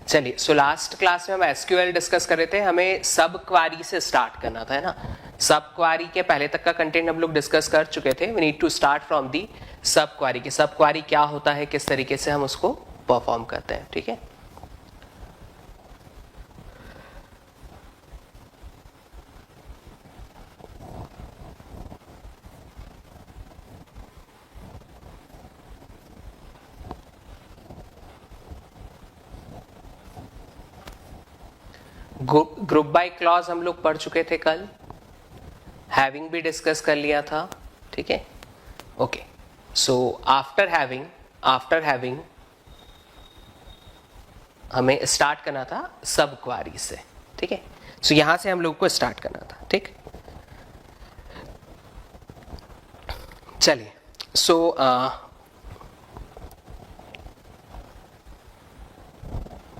चलिए, so last class में हम एसक्यूएल डिस्कस कर रहे थे, हमें सब क्वारी से स्टार्ट करना था, है ना। सब क्वारी के पहले तक का कंटेंट हम लोग डिस्कस कर चुके थे। We need to start from the sub query की। सब क्वारी क्या होता है, किस तरीके से हम उसको परफॉर्म करते हैं, ठीक है। ग्रुप बाय क्लॉज हम लोग पढ़ चुके थे कल, हैविंग भी डिस्कस कर लिया था, ठीक है। ओके, सो आफ्टर हैविंग हमें स्टार्ट करना था सब क्वारी से, ठीक है। सो यहां से हम लोग को स्टार्ट करना था, ठीक। चलिए, so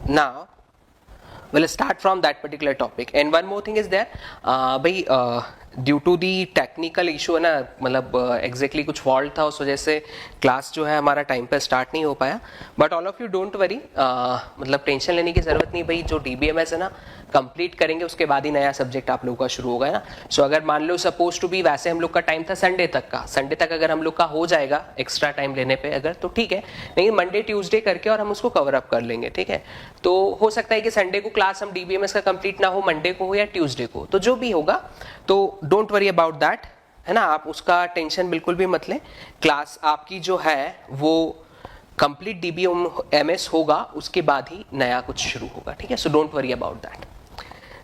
now we'll start from that particular topic and one more thing is there भाई due to the technical issue है ना, मतलब एग्जैक्टली कुछ फॉल्ट था, उस वजह से क्लास जो है हमारा टाइम पे स्टार्ट नहीं हो पाया। But all of you don't worry, मतलब टेंशन लेने की जरूरत नहीं भाई। जो डीबीएमएस है ना कंप्लीट करेंगे उसके बाद ही नया सब्जेक्ट आप लोगों का शुरू होगा, है ना। सो अगर मान लो सपोज टू बी, वैसे हम लोग का टाइम था संडे तक का, संडे तक अगर हम लोग का हो जाएगा एक्स्ट्रा टाइम लेने पे अगर, तो ठीक है, नहीं मंडे ट्यूसडे करके और हम उसको कवर अप कर लेंगे, ठीक है। तो हो सकता है कि संडे को क्लास हम डीबीएमएस का कंप्लीट ना हो, मंडे को हो या ट्यूसडे को, तो जो भी होगा तो डोंट वरी अबाउट दैट, है ना। आप उसका टेंशन बिल्कुल भी मत लें। क्लास आपकी जो है वो कंप्लीट डीबीएमएस होगा, उसके बाद ही नया कुछ शुरू होगा, ठीक है। So don't worry about that.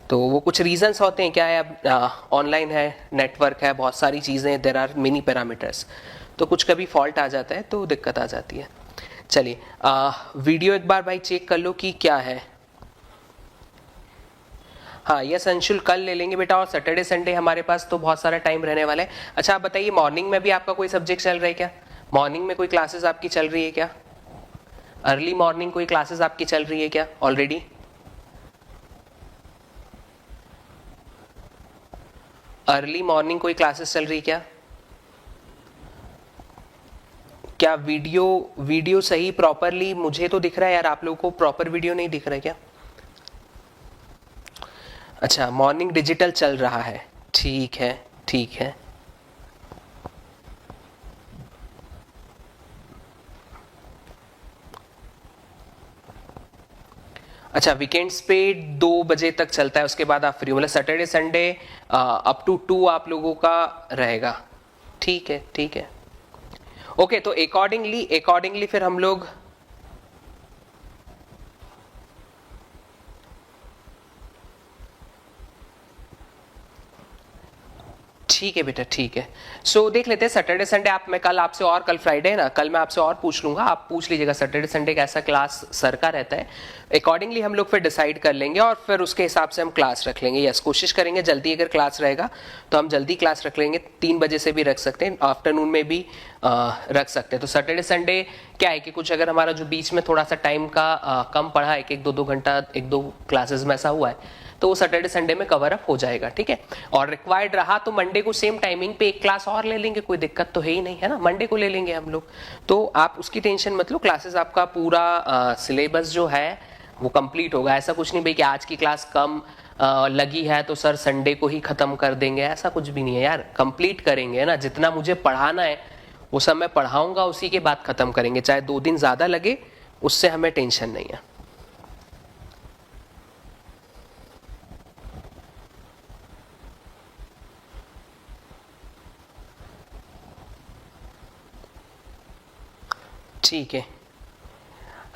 तो वो कुछ रीजंस होते हैं, क्या है, अब ऑनलाइन है, नेटवर्क है, बहुत सारी चीज़ें, देयर आर मेनी पैरामीटर्स, तो कुछ कभी फॉल्ट आ जाता है तो दिक्कत आ जाती है। चलिए, वीडियो एक बार भाई चेक कर लो कि क्या है। हाँ, यस अंशुल, कल ले लेंगे बेटा, और सैटरडे संडे हमारे पास तो बहुत सारा टाइम रहने वाला है। अच्छा, आप बताइए, मॉर्निंग में भी आपका कोई सब्जेक्ट चल रहा है क्या? मॉर्निंग में कोई क्लासेस आपकी चल रही है क्या? अर्ली मॉर्निंग कोई क्लासेस आपकी चल रही है क्या ऑलरेडी? अर्ली मॉर्निंग कोई क्लासेस चल रही है क्या? क्या वीडियो सही प्रॉपरली मुझे तो दिख रहा है यार, आप लोगों को प्रॉपर वीडियो नहीं दिख रहा है क्या? अच्छा, मॉर्निंग डिजिटल चल रहा है, ठीक है ठीक है। अच्छा, वीकेंड्स पे 2 बजे तक चलता है, उसके बाद आप फ्री हो, मतलब सैटरडे संडे अप टू 2 आप लोगों का रहेगा, ठीक है ठीक है। ओके, तो अकॉर्डिंगली फिर हम लोग, ठीक है बेटा ठीक है। सो देख लेते हैं सैटरडे संडे, आप, मैं कल आपसे, और कल फ्राइडे है ना, कल मैं आपसे और पूछ लूंगा, आप पूछ लीजिएगा सैटरडे संडे कैसा क्लास सर का रहता है। अकॉर्डिंगली हम लोग फिर डिसाइड कर लेंगे और फिर उसके हिसाब से हम क्लास रख लेंगे। यस, कोशिश करेंगे जल्दी, अगर क्लास रहेगा तो हम जल्दी क्लास रख लेंगे, 3 बजे से भी रख सकते हैं, आफ्टरनून में भी रख सकते हैं। तो सैटरडे संडे क्या है कि कुछ अगर हमारा जो बीच में थोड़ा सा टाइम का कम पड़ा है, 1-2 घंटा 1-2 क्लासेस में ऐसा हुआ है, तो वो सैटरडे संडे में कवर अप हो जाएगा, ठीक है। और रिक्वायर्ड रहा तो मंडे को सेम टाइमिंग पे एक क्लास और ले लेंगे, कोई दिक्कत तो है ही नहीं, है ना, मंडे को ले लेंगे हम लोग। तो आप उसकी टेंशन मत लो, क्लासेस आपका पूरा सिलेबस जो है वो कंप्लीट होगा। ऐसा कुछ नहीं भाई कि आज की क्लास कम लगी है तो सर संडे को ही खत्म कर देंगे, ऐसा कुछ भी नहीं है यार, कंप्लीट करेंगे, है ना। जितना मुझे पढ़ाना है वो सब मैं पढ़ाऊंगा, उसी के बाद खत्म करेंगे, चाहे 2 दिन ज्यादा लगे, उससे हमें टेंशन नहीं है। ठीक है,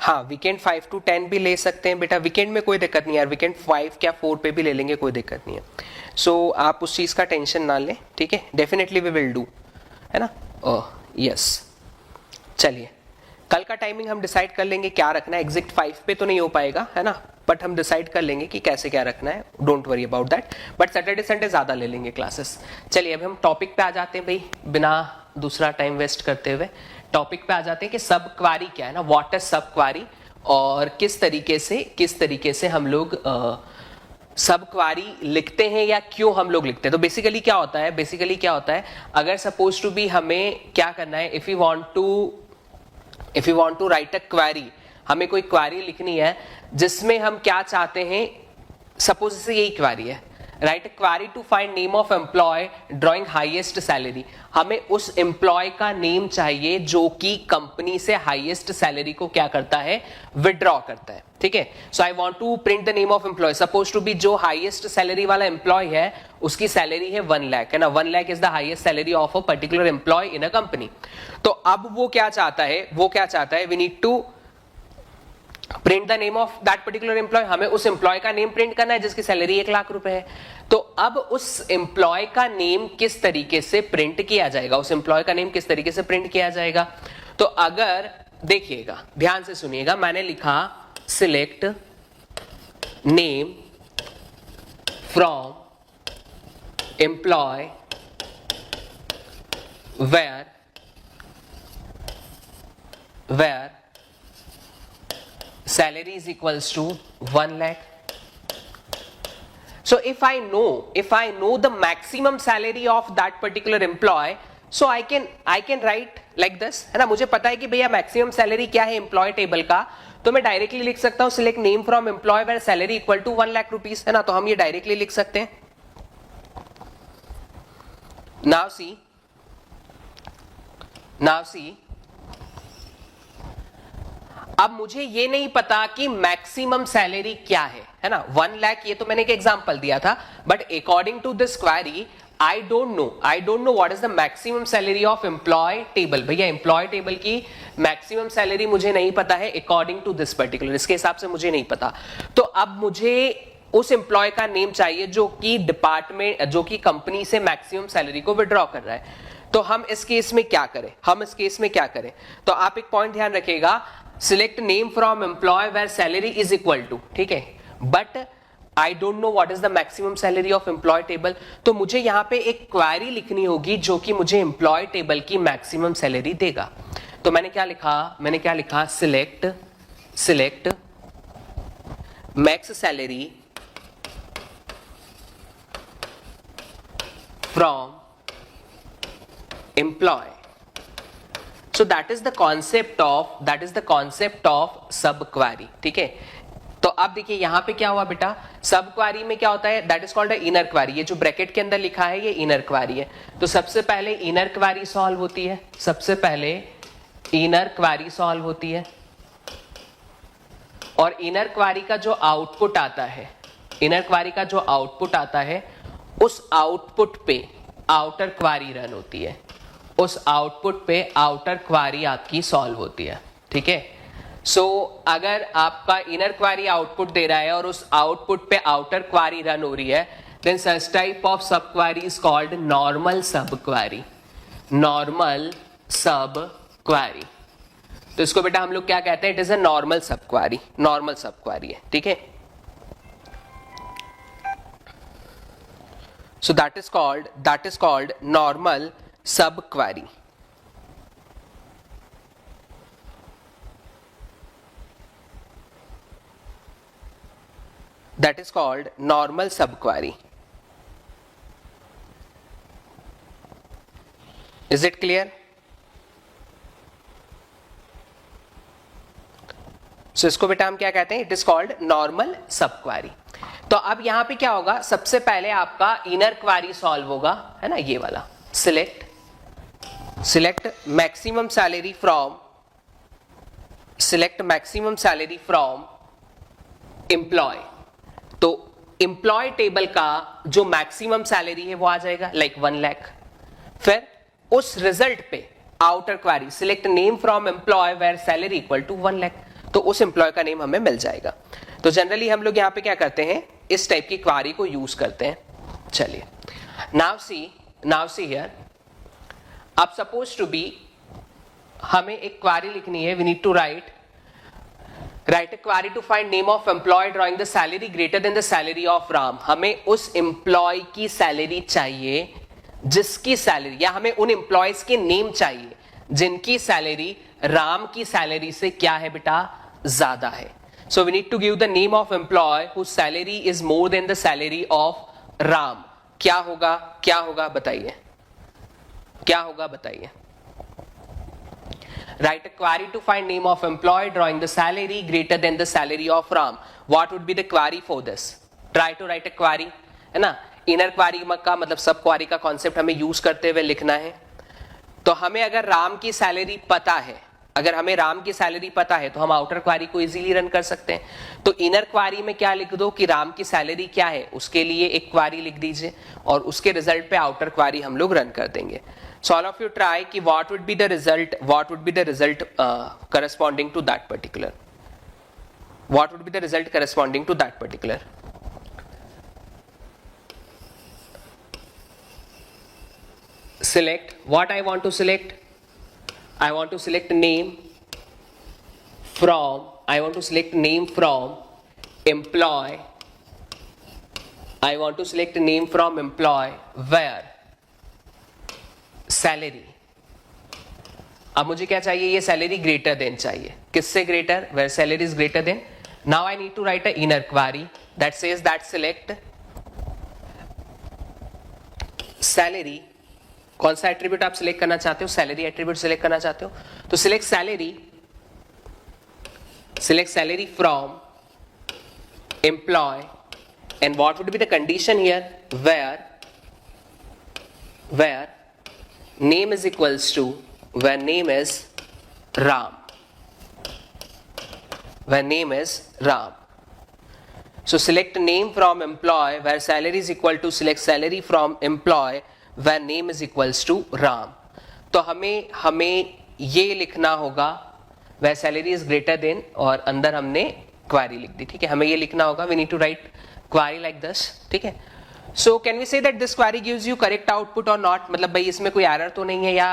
हाँ, वीकेंड 5 to 10 भी ले सकते हैं बेटा, वीकेंड में कोई दिक्कत नहीं यार, वीकेंड 5 क्या 4 पे भी ले लेंगे, कोई दिक्कत नहीं है। सो आप उस चीज़ का टेंशन ना लें, ठीक है, डेफिनेटली वी विल डू, है ना। यस, चलिए, कल का टाइमिंग हम डिसाइड कर लेंगे क्या रखना है, एग्जैक्ट 5 पे तो नहीं हो पाएगा, है ना, बट हम डिसाइड कर लेंगे कि कैसे क्या रखना है, don't worry about that. But Saturday Sunday ज़्यादा ले लेंगे क्लासेस। चलिए, अब हम टॉपिक पे आ जाते हैं भाई, बिना दूसरा टाइम वेस्ट करते हुए टॉपिक पे आ जाते हैं कि सब क्वारी क्या है ना, व्हाट इज सब क्वारी, और किस तरीके से हम लोग सब क्वारी लिखते हैं या क्यों हम लोग लिखते हैं। तो बेसिकली क्या होता है, अगर सपोज टू बी हमें क्या करना है, if you want to write a query, हमें कोई क्वेरी लिखनी है जिसमें हम क्या चाहते हैं, सपोज से यही क्वेरी है, right, query to find name of employee drawing highest salary. हमें उस एम्प्लॉय का नेम चाहिए जो कि कंपनी से हाईएस्ट सैलरी को क्या करता है, विड्रॉ करता है, ठीक है। So I want to print the name of employee, suppose to be जो हाईएस्ट सैलरी वाला एम्प्लॉय है उसकी सैलरी है 1 लाख, है ना, 1 lakh is the highest salary of a particular employee in a company. तो अब वो क्या चाहता है, we need to print the name of that particular employee. हमें उस एम्प्लॉय का नेम प्रिंट करना है जिसकी सैलरी 1 लाख रुपए है। तो अब उस एम्प्लॉय का नेम किस तरीके से प्रिंट किया जाएगा, उस एम्प्लॉय का नेम किस तरीके से प्रिंट किया जाएगा। तो अगर देखिएगा, ध्यान से सुनिएगा, मैंने लिखा select name from employee where salary is equals to 1 lakh. So if I know the maximum salary of that particular employee, so I can write like this, है ना, मुझे पता है कि भैया मैक्सिमम सैलरी क्या है एम्प्लॉय टेबल का, तो मैं डायरेक्टली लिख सकता हूं select name from employee where salary equal to 1 lakh rupees, है ना, तो हम ये डायरेक्टली लिख सकते हैं। नाउ सी अब मुझे ये नहीं पता कि मैक्सिमम सैलरी क्या है ना, 1 लाख, ये तो मैंने एक एग्जांपल दिया था, but according to this query I don't know what is the maximum salary of employee table. भैया एम्प्लॉय टेबल की मैक्सिमम सैलरी मुझे नहीं पता है अकॉर्डिंग टू दिस पर्टिकुलर, इसके हिसाब से मुझे नहीं पता। तो अब मुझे उस एम्प्लॉय का नेम चाहिए जो कि डिपार्टमेंट, जो कि कंपनी से मैक्सिमम सैलरी को विड्रॉ कर रहा है। तो हम इस केस में क्या करें, तो आप एक पॉइंट ध्यान रखिएगा, select name from employee where salary is equal to, ठीक है, but I don't know what is the maximum salary of employee table. तो मुझे यहां पे एक क्वेरी लिखनी होगी जो कि मुझे एम्प्लॉय टेबल की मैक्सिमम सैलरी देगा। तो मैंने क्या लिखा, select max salary from employ. So that is the concept of सब क्वेरी, ठीक है। तो अब देखिए यहां पे क्या हुआ बेटा, सब क्वेरी में क्या होता है, that is called inner query. ये जो ब्रैकेट के अंदर लिखा है ये इनर क्वेरी है। तो सबसे पहले इनर क्वेरी सॉल्व होती है, और इनर क्वेरी का जो आउटपुट आता है, उस आउटपुट पे आउटर क्वेरी रन होती है, उस आउटपुट पे आउटर क्वेरी आपकी सॉल्व होती है, ठीक है। सो अगर आपका इनर क्वेरी आउटपुट दे रहा है और उस आउटपुट पे आउटर क्वेरी रन हो रही है, then such type of sub query is called normal sub query. तो इसको बेटा हम लोग क्या कहते हैं, it is a normal sub query है, ठीक है। सो that is called normal sub query. That is called normal subquery. Is it clear? So इसको बेटा हम क्या कहते हैं, it is called normal sub query. तो अब यहां पे क्या होगा, सबसे पहले आपका इनर क्वेरी सॉल्व होगा, है ना, ये वाला select maximum salary from employ. तो एम्प्लॉय टेबल का जो मैक्सिमम सैलरी है वो आ जाएगा, लाइक 1 लाख। फिर उस रिजल्ट पे outer query select name from employee where salary equal to 1 lakh, तो उस एम्प्लॉय का नेम हमें मिल जाएगा। तो जनरली हम लोग यहां पे क्या करते हैं, इस टाइप की क्वेरी को यूज करते हैं। चलिए नाउ सी हियर, अब सपोज टू बी हमें एक क्वेरी लिखनी है, we need to write a query to find name of employee drawing the salary greater than the salary of Ram। हमें उस एम्प्लॉय की सैलरी चाहिए जिसकी सैलरी, या हमें उन एम्प्लॉयज के नेम चाहिए जिनकी सैलरी राम की सैलरी से क्या है बेटा, ज्यादा है। So we need to give the name of employee whose salary is more than the salary of Ram. क्या होगा बताइए, Write a query to find name of employee drawing the salary greater than the salary of Ram. What would be the query for this? Try to write a query, है ना. Inner क्वारी का मतलब सब क्वारी का concept हमें use करते हुए लिखना है. तो हमें अगर राम की सैलरी पता है, अगर हमें राम की सैलरी पता है तो हम आउटर क्वारी को इजीली रन कर सकते हैं. तो इनर क्वारी में क्या लिख दो कि राम की सैलरी क्या है, उसके लिए एक क्वारी लिख दीजिए और उसके रिजल्ट पे आउटर क्वारी हम लोग रन कर देंगे. So all of you try कि what would be the result corresponding to that particular. What would be the result corresponding to that particular? Select what I want to select. I want to select name from. I want to select name from employee. I want to select name from employee where salary. अब मुझे क्या चाहिए, ये salary greater than चाहिए. किससे greater? Where salary is greater than. Now I need to write a inner query that says that select salary. कौन सा attribute आप सिलेक्ट करना चाहते हो? सैलरी एट्रीब्यूट सिलेक्ट करना चाहते हो तो select salary from employee and what would be the condition here where name is equals to where name is Ram. Where name is Ram. So select name from employee where salary is equal to select salary from employee where name is equals to Ram. तो हमें ये लिखना होगा where salary is greater than और अंदर हमने क्वारी लिख दी. ठीक है, हमें ये लिखना होगा we need to write query like this. ठीक है. So can we say that this query gives you correct output or not? मतलब भाई इसमें कोई एरर तो नहीं है या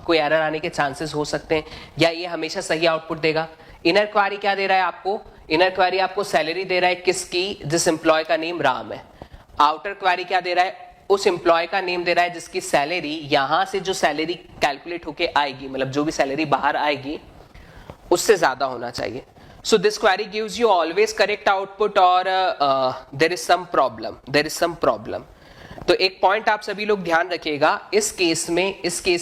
कोई एरर आने के चांसेस हो सकते हैं या ये हमेशा सही आउटपुट देगा. इनर क्वारी क्या दे रहा है आपको? इनर क्वारी आपको सैलरी दे रहा है किसकी? जिस एम्प्लॉय का नेम राम है. आउटर क्वारी क्या दे रहा है? उस एम्प्लॉय का नेम दे रहा है जिसकी सैलरी यहां से जो सैलरी कैलकुलेट होके आएगी, मतलब जो भी सैलरी बाहर आएगी उससे ज्यादा होना चाहिए. So this query gives you always correct output or there is some problem. तो एक पॉइंट आप सभी लोग ध्यान रखिएगा, इस केस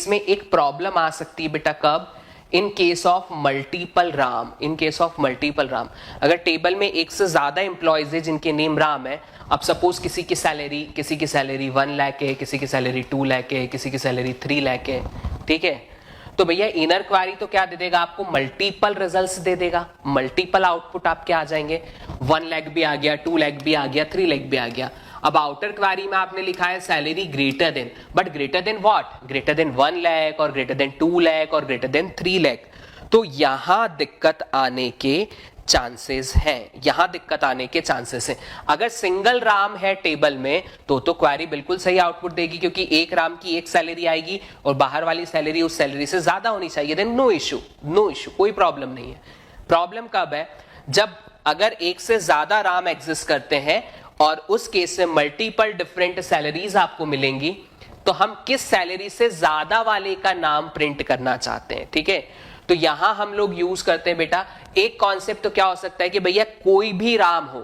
में एक प्रॉब्लम आ सकती है बेटा. कब? इन केस ऑफ मल्टीपल राम. अगर टेबल में एक से ज्यादा एम्प्लॉयज है जिनके नेम राम है. अब सपोज किसी की सैलरी 1 लाख है, किसी की सैलरी 2 लाख है, किसी की सैलरी 3 लाख है. ठीक है, तो भैया इनर क्वारी तो क्या दे देगा आपको? मल्टीपल रिजल्ट्स दे देगा, मल्टीपल आउटपुट आपके आ जाएंगे. 1 लाख भी आ गया, 2 लाख भी आ गया, 3 लाख भी आ गया. अब आउटर क्वारी में आपने लिखा है salary greater than, but greater than what? Greater than 1 lakh और ग्रेटर देन 2 लाख और ग्रेटर देन 3 लाख. तो यहां दिक्कत आने के चांसेस हैं. अगर सिंगल राम है टेबल में तो क्वेरी बिल्कुल सही आउटपुट देगी क्योंकि एक राम की एक सैलरी आएगी और बाहर वाली सैलरी उस सैलरी से ज्यादा होनी चाहिए. देन नो इशू, कोई प्रॉब्लम नहीं है. प्रॉब्लम कब है? जब अगर एक से ज्यादा राम एग्जिस्ट करते हैं और उस केस में मल्टीपल डिफरेंट सैलरीज आपको मिलेंगी तो हम किस सैलरी से ज्यादा वाले का नाम प्रिंट करना चाहते हैं. ठीक है, तो यहां हम लोग यूज करते हैं बेटा एक कॉन्सेप्ट. तो क्या हो सकता है कि भैया कोई भी राम हो,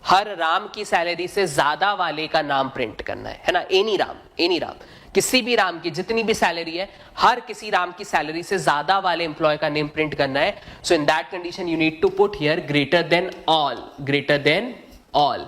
हर राम की सैलरी से ज्यादा वाले का नाम प्रिंट करना है ना. एनी राम, किसी भी राम की जितनी भी सैलरी है, हर किसी राम की सैलरी से ज्यादा वाले एम्प्लॉय का नेम प्रिंट करना है. So in that condition you need to put here greater than all.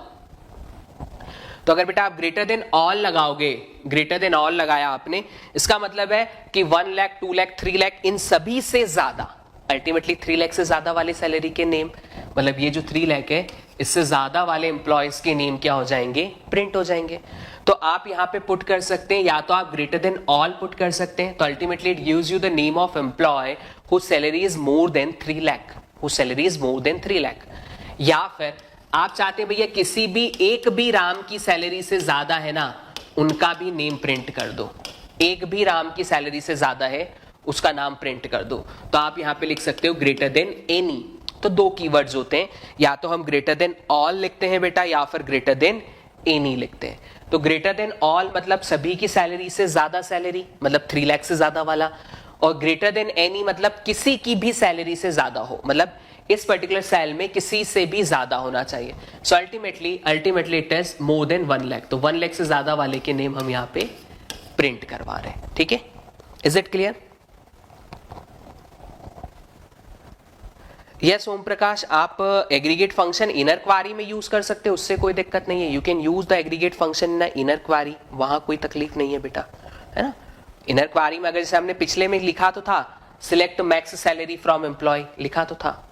तो अगर बेटा आप ग्रेटर देन ऑल लगाओगे, ग्रेटर देन ऑल लगाया आपने, इसका मतलब है कि 1 लाख, 2 लाख, 3 लाख, इन सभी से ज्यादा, अल्टीमेटली 3 लाख से ज्यादा वाले सैलरी के नेम, मतलब ये जो 3 लाख है इससे ज्यादा वाले एम्प्लॉयज के नेम क्या हो जाएंगे? प्रिंट हो जाएंगे. तो आप यहां पे पुट कर सकते हैं, या तो आप ग्रेटर देन ऑल पुट कर सकते हैं. तो ultimately it gives you the name of employee who salary is more than 3 lakh. या फिर आप चाहते हैं भैया किसी भी एक भी राम की सैलरी से ज्यादा है ना, उनका भी नेम प्रिंट कर दो. एक भी राम की सैलरी से ज्यादा है उसका नाम प्रिंट कर दो. तो आप यहां पे लिख सकते हो ग्रेटर देन एनी. तो 2 कीवर्ड्स होते हैं, या तो हम ग्रेटर देन ऑल लिखते हैं बेटा या फिर ग्रेटर देन एनी लिखते हैं. तो ग्रेटर देन ऑल मतलब सभी की सैलरी से ज्यादा सैलरी, मतलब 3 लाख से ज्यादा वाला. और ग्रेटर देन एनी मतलब किसी की भी सैलरी से ज्यादा हो, मतलब इस पर्टिकुलर सेल में किसी से भी ज्यादा होना चाहिए. So ultimately it is more then 1 lakh. तो 1 लाख से ज्यादा वाले के नेम हम यहां पे प्रिंट करवा रहे हैं. ठीक है, is it clear? Yes Om Prakash, आप एग्रीगेट फंक्शन इनर क्वारी में यूज कर सकते हो, उससे कोई दिक्कत नहीं है। You can use the aggregate function in inner query, वहां कोई तकलीफ नहीं है बेटा, है ना। इनर क्वारी में अगर जैसे हमने पिछले में लिखा तो था, select max salary from employ, लिखा तो था।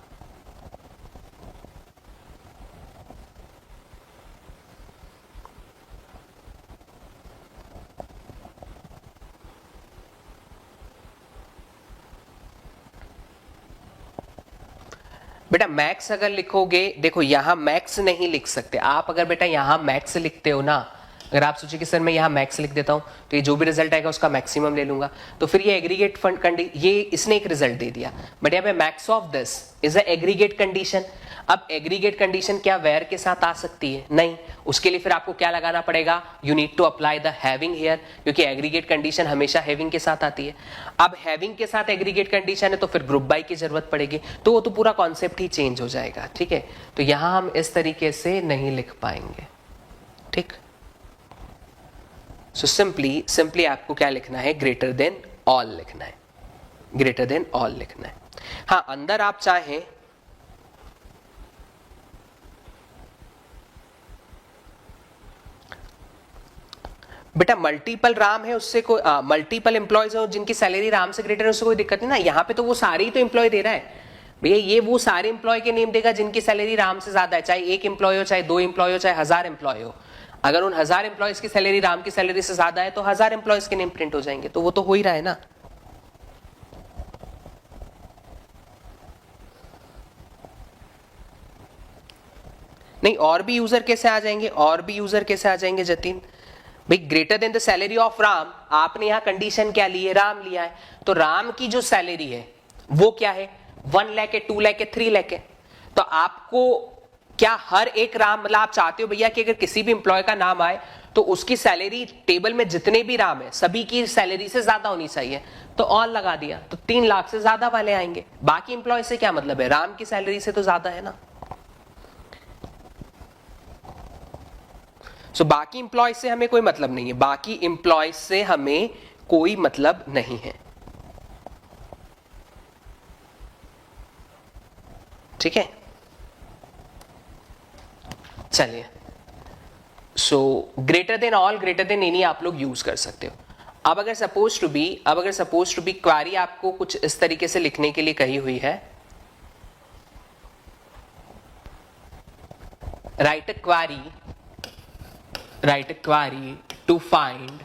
बेटा मैक्स अगर लिखोगे, देखो यहां मैक्स नहीं लिख सकते आप। अगर बेटा यहां मैक्स लिखते हो ना, अगर आप सोचिए कि सर मैं यहां मैक्स लिख देता हूं तो ये जो भी रिजल्ट आएगा उसका मैक्सिमम ले लूंगा, तो फिर ये एग्रीगेट फंड ये इसने एक रिजल्ट दे दिया। बट यहाँ पे max of this is a aggregate condition. अब एग्रीगेट कंडीशन क्या वेयर के साथ आ सकती है? नहीं। उसके लिए फिर आपको क्या लगाना पड़ेगा? You need to apply the having here, क्योंकि एग्रीगेट कंडीशन हमेशा हैविंग के साथ आती है। अब हैविंग के साथ एग्रीगेट कंडीशन है तो फिर ग्रुप बाय की जरूरत पड़ेगी, तो वो तो पूरा कॉन्सेप्ट ही चेंज हो जाएगा। ठीक है, तो यहां हम इस तरीके से नहीं लिख पाएंगे। ठीक, सो सिंपली आपको क्या लिखना है? ग्रेटर देन ऑल लिखना है, ग्रेटर देन ऑल लिखना है। हाँ, अंदर आप चाहें बेटा मल्टीपल राम है, उससे कोई मल्टीपल एम्प्लॉयज हो जिनकी सैलरी राम से ग्रेटर है, उससे कोई दिक्कत नहीं ना। यहाँ पे तो वो सारे ही तो एम्प्लॉय दे रहा है भैया, ये वो सारे एम्प्लॉय के नेम देगा जिनकी सैलरी राम से ज्यादा है, चाहे एक एम्प्लॉय हो, चाहे दो एम्प्लॉय हो, चाहे 1000 एम्प्लॉय हो। अगर उन 1000 एम्प्लॉयज की सैलरी राम की सैलरी से ज्यादा है तो 1000 एम्प्लॉयज के नेम प्रिंट हो जाएंगे, तो वो तो हो ही रहा है ना। नहीं, और भी यूजर कैसे आ जाएंगे? और भी यूजर कैसे आ जाएंगे जतिन भाई? Greater than the salary of Ram, आपने यहां कंडीशन क्या ली है? राम लिया है, तो राम की जो सैलरी है वो क्या है? 1 लाख है, 2 लाख है, 3 लाख है। तो आपको क्या हर एक राम, मतलब आप चाहते हो भैया कि अगर किसी भी एम्प्लॉय का नाम आए तो उसकी सैलरी टेबल में जितने भी राम है सभी की सैलरी से ज्यादा होनी चाहिए, तो ऑल लगा दिया तो 3 लाख से ज्यादा वाले आएंगे। बाकी एम्प्लॉय से क्या मतलब है? राम की सैलरी से तो ज्यादा है ना। सो बाकी इंप्लॉय से हमें कोई मतलब नहीं है, बाकी इंप्लॉय से हमें कोई मतलब नहीं है। ठीक है, चलिए। So greater than all, greater than any आप लोग यूज कर सकते हो। अब अगर सपोज टू बी क्वारी आपको कुछ इस तरीके से लिखने के लिए कही हुई है, write a query to find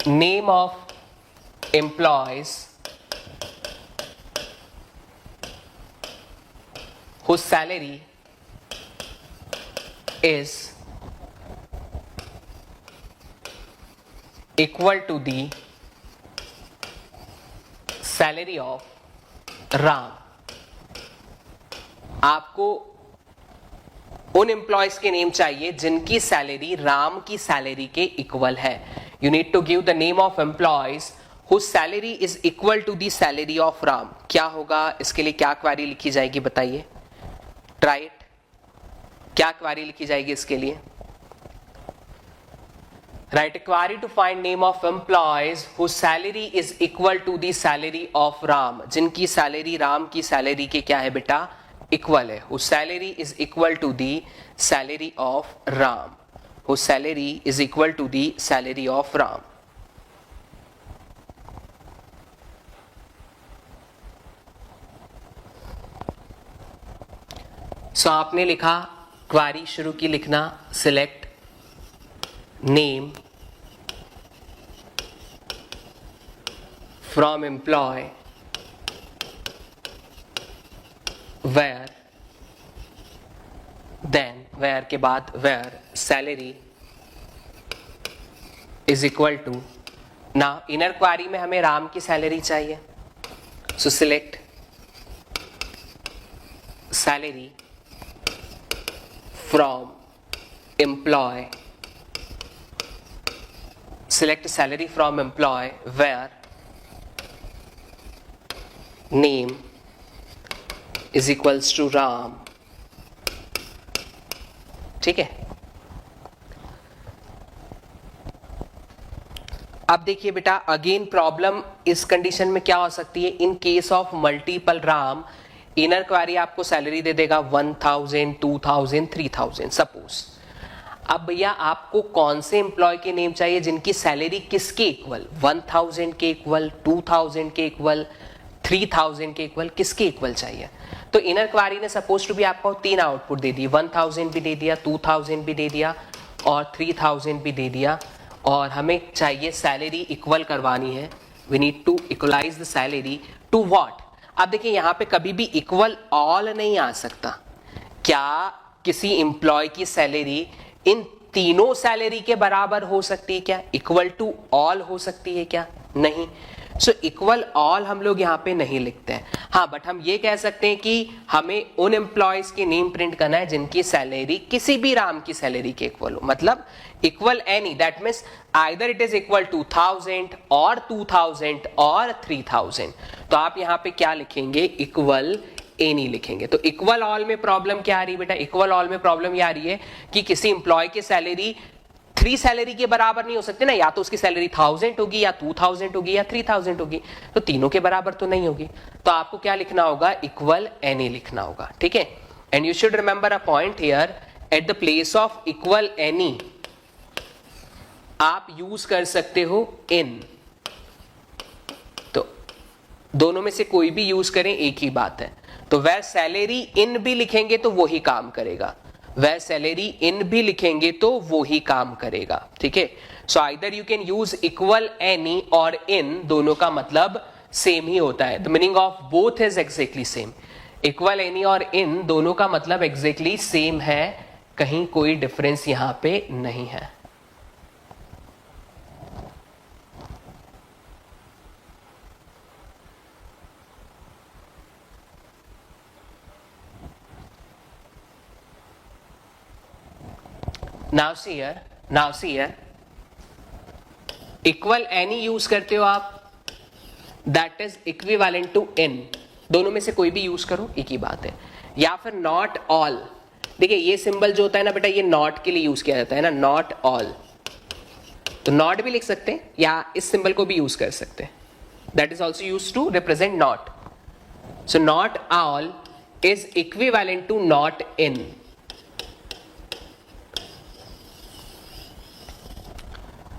name of employees whose salary is equal to the salary of Ram. आपको उन एम्प्लॉयज के नेम चाहिए जिनकी सैलरी राम की सैलरी के इक्वल है। You need to give the name of employees whose salary is equal to the salary of Ram. क्या होगा इसके लिए? क्या क्वारी लिखी जाएगी बताइए? Try it. क्या क्वारी लिखी जाएगी इसके लिए? Write a query to find name of employees whose salary is equal to the salary of Ram, जिनकी सैलरी राम की सैलरी के क्या है बेटा? इक्वल है। whose salary is equal to the salary of Ram, whose salary is equal to the salary of Ram. सो आपने लिखा, क्वारी शुरू की लिखना, select name from employee where, then where के बाद where salary is equal to. ना इनर क्वारी में हमें राम की सैलरी चाहिए, so select salary from employee, select salary from employee where name is equals to Ram। ठीक है, अब देखिए बेटा, अगेन प्रॉब्लम इस कंडीशन में क्या हो सकती है, इन केस ऑफ मल्टीपल राम इनर क्वारी आपको सैलरी दे देगा 1000, 2000, 3000 सपोज। अब भैया आपको कौन से एम्प्लॉय के नेम चाहिए जिनकी सैलरी किसके इक्वल, 1000 के इक्वल, 2000 के इक्वल, 3000 के इक्वल, किसके इक्वल चाहिए। तो इनर क्वारी ने सपोज टू भी आपको 3 आउटपुट दे दी, 1000 भी दे दिया, 2000 भी दे दिया और 3000 भी दे दिया, और हमें चाहिए सैलरी इक्वल करवानी है। We need to equalize the salary to what. अब देखिए यहाँ पे कभी भी इक्वल ऑल नहीं आ सकता। क्या किसी एम्प्लॉय की सैलरी इन तीनों सैलरी के बराबर हो सकती है क्या, इक्वल टू ऑल हो सकती है क्या, नहीं। सो इक्वल ऑल हम लोग यहाँ पे नहीं लिखते हैं। हाँ, बट हम ये कह सकते हैं कि हमें उन एम्प्लॉयज की नेम प्रिंट करना है जिनकी सैलरी किसी भी राम की सैलरी के इक्वल हो, मतलब equal any, that means either it is equal to 1000 और 2000 और 3000। तो आप यहाँ पे क्या लिखेंगे, इक्वल एनी लिखेंगे। तो इक्वल ऑल में प्रॉब्लम क्या आ रही है बेटा, इक्वल ऑल में प्रॉब्लम ये आ रही है कि किसी एम्प्लॉय की सैलरी 3 सैलरी के बराबर नहीं हो सकती ना, या तो उसकी सैलरी 1000 होगी या 2000 होगी या 3000 होगी, तो तीनों के बराबर तो नहीं होगी। तो आपको क्या लिखना होगा, इक्वल एनी लिखना होगा, ठीक है। And you should remember a point here, at the place of equal any आप यूज कर सकते हो इन। तो दोनों में से कोई भी यूज करें एक ही बात है। तो वह सैलरी इन भी लिखेंगे तो वो ही काम करेगा, वह सैलरी इन भी लिखेंगे तो वो ही काम करेगा, ठीक है। So either you can use equal any और इन, दोनों का मतलब सेम ही होता है। The meaning of both is exactly same. Equal any और इन दोनों का मतलब एग्जैक्टली सेम है, कहीं कोई डिफरेंस यहां पे नहीं है। Now see here, equal any use करते हो आप, दैट इज इक्विवेलेंट टू इन। दोनों में से कोई भी यूज करो एक ही बात है। या फिर नॉट ऑल, देखिए ये सिंबल जो होता है ना बेटा, ये नॉट के लिए यूज किया जाता है ना, नॉट ऑल। तो नॉट भी लिख सकते हैं या इस सिंबल को भी यूज कर सकते हैं, that is also use to represent not. So not all is equivalent to not in.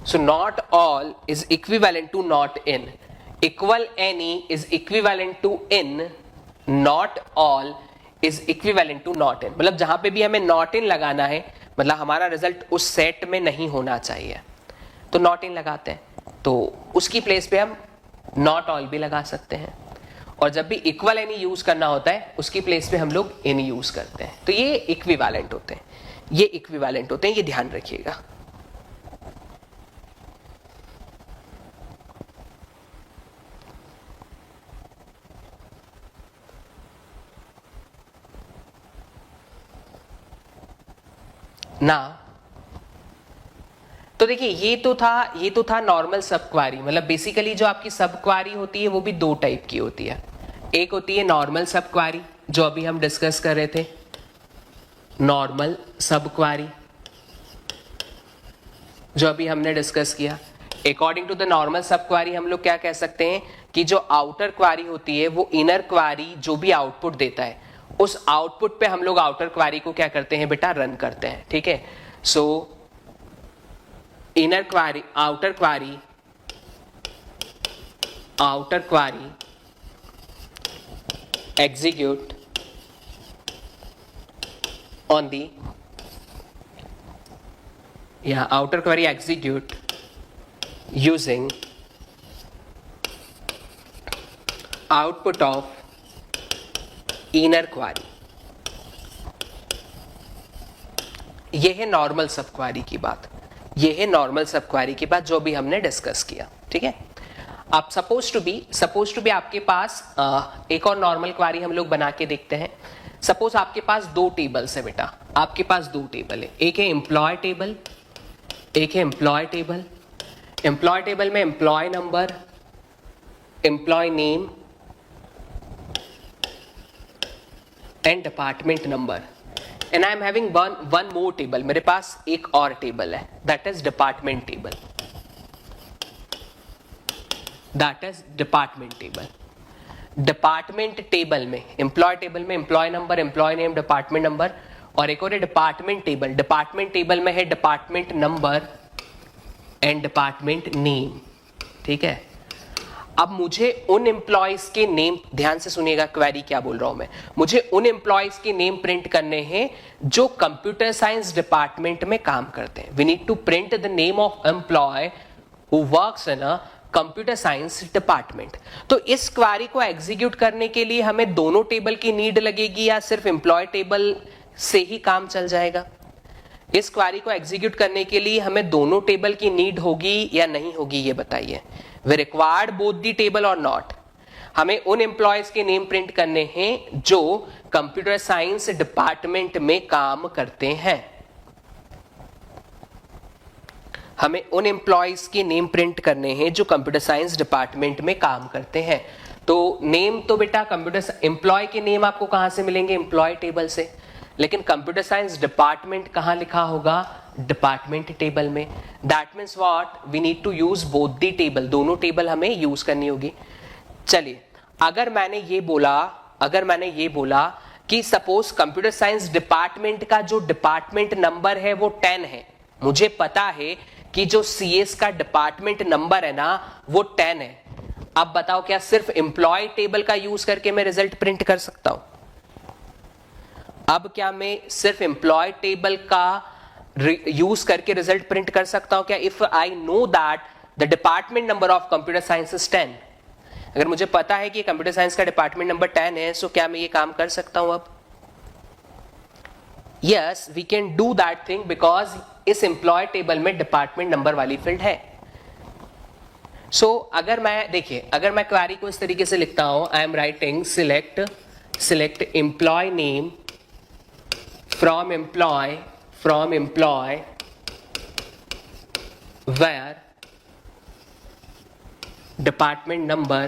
So not all is equivalent to not in. Equal any is equivalent to in. Not all is equivalent to not in. मतलब जहां पे भी हमें not in लगाना है, मतलब हमारा result उस सेट में नहीं होना चाहिए, तो not in लगाते हैं। तो उसकी प्लेस पे हम not all भी लगा सकते हैं। और जब भी equal any यूज करना होता है, उसकी प्लेस पे हम लोग in यूज करते हैं। तो ये इक्विवेलेंट होते हैं, ये इक्विवेलेंट होते हैं, ये ध्यान रखिएगा। ना तो देखिए ये तो था नॉर्मल सब क्वारी। मतलब बेसिकली जो आपकी सब क्वारी होती है वो भी 2 टाइप की होती है। एक होती है नॉर्मल सब क्वारी, जो अभी हम डिस्कस कर रहे थे, नॉर्मल सब क्वारी जो अभी हमने डिस्कस किया। अकॉर्डिंग टू द नॉर्मल सब क्वारी हम लोग क्या कह सकते हैं कि जो आउटर क्वारी होती है वो इनर क्वारी जो भी आउटपुट देता है, उस आउटपुट पे हम लोग आउटर क्वारी को क्या करते हैं बेटा, रन करते हैं, ठीक है। So inner query, outer query execute on the outer query execute using output of inner query। ये है नॉर्मल सब क्वारी की बात, ये है नॉर्मल सब क्वारी की बात जो भी हमने डिस्कस किया, ठीक है। अब सपोज टू बी आपके पास एक और नॉर्मल क्वारी हम लोग बना के देखते हैं। सपोज आपके पास 2 टेबल्स है बेटा, आपके पास 2 टेबल है, एक है एम्प्लॉय टेबल, एक है एम्प्लॉय टेबल। एम्प्लॉय टेबल में employee number, employee name and department number. And I am having one more table, मेरे पास एक और टेबल है, that is department table. That is department table. Department table में, employee table में employee number, employee name, department number, और एक और है डिपार्टमेंट टेबल। डिपार्टमेंट टेबल में है department number and department name, ठीक है। अब मुझे उन एम्प्लॉयज के नेम, ध्यान से सुनिएगा क्वेरी क्या बोल रहा हूं मैं, मुझे उन एम्प्लॉयज के नेम प्रिंट करने हैं जो कंप्यूटर साइंस डिपार्टमेंट में काम करते हैं। We need to print the name of employee who works in a computer science department. तो इस क्वेरी को एग्जीक्यूट करने के लिए हमें दोनों टेबल की नीड लगेगी या सिर्फ एम्प्लॉय टेबल से ही काम चल जाएगा? इस क्वेरी को एग्जीक्यूट करने के लिए हमें दोनों टेबल की नीड होगी या नहीं होगी, ये बताइए। We required both the table और नॉट? हमें उन एम्प्लॉयज के नेम प्रिंट करने हैं जो कंप्यूटर साइंस डिपार्टमेंट में काम करते हैं। हमें उन एम्प्लॉयज के नेम प्रिंट करने हैं जो कंप्यूटर साइंस डिपार्टमेंट में काम करते हैं। तो नेम तो बेटा कंप्यूटर एम्प्लॉय के नेम आपको कहां से मिलेंगे? एम्प्लॉय टेबल से। लेकिन कंप्यूटर साइंस डिपार्टमेंट कहां लिखा होगा? डिपार्टमेंट टेबल में। That means what? We need to use both the table, दोनों टेबल हमें यूज करनी होगी। चलिए, अगर मैंने ये बोला कि सपोज कंप्यूटर साइंस डिपार्टमेंट का जो डिपार्टमेंट नंबर है वो 10 है, मुझे पता है कि जो सीएस का डिपार्टमेंट नंबर है ना वो 10 है। अब बताओ क्या सिर्फ एम्प्लॉय टेबल का यूज करके मैं रिजल्ट प्रिंट कर सकता हूं? अब क्या मैं सिर्फ एम्प्लॉय टेबल का यूज करके रिजल्ट प्रिंट कर सकता हूं क्या? If I know that the department number of computer science is 10, अगर मुझे पता है कि कंप्यूटर साइंस का डिपार्टमेंट नंबर 10 है, सो क्या मैं ये काम कर सकता हूं अब? Yes, we can do that thing because इस एम्प्लॉय टेबल में डिपार्टमेंट नंबर वाली फील्ड है। सो अगर मैं क्वेरी को इस तरीके से लिखता हूं, I am writing select employee name from employ where department number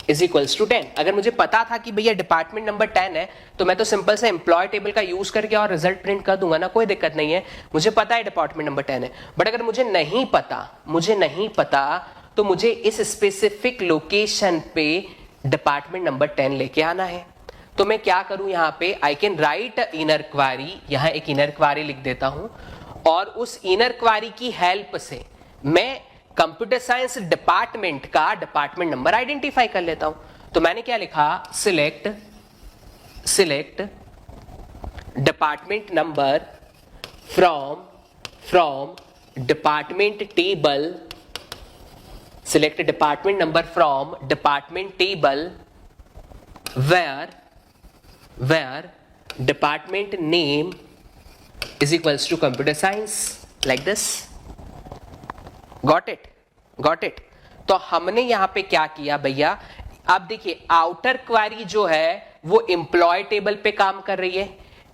is equals to 10। अगर मुझे पता था कि भैया डिपार्टमेंट नंबर 10 है तो मैं तो सिंपल से एम्प्लॉय टेबल का यूज करके और रिजल्ट प्रिंट कर दूंगा ना, कोई दिक्कत नहीं है। मुझे पता है डिपार्टमेंट नंबर 10 है। बट अगर मुझे नहीं पता तो मुझे इस स्पेसिफिक लोकेशन पे डिपार्टमेंट नंबर 10 लेके आना है। तो मैं क्या करूं यहां पे? I can write inner query, यहां एक इनर क्वेरी लिख देता हूं और उस इनर क्वेरी की हेल्प से मैं कंप्यूटर साइंस डिपार्टमेंट का डिपार्टमेंट नंबर आइडेंटिफाई कर लेता हूं। तो मैंने क्या लिखा? Select department number from department table, select department number from department table where department name is equals to computer science, like this. Got it? तो हमने यहां पे क्या किया भैया? अब देखिए, आउटर क्वेरी जो है वो एम्प्लॉय टेबल पे काम कर रही है,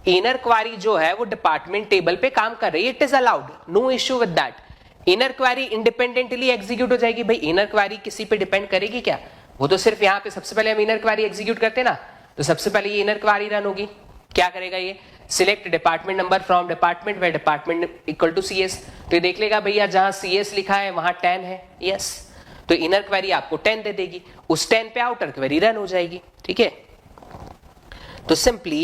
इनर क्वेरी जो है वो डिपार्टमेंट टेबल पे काम कर रही है। It is allowed, no issue with that. Inner query independently execute हो जाएगी। भाई इनर क्वेरी किसी पे डिपेंड करेगी क्या? वो तो सिर्फ यहां पे सबसे पहले हम इनर क्वेरी एग्जीक्यूट करते ना, तो सबसे पहले ये इनर क्वेरी रन होगी। क्या करेगा ये? Select department number from department where department equal to CS. तो ये देख लेगा भैया जहां सीएस लिखा है वहां 10 है, यस। तो इनर क्वेरी आपको 10 दे देगी, उस 10 पे आउटर क्वेरी रन हो जाएगी, ठीक है। तो सिंपली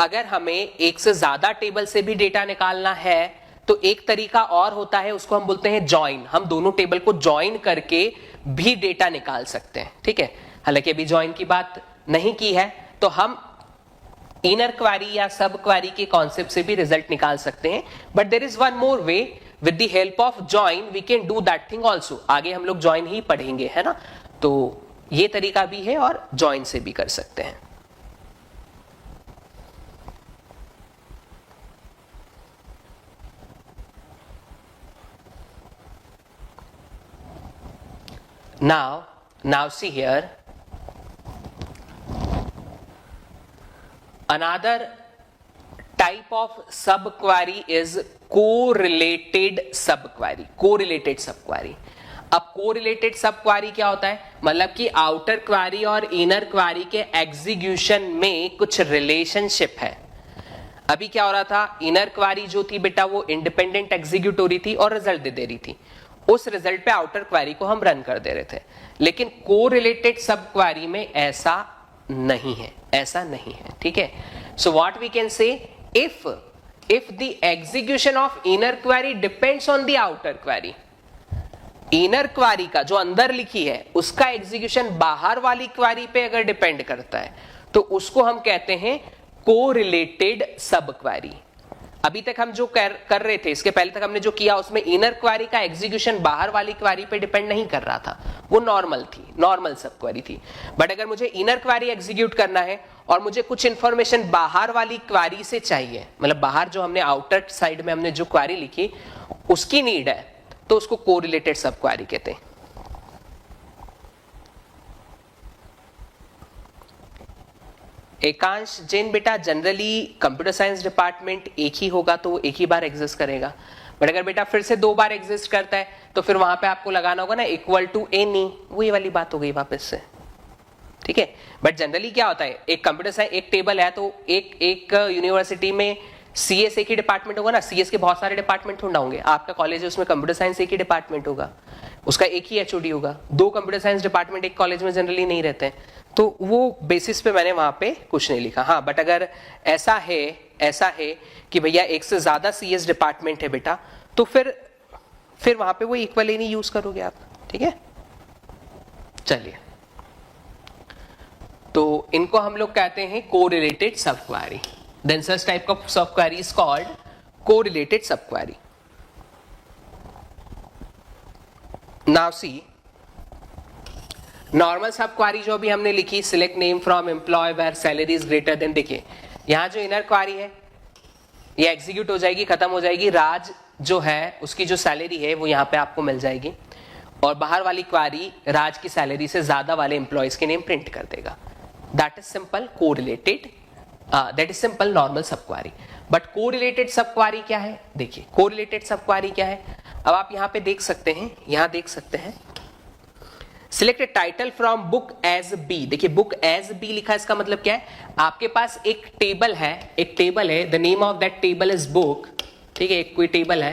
अगर हमें एक से ज्यादा टेबल से भी डेटा निकालना है तो एक तरीका और होता है, उसको हम बोलते हैं ज्वाइन। हम दोनों टेबल को ज्वाइन करके भी डेटा निकाल सकते हैं, ठीक है। हालांकि अभी ज्वाइन की बात नहीं की है, तो हम इनर क्वेरी या सब क्वेरी के कॉन्सेप्ट से भी रिजल्ट निकाल सकते हैं। But there is one more way, with the help of join we can do that thing also. आगे हम लोग ज्वाइन ही पढ़ेंगे, है ना। तो ये तरीका भी है और ज्वाइन से भी कर सकते हैं। Now see here, another type of subquery is correlated subquery। अब कोरिलेटेड सब क्वेरी क्या होता है? मतलब कि आउटर क्वेरी और इनर क्वेरी के एग्जीक्यूशन में कुछ रिलेशनशिप है। अभी क्या हो रहा था? इनर क्वेरी जो थी बेटा वो इंडिपेंडेंट एग्जीक्यूट हो रही थी और रिजल्ट दे रही थी, उस रिजल्ट पे आउटर क्वेरी को हम रन कर दे रहे थे। लेकिन कोरिलेटेड सब क्वेरी में ऐसा नहीं है, ऐसा नहीं है, ठीक है। So what we can say, if the execution of inner query depends on the outer query, inner query का जो अंदर लिखी है उसका एग्जीक्यूशन बाहर वाली क्वेरी पे अगर डिपेंड करता है तो उसको हम कहते हैं कोरिलेटेड सब क्वेरी। अभी तक हम जो कर रहे थे, इसके पहले तक हमने जो किया उसमें इनर क्वेरी का एग्जीक्यूशन बाहर वाली क्वेरी पे डिपेंड नहीं कर रहा था, वो नॉर्मल थी, नॉर्मल सब क्वेरी थी। बट अगर मुझे इनर क्वेरी एग्जीक्यूट करना है और मुझे कुछ इंफॉर्मेशन बाहर वाली क्वेरी से चाहिए, मतलब बाहर जो हमने आउटर साइड में हमने जो क्वेरी लिखी उसकी नीड है, तो उसको कोरिलेटेड सब क्वेरी कहते हैं। एकांश जैन बेटा, जनरली कंप्यूटर साइंस डिपार्टमेंट एक ही होगा तो एक ही बार एग्जिस्ट करेगा, बट अगर बेटा फिर से 2 बार एग्जिस्ट करता है तो फिर वहां पे आपको लगाना होगा ना इक्वल टू एनी, वही वाली बात हो गई वापस से, ठीक है। बट जनरली क्या होता है, एक कंप्यूटर साइंस एक टेबल है तो एक यूनिवर्सिटी में सीएस एक ही डिपार्टमेंट होगा ना, सीएस के बहुत सारे डिपार्टमेंट ढूंढा होंगे, आपका कॉलेज है उसमें कंप्यूटर साइंस एक ही डिपार्टमेंट होगा, उसका एक ही एचओडी होगा। 2 कंप्यूटर साइंस डिपार्टमेंट एक कॉलेज में जनरली नहीं रहते हैं, तो वो बेसिस पे मैंने वहां पे कुछ नहीं लिखा। हाँ, बट अगर ऐसा है कि भैया एक से ज्यादा सीएस डिपार्टमेंट है बेटा, तो फिर वहां पे वो इक्वल ही नहीं यूज करोगे आप, ठीक है। चलिए, तो इनको हम लोग कहते हैं correlated sub query. Then such type of sub query is called correlated sub query. Now see, normal sub query जो भी हमने लिखी, select name from employee where salary is greater than, देखिए यहां जो इनर क्वेरी है ये एग्जीक्यूट हो जाएगी, खत्म हो जाएगी, राज जो है उसकी जो सैलरी है वो यहां पे आपको मिल जाएगी, और बाहर वाली क्वेरी राज की सैलरी से ज्यादा वाले एम्प्लॉयज के नेम प्रिंट कर देगा। That is simple correlated, that is simple normal sub query. But correlated sub query क्या है, देखिए कोरिलेटेड सब क्वेरी क्या है। अब आप यहां पे देख सकते हैं, यहां देख सकते हैं select title from book as B. देखिए बुक एज बी लिखा है, इसका मतलब क्या है, आपके पास एक टेबल है, the name of that table is book, ठीक है। एक कोई टेबल है,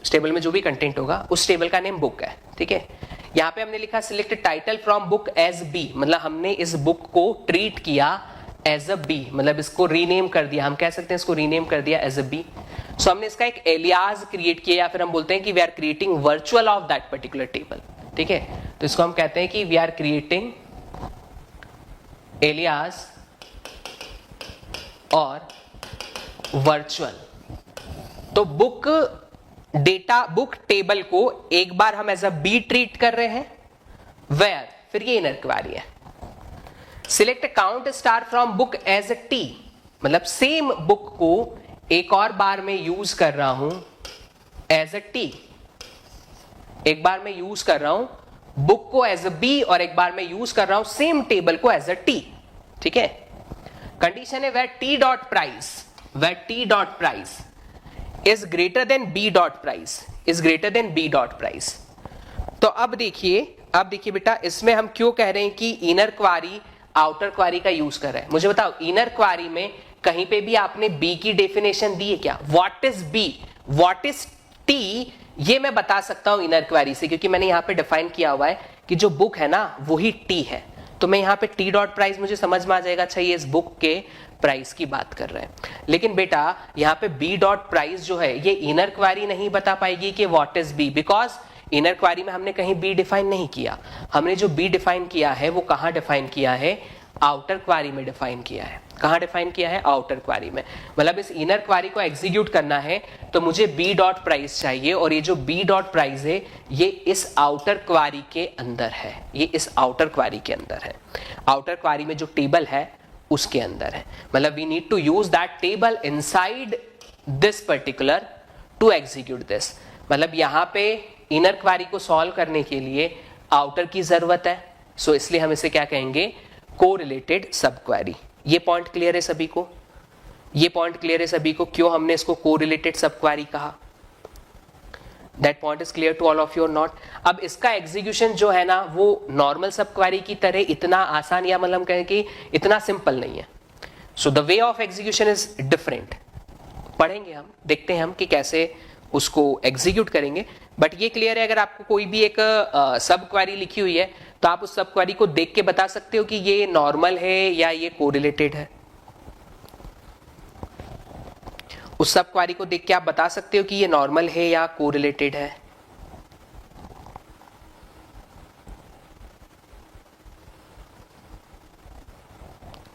उस टेबल में जो भी कंटेंट होगा उस टेबल का नेम बुक है, ठीक है। यहाँ पे हमने लिखा select title from book as B, मतलब हमने इस बुक को ट्रीट किया एज अ बी, मतलब इसको रीनेम कर दिया, हम कह सकते हैं इसको रीनेम कर दिया एज अ बी। सो हमने इसका एक एलियास क्रिएट किया, या फिर हम बोलते हैं कि we are creating virtual of that particular table, ठीक है। तो इसको हम कहते हैं कि वी आर क्रिएटिंग एलियास और वर्चुअल। तो बुक डेटा, बुक टेबल को एक बार हम एज अ बी ट्रीट कर रहे हैं, वेयर, फिर ये इनर क्वेरी है। Select count star from book as a T, मतलब सेम बुक को एक और बार में यूज कर रहा हूं एज अ टी, एक बार मैं यूज कर रहा हूं बुक को एज अ बी और एक बार मैं यूज कर रहा हूं सेम टेबल को एज अ टी, ठीक है। कंडीशन है where T dot price is greater than B dot price, is greater than B dot price. तो अब देखिए बेटा, इसमें हम क्यों कह रहे हैं कि इनर क्वेरी आउटर क्वेरी का यूज कर रहे हैं। मुझे बताओ, इनर क्वेरी में कहीं पे भी आपने बी की डेफिनेशन दी है क्या? What is B, what is T, ये मैं बता सकता हूं इनर क्वेरी से, क्योंकि मैंने यहां पे डिफाइन किया हुआ है कि जो बुक है ना वही टी है। तो मैं यहां पे टी डॉट प्राइस मुझे समझ में आ जाएगा, अच्छा ये इस बुक के प्राइस की बात कर रहे हैं। लेकिन बेटा यहां पे बी डॉट प्राइस जो है ये इनर क्वेरी नहीं बता पाएगी कि what is B, because inner query में हमने कहीं बी डिफाइन नहीं किया। हमने जो बी डिफाइन किया है वो कहां डिफाइन किया है? आउटर क्वेरी में डिफाइन किया है। कहां डिफाइन किया है? आउटर क्वेरी में। मतलब इस इनर क्वेरी को एग्जीक्यूट करना है तो मुझे बी डॉट प्राइस चाहिए, और ये जो बी डॉट प्राइस है ये इस आउटर क्वेरी के अंदर है, ये इस आउटर क्वेरी के अंदर है। आउटर क्वेरी में जो टेबल है उसके अंदर है। मतलब we need to use that table inside this particular to execute this. मतलब यहां पे इनर क्वेरी को सॉल्व करने के लिए आउटर की जरूरत है, सो इसलिए हम इसे क्या कहेंगे? Correlated sub query. ये पॉइंट क्लियर है सभी को? ये पॉइंट क्लियर है सभी को क्यों हमने इसको कोरिलेटेड सब क्वेरी कहा? That point is clear to all of you और नॉट? अब इसका एग्जीक्यूशन जो है ना वो नॉर्मल सब क्वेरी की तरह इतना आसान, या मतलब कहें कि इतना सिंपल नहीं है। So the way of execution is different. पढ़ेंगे हम, देखते हैं हम कि कैसे उसको एग्जीक्यूट करेंगे। बट ये क्लियर है, अगर आपको कोई भी एक सब क्वेरी लिखी हुई है तो आप उस सब क्वेरी को देख के बता सकते हो कि ये नॉर्मल है या ये कोरिलेटेड है। उस सब क्वेरी को देख के आप बता सकते हो कि ये नॉर्मल है या कोरिलेटेड है।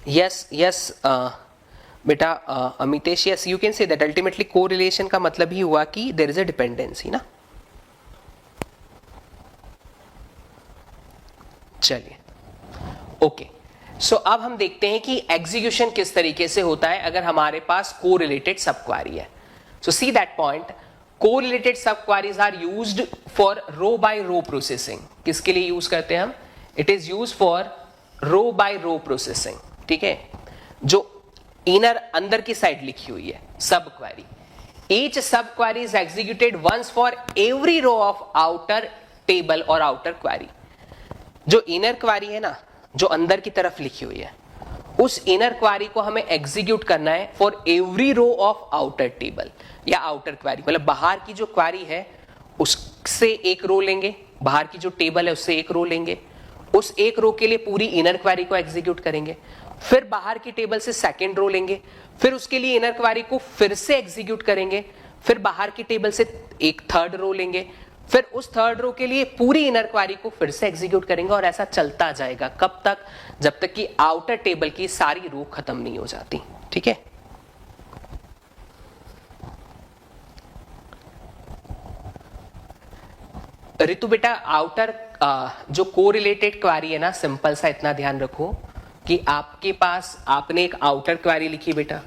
यस बेटा Amitesh, yes you can say that ultimately correlation का मतलब ही हुआ कि देयर इज अ डिपेंडेंसी ना। चलिए ओके, सो अब हम देखते हैं कि एग्जीक्यूशन किस तरीके से होता है अगर हमारे पास कोरिलेटेड सब क्वेरी है। So see that point, correlated sub queries are used for row by row processing. किसके लिए यूज करते हैं हम? It is use for row by row processing. ठीक है, जो इनर अंदर की साइड लिखी हुई है sub query, each sub query is executed once for every row of outer table और आउटर क्वेरी। जो इनर क्वेरी है ना, जो अंदर की तरफ लिखी हुई है, उस इनर क्वेरी को हमें एग्जीक्यूट करना है for every row of outer table या आउटर क्वेरी। मतलब बाहर की जो क्वेरी है उससे एक रो लेंगे, बाहर की जो टेबल है उससे एक रो लेंगे, उस एक रो के लिए पूरी इनर क्वेरी को एग्जीक्यूट करेंगे, फिर बाहर की टेबल से सेकंड रो लेंगे, फिर उसके लिए इनर क्वेरी को फिर से एग्जीक्यूट करेंगे, फिर बाहर की टेबल से एक थर्ड रो लेंगे, फिर उस थर्ड रो के लिए पूरी इनर क्वेरी को फिर से एग्जीक्यूट करेंगे, और ऐसा चलता जाएगा। कब तक? जब तक कि आउटर टेबल की सारी रो खत्म नहीं हो जाती। ठीक है, ऋतु बेटा आउटर जो कोरिलेटेड क्वेरी है ना, सिंपल सा इतना ध्यान रखो कि आपके पास आपने एक आउटर क्वेरी लिखी बेटा,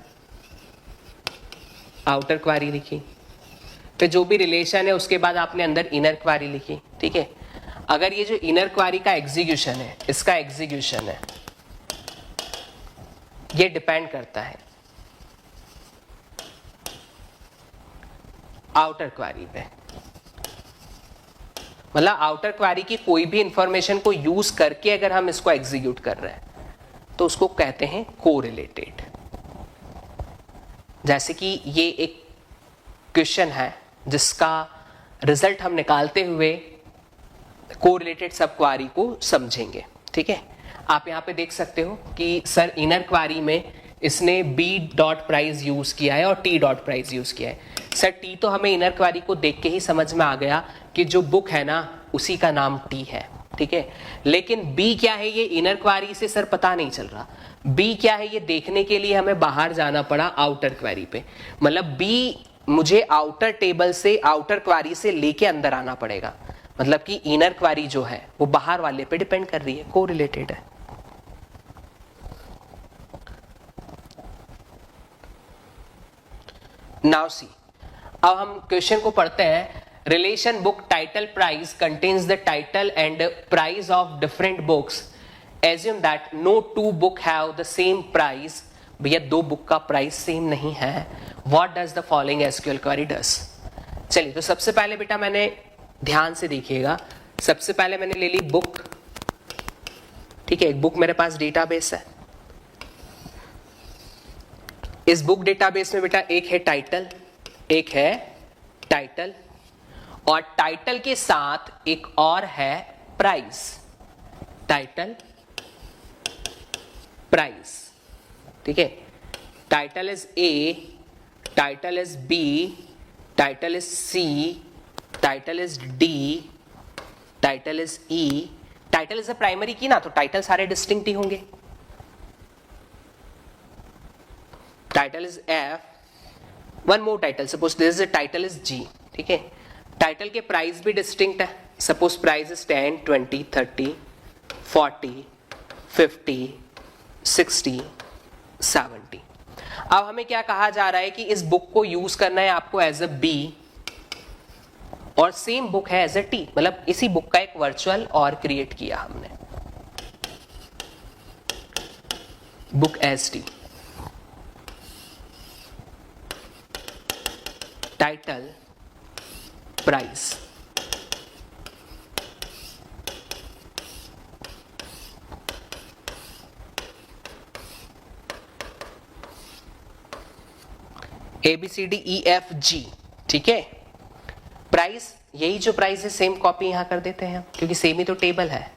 आउटर क्वेरी लिखी, फिर जो भी रिलेशन है उसके बाद आपने अंदर इनर क्वेरी लिखी। ठीक है, अगर ये जो इनर क्वेरी का एग्जीक्यूशन है, इसका एग्जीक्यूशन है, ये डिपेंड करता है आउटर क्वेरी पे। मतलब आउटर क्वेरी की कोई भी इंफॉर्मेशन को यूज करके अगर हम इसको एग्जीक्यूट कर रहे हैं तो उसको कहते हैं कोरिलेटेड। जैसे कि ये एक क्वेश्चन है जिसका रिजल्ट हम निकालते हुए कोरिलेटेड सब क्वेरी को समझेंगे। ठीक है, आप यहां पे देख सकते हो कि सर इनर क्वेरी में इसने बी डॉट प्राइस यूज किया है और टी डॉट प्राइस यूज किया है। सर टी तो हमें इनर क्वेरी को देख के ही समझ में आ गया कि जो बुक है ना उसी का नाम टी है। ठीक है, लेकिन बी क्या है ये इनर क्वेरी से सर पता नहीं चल रहा। बी क्या है ये देखने के लिए हमें बाहर जाना पड़ा आउटर क्वेरी पे। मतलब बी मुझे आउटर टेबल से, आउटर क्वेरी से लेके अंदर आना पड़ेगा। मतलब कि इनर क्वेरी जो है वो बाहर वाले पे डिपेंड कर रही है, कोरिलेटेड है। नाउ सी, अब हम क्वेश्चन को पढ़ते हैं। Relation book title price contains the title and price of different books. Assume that no two book have the same price. भैया दो बुक का प्राइस सेम नहीं है। What does the following SQL query does. चलिए, तो सबसे पहले बेटा मैंने ध्यान से देखिएगा, सबसे पहले मैंने ले ली बुक। ठीक है, एक बुक मेरे पास डेटाबेस है। इस बुक डेटाबेस में बेटा एक है टाइटल, एक है टाइटल, और टाइटल के साथ एक और है प्राइस। Title price. ठीक है, title is A, title is B, title is C, title is D, title is E. Title is a primary key ना, तो टाइटल सारे डिस्टिंक्ट ही होंगे। Title is F, one more title, suppose this is title is G. ठीक है, title के price भी distinct है। Suppose price is 10, 20, 30, 40, 50, 60, 70। अब हमें क्या कहा जा रहा है कि इस बुक को यूज करना है आपको एज अ बी, और सेम बुक है एज अ टी। मतलब इसी बुक का एक वर्चुअल और क्रिएट किया हमने, book as T. Title price. A B C D E F G. ठीक है, प्राइस, यही जो प्राइस है सेम कॉपी यहां कर देते हैं क्योंकि सेम ही तो टेबल है,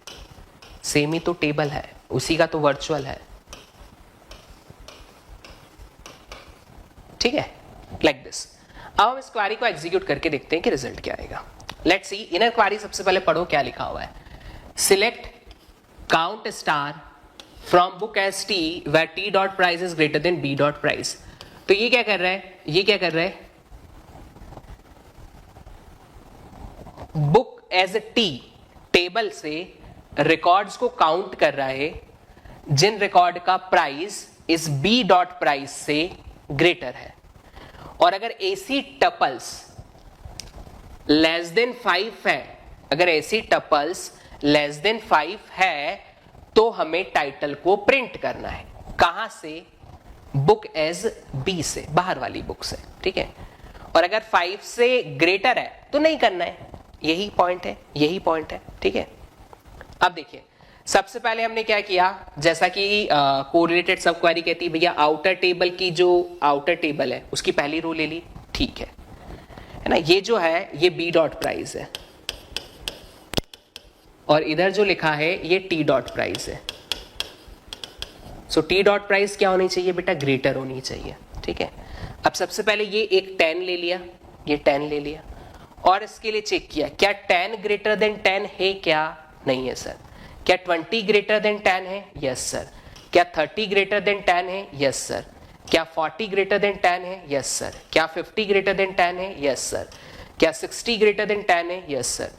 सेम ही तो टेबल है, उसी का तो वर्चुअल है, ठीक है, लाइक दिस। अब हम इस क्वारी को एग्जीक्यूट करके देखते हैं कि रिजल्ट क्या आएगा। लेट्स सी इनर क्वारी, सबसे पहले पढ़ो क्या लिखा हुआ है। Select count star from book as T where T dot price is greater than B dot price. तो ये क्या कर रहा है, ये क्या कर रहा है, book as a T table से रिकॉर्ड्स को काउंट कर रहा है जिन रिकॉर्ड का प्राइस इस बी डॉट प्राइस से ग्रेटर है। और अगर ऐसी टपल्स लेस देन 5 है, अगर ऐसी टपल्स लेस देन 5 है तो हमें टाइटल को प्रिंट करना है। कहां से, बुक एज बी से, बाहर वाली बुक से, ठीक है। और अगर 5 से ग्रेटर है तो नहीं करना है, यही पॉइंट है, यही पॉइंट है, ठीक है। अब देखिए सबसे पहले हमने क्या किया, जैसा कि कोरिलेटेड सब क्वेरी कहती है भैया आउटर टेबल की जो आउटर टेबल है उसकी पहली रो ले ली, ठीक है ना। ये जो है ये बी डॉट प्राइस है और इधर जो लिखा है ये टी डॉट प्राइस है। सो टी डॉट प्राइस क्या होनी चाहिए बेटा, ग्रेटर होनी चाहिए, ठीक है। अब सबसे पहले ये एक 10 ले लिया, ये 10 ले लिया और इसके लिए चेक किया क्या 10 ग्रेटर देन 10 है, क्या नहीं है सर। क्या 20 ग्रेटर देन 10 है, यस सर। क्या 30 ग्रेटर देन 10 है, यस सर। क्या 40 ग्रेटर देन 10 है, यस सर। क्या 50 ग्रेटर देन 10 है, यस सर। क्या 60 ग्रेटर देन 10 है, यस सर।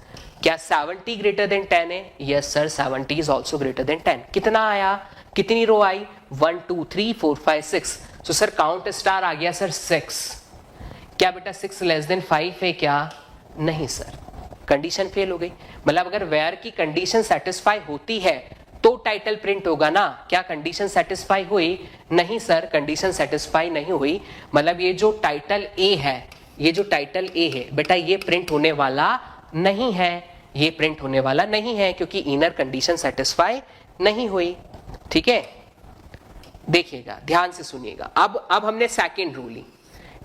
क्या 70 ग्रेटर देन 10 है, yes sir. 70 is also greater than 10। कितना आया, कितनी रो आई, 1 2 3 4 5 6। सो सर काउंट स्टार आ गया सर 6। क्या बेटा 6 लेस देन 5 है क्या, नहीं सर, कंडीशन फेल हो गई। मतलब अगर वेयर की कंडीशन सेटिस्फाई होती है तो टाइटल प्रिंट होगा ना, क्या कंडीशन सेटिस्फाई हुई, नहीं सर कंडीशन सेटिस्फाई नहीं हुई। मतलब ये जो टाइटल ए है, ये जो टाइटल ए है बेटा ये प्रिंट होने वाला नहीं है, ये प्रिंट होने वाला नहीं है क्योंकि इनर कंडीशन सेटिस्फाई नहीं हुई, ठीक है। देखिएगा ध्यान से सुनिएगा। अब हमने सेकंड रो ली,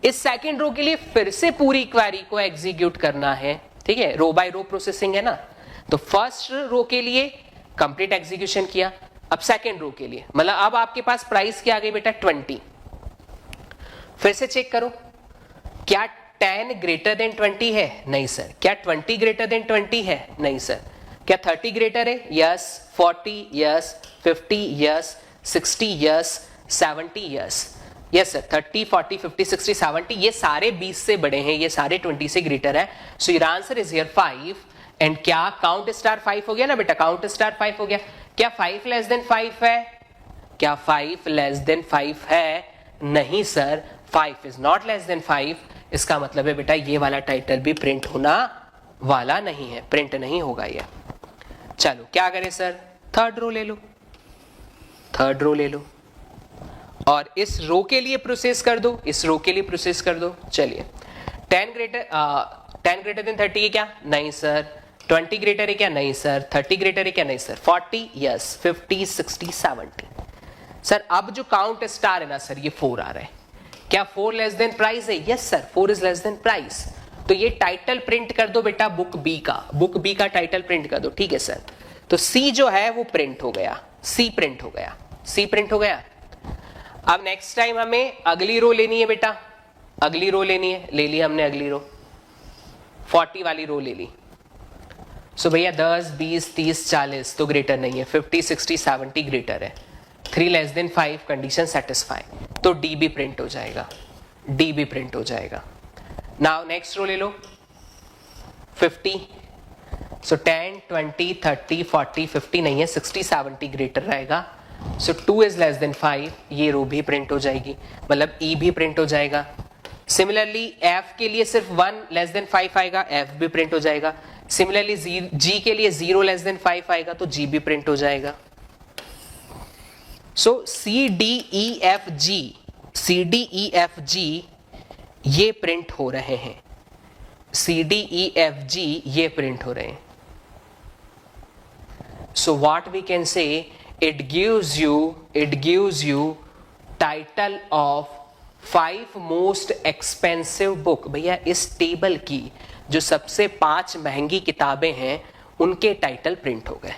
इस सेकंड रो के लिए फिर से पूरी क्वेरी को एग्जीक्यूट करना है, ठीक है, रो बाय रो प्रोसेसिंग है ना। तो फर्स्ट रो के लिए कंप्लीट एग्जीक्यूशन किया, अब सेकंड रो के लिए मतलब अब आपके पास प्राइस क्या आ गई बेटा 20। फिर से चेक करो क्या 10 ग्रेटर देन 20 है, नहीं सर। क्या 20 ग्रेटर देन 20 है, नहीं सर। क्या 30 ग्रेटर है, yes. 40 yes, 50 yes, 60 yes, 70 yes, yes sir. 30 40 50 60 70 ये सारे 20 से बड़े हैं, ये सारे 20 से ग्रेटर है। So your answer is here 5। And क्या काउंट स्टार 5 हो गया ना बेटा, काउंट स्टार 5 हो गया। क्या 5 लेस देन 5 है, क्या 5 लेस देन 5 है, नहीं sir 5 is not less than 5। इसका मतलब है बेटा ये वाला टाइटल भी प्रिंट होना वाला नहीं है, प्रिंट नहीं होगा ये। चलो क्या करें सर, थर्ड रो ले लो, थर्ड रो ले लो और इस रो के लिए प्रोसेस कर दो, इस रो के लिए प्रोसेस कर दो। चलिए 10 ग्रेटर देन 30 है क्या, नहीं सर। 20 ग्रेटर है क्या, नहीं सर। 30 ग्रेटर है क्या, नहीं सर। 40 यस, 50 60 70। सर अब जो काउंट स्टार है ना सर ये 4 आ रहा है, क्या 4 लेस देन प्राइस है, yes sir 4 is less than price. तो ये टाइटल प्रिंट कर दो बेटा बुक बी का, बुक बी का टाइटल प्रिंट कर दो, ठीक है सर। तो सी जो है वो प्रिंट हो गया, सी प्रिंट हो गया, सी प्रिंट हो गया। अब नेक्स्ट टाइम हमें अगली रो लेनी है बेटा, अगली रो लेनी है, ले ली हमने अगली रो, 40 वाली रो ले ली। सो भैया 10 20 30 40 तो ग्रेटर नहीं है, 50 60 70 ग्रेटर है, 3 लेस देन 5 कंडीशन सेटिस्फाई, तो डी भी प्रिंट हो जाएगा, डी भी प्रिंट हो जाएगा। नाउ नेक्स्ट रो ले लो 50। सो 10 20 30 40 50 नहीं है, 60 70 ग्रेटर रहेगा। सो 2 इज लेस देन 5, ये रो भी प्रिंट हो जाएगी, मतलब ई भी प्रिंट हो जाएगा। सिमिलरली एफ के लिए सिर्फ 1 लेस देन 5 आएगा, एफ भी प्रिंट हो जाएगा। सिमिलरली जी के लिए 0 लेस देन 5 आएगा तो जी भी प्रिंट हो जाएगा। So C D E F G, C D E F G ये प्रिंट हो रहे हैं, सी डी ई एफ जी ये प्रिंट हो रहे हैं। So what we can say, it gives you title of 5 most expensive book। भैया इस टेबल की जो सबसे 5 महंगी किताबें हैं उनके टाइटल प्रिंट हो गए।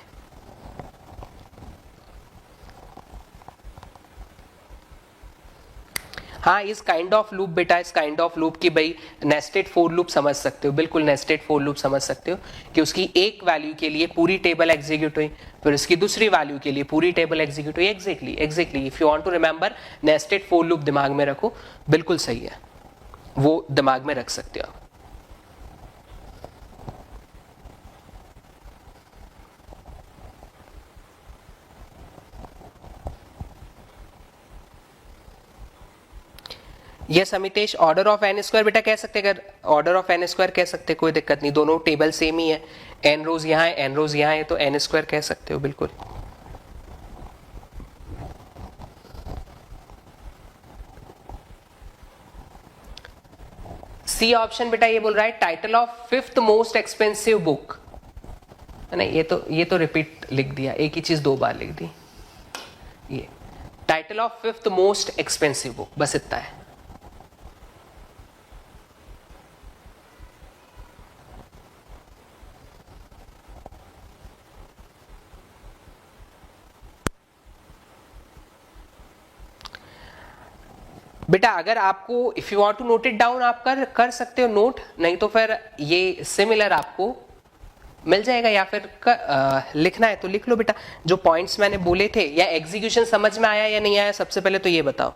हाँ, इस काइंड ऑफ लूप बेटा, इस काइंड ऑफ लूप की भाई नेस्टेड फोर लूप समझ सकते हो, बिल्कुल नेस्टेड फोर लूप समझ सकते हो कि उसकी एक वैल्यू के लिए पूरी टेबल एग्जीक्यूट हुई, फिर उसकी दूसरी वैल्यू के लिए पूरी टेबल एग्जीक्यूट हुई। Exactly if you want to remember nested for loop दिमाग में रखो, बिल्कुल सही है, वो दिमाग में रख सकते हो। Yes Amitesh, order of N square बेटा कह सकते, अगर ऑर्डर ऑफ एन स्क्वायर कह सकते, कोई दिक्कत नहीं, दोनों टेबल सेम ही है, एन रोज यहाँ है एन रोज यहाँ है, तो एन स्क्वायर कह सकते हो बिल्कुल। सी ऑप्शन बेटा ये बोल रहा है title of 5th most expensive book, है ना, ये तो रिपीट लिख दिया, एक ही चीज 2 बार लिख दी, ये title of 5th most expensive book, बस इतना है। बेटा अगर आपको if you want to note it down आप कर सकते हो नोट, नहीं तो फिर ये सिमिलर आपको मिल जाएगा, या फिर लिखना है तो लिख लो बेटा। जो पॉइंट्स मैंने बोले थे, या एग्जीक्यूशन समझ में आया या नहीं आया, सबसे पहले तो ये बताओ,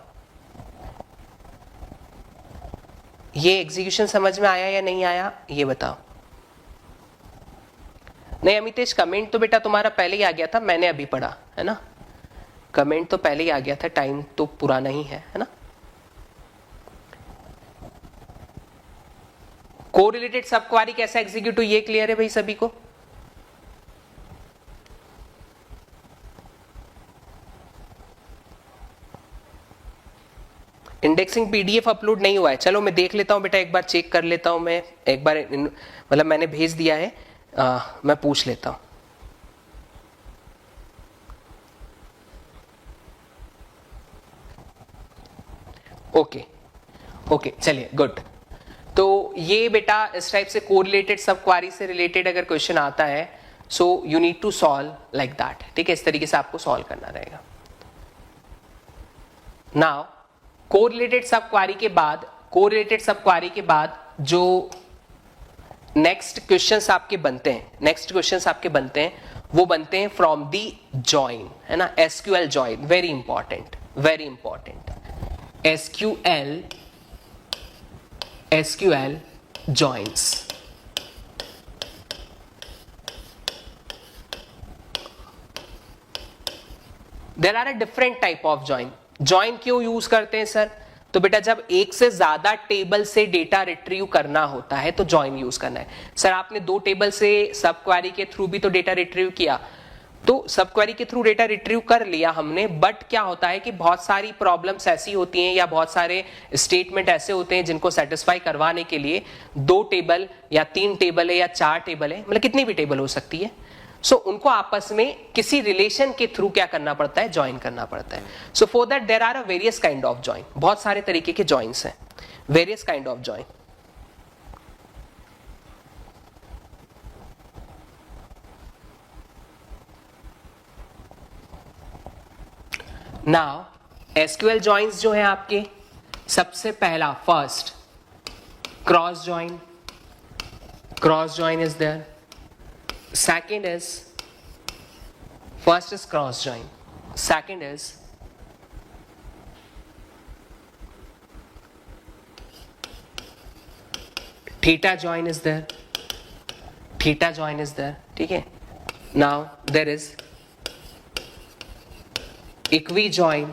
ये एग्जीक्यूशन समझ में आया या नहीं आया, ये बताओ। नहीं अमितेश, कमेंट तो बेटा तुम्हारा पहले ही आ गया था, मैंने अभी पढ़ा है ना, कमेंट तो पहले ही आ गया था, टाइम तो पुराना ही है ना। कोरिलेटेड सब क्वारी कैसे एग्जीक्यूट हुई, ये क्लियर है भाई सभी को? इंडेक्सिंग पीडीएफ अपलोड नहीं हुआ है, चलो मैं देख लेता हूं बेटा, एक बार चेक कर लेता हूं मैं, एक बार मतलब मैंने भेज दिया है, मैं पूछ लेता हूं। ओके चलिए गुड। तो ये बेटा इस टाइप से कोरिलेटेड सब क्वारी से रिलेटेड अगर क्वेश्चन आता है, so you need to solve like that, ठीक है, इस तरीके से आपको सॉल्व करना रहेगा। नाउ कोरिलेटेड सब क्वारी के बाद जो नेक्स्ट क्वेश्चंस आपके बनते हैं वो बनते हैं फ्रॉम दी जॉइन, है ना, SQL join, very important SQL joins। There are a different type of join। join क्यों यूज करते हैं सर? तो बेटा जब एक से ज्यादा टेबल से डेटा रिट्रीव करना होता है तो ज्वाइन यूज करना है। सर आपने 2 टेबल से सब क्वेरी के थ्रू भी तो डेटा रिट्रीव किया, तो सब क्वेरी के थ्रू डेटा रिट्रीव कर लिया हमने, बट क्या होता है कि बहुत सारी प्रॉब्लम्स ऐसी होती हैं या बहुत सारे स्टेटमेंट ऐसे होते हैं जिनको सेटिस्फाई करवाने के लिए 2 टेबल या 3 टेबल है या 4 टेबल है, मतलब कितनी भी टेबल हो सकती है, सो उनको आपस में किसी रिलेशन के थ्रू क्या करना पड़ता है, ज्वाइन करना पड़ता है। So for that there are a various kind of join, बहुत सारे तरीके के ज्वाइंस हैं, various kind of join. Now SQL joins जो है आपके, सबसे पहला first cross join is there, second is first is cross join, second is theta join is there, ठीक है। now there is equi join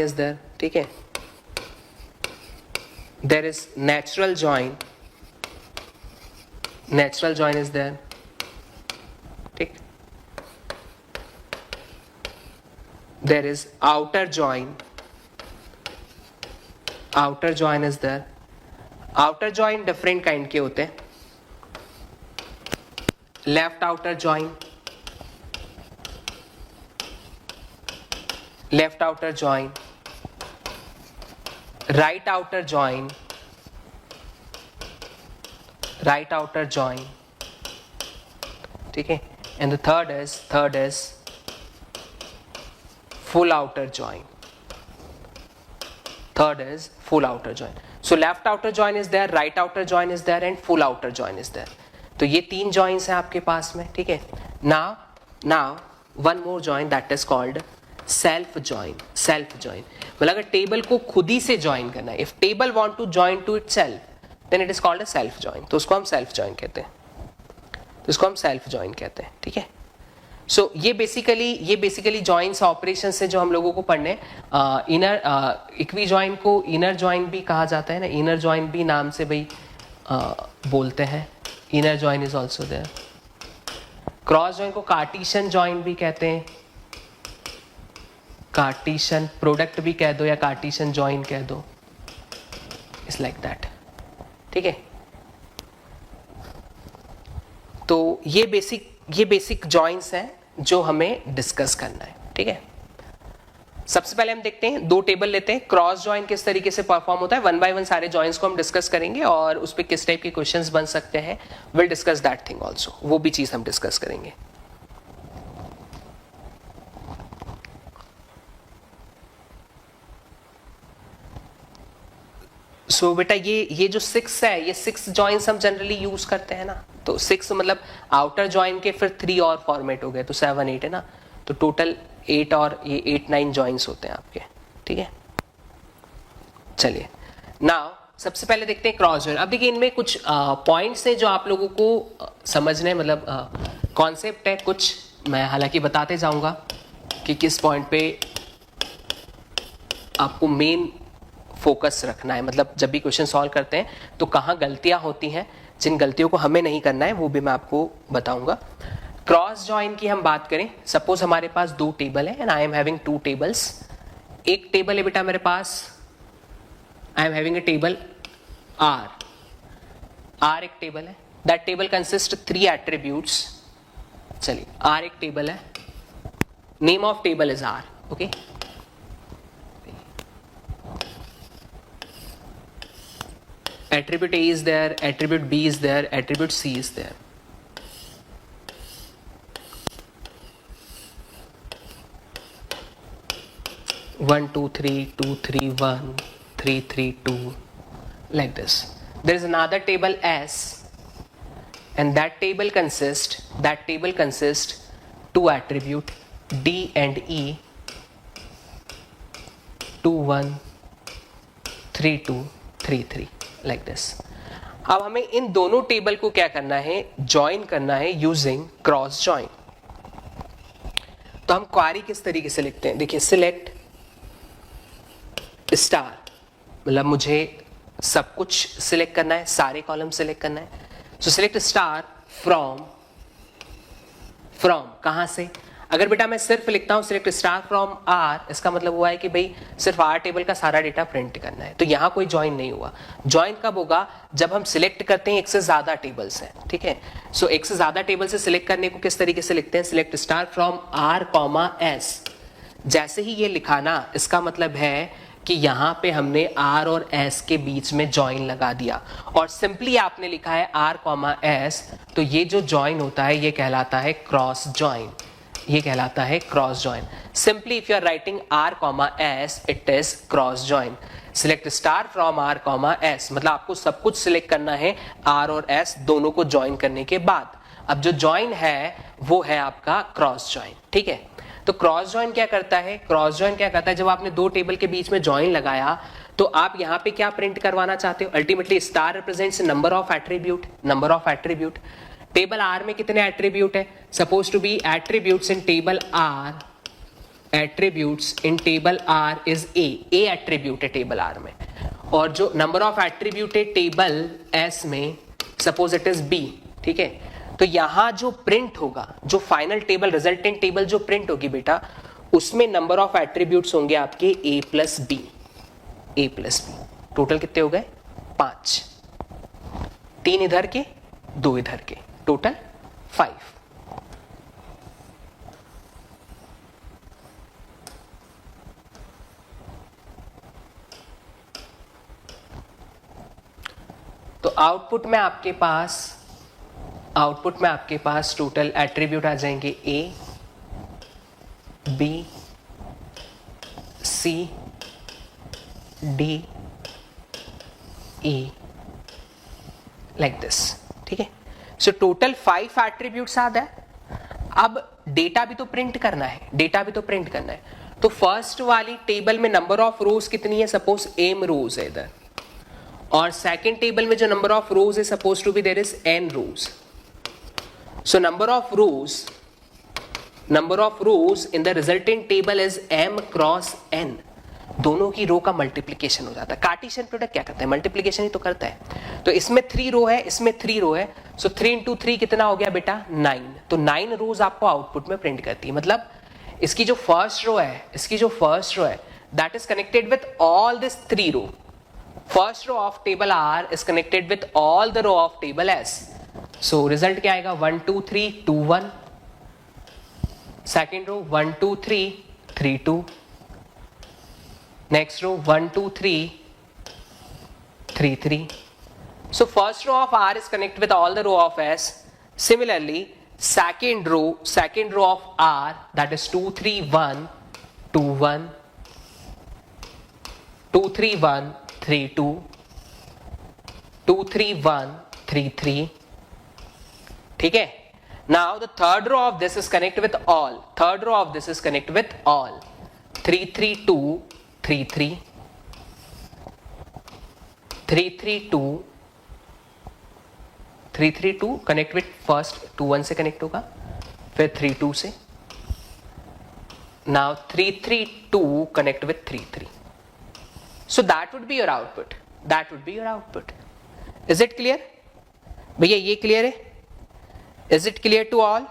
is there, ठीक है। there is natural join is there, ठीक। there is outer join is there। outer join different kind के होते हैं, left outer join, right outer join, right outer join, ठीक है, and the third is full outer join. Third is full outer join. So left outer join is there, right outer join is there, and full outer join is there. तो ये तीन joins हैं आपके पास में, ठीक है. Now one more join that is called self join. Self join मतलब अगर टेबल को खुद ही से ज्वाइन करना है, if table want to join to itself, then it is called a self join. तो उसको हम self join कहते हैं. तो इसको हम self join कहते हैं, ठीक है. सो ये बेसिकली जॉइंट्स ऑपरेशन से जो हम लोगों को पढ़ने, इनर इक्वी जॉइन को इनर जॉइन भी कहा जाता है ना, इनर जॉइन भी नाम से भाई बोलते हैं. Inner join is also there. Cross join को कार्टीशन जॉइन भी कहते हैं, कार्टीशन प्रोडक्ट भी कह दो या कार्टीशन जॉइन कह दो, इट्स लाइक दैट, ठीक है. तो ये बेसिक जॉइंट्स हैं जो हमें डिस्कस करना है, ठीक है. सबसे पहले हम देखते हैं, दो टेबल लेते हैं, क्रॉस जॉइन किस तरीके से परफॉर्म होता है. वन बाय वन सारे जॉइंट्स को हम डिस्कस करेंगे और उस पर किस टाइप के क्वेश्चंस बन सकते हैं, will discuss that thing also. वो भी चीज हम डिस्कस करेंगे. सो बेटा ये जो 6 है, ये 6 जॉइंट्स हम जनरली यूज करते हैं ना. तो 6 मतलब आउटर जॉइन के फिर 3 और फॉर्मेट हो गए, तो 7 8 है ना. तो टोटल 8 और ये 8 9 जॉइंट्स होते हैं आपके, ठीक है. चलिए नाउ सबसे पहले देखते हैं क्रॉस जॉइन. अब देखिए इनमें कुछ पॉइंट्स हैं जो आप लोगों को समझने, मतलब कॉन्सेप्ट है कुछ, मैं हालांकि बताते जाऊंगा कि किस पॉइंट पे आपको मेन फोकस रखना है. मतलब जब भी क्वेश्चन सॉल्व करते हैं तो कहाँ गलतियां होती हैं, जिन गलतियों को हमें नहीं करना है वो भी मैं आपको बताऊंगा. क्रॉस जॉइन की हम बात करें, सपोज हमारे पास दो टेबल है and I am having 2 tables. एक टेबल है बेटा मेरे पास, I am having a table R एक टेबल है. That table consist 3 attributes. चलिए आर एक टेबल है, name of table is R, okay. Attribute A is there, attribute B is there, attribute C is there. One, two, three, 1, 3, 2, like this. There is another table S, and that table consists 2 attribute D and E, 2, 1, 3, 2, 3, 3. Like this. अब हमें इन दोनों table को क्या करना है, join करना है using cross join. तो हम क्वेरी किस तरीके से लिखते हैं, देखिए सिलेक्ट स्टार, मतलब मुझे सब कुछ सिलेक्ट करना है, सारे कॉलम सिलेक्ट करना है. सो सिलेक्ट स्टार फ्रॉम कहां से. अगर बेटा मैं सिर्फ लिखता हूं सिलेक्ट स्टार फ्रॉम आर, इसका मतलब हुआ है कि भाई सिर्फ आर टेबल का सारा डेटा प्रिंट करना है. तो यहां कोई ज्वाइन नहीं हुआ. ज्वाइन कब होगा, जब हम सिलेक्ट करते हैं एक से ज्यादा टेबल्स हैं, ठीक है. सो एक से ज्यादा टेबल से सिलेक्ट करने को किस तरीके से लिखते हैं, select star from R comma S. जैसे ही ये लिखा ना, इसका मतलब है कि यहां पे हमने आर और एस के बीच में ज्वाइन लगा दिया और सिंपली आपने लिखा है आर कॉमा एस. तो ये जो ज्वाइन होता है ये कहलाता है क्रॉस ज्वाइन, ये कहलाता है cross join. Simply if you are writing R comma S, it is cross join. Select star from R comma S मतलब आपको सब कुछ सिलेक्ट करना है आर और एस दोनों को ज्वाइन करने के बाद. अब जो ज्वाइन है वो है आपका क्रॉस ज्वाइन, ठीक है. तो क्रॉस ज्वाइन क्या करता है, क्रॉस ज्वाइन क्या करता है, जब आपने दो टेबल के बीच में ज्वाइन लगाया तो आप यहां पे क्या प्रिंट करवाना चाहते हो, ultimately star represents number of attribute. Table R में कितने एट्रीब्यूट है, suppose to be attributes in table R, attributes in table R is A attribute है टेबल आर में. और जो नंबर ऑफ एट्रीब्यूट है टेबल एस में, सपोज इट इज बी, ठीक है. तो यहां जो प्रिंट होगा, जो फाइनल टेबल रिजल्टेंट टेबल जो प्रिंट होगी बेटा, उसमें नंबर ऑफ एट्रीब्यूट्स होंगे आपके ए प्लस बी. टोटल कितने हो गए, 5. 3 इधर के 2 इधर के, टोटल 5. तो आउटपुट में आपके पास टोटल एट्रीब्यूट आ जाएंगे A, B, C, D, E, like this. ठीक है. सो टोटल 5 एट्रीब्यूट्स आ गए. अब डेटा भी तो प्रिंट करना है, तो फर्स्ट वाली टेबल में नंबर ऑफ रोज कितनी है? सपोज m रोज है इधर, और सेकेंड टेबल में जो नंबर ऑफ रोज है suppose to be there is n rows. So number of rows in the resultant table is m cross n. दोनों की रो का मल्टीप्लीकेशन हो जाता है. कार्टेशियन प्रोडक्ट क्या करता है? मल्टीप्लीकेशन ही तो करता है. तो इसमें 3 रो है, इसमें 3 रो है. सो 3 इंटू 3 कितना हो गया बेटा? 9. तो 9 रोज आपको आउटपुट में प्रिंट करती है. मतलब इसकी जो फर्स्ट रो है that is connected with all this 3 row. First row of table R is connected with all the row of table S. So result क्या आएगा? 1 2 3 2 1. Second row 1 2 3 3 2. Next row 1 2 3 3 3. So first row of R is connected with all the row of S. Similarly, second row of R, that is 2 3 1 2 1 2 3 1 3 2 2 3 1 3 3. ठीक है. Now the third row of this is connected with all. 3 3 2 3 3 3 3 2 3 3 2 connect with first 2 1 से connect होगा, फिर 3 2 से. Now 3 3 2 connect with 3 3. So that would be your output. Is it clear? भैया ये clear है? Is it clear to all?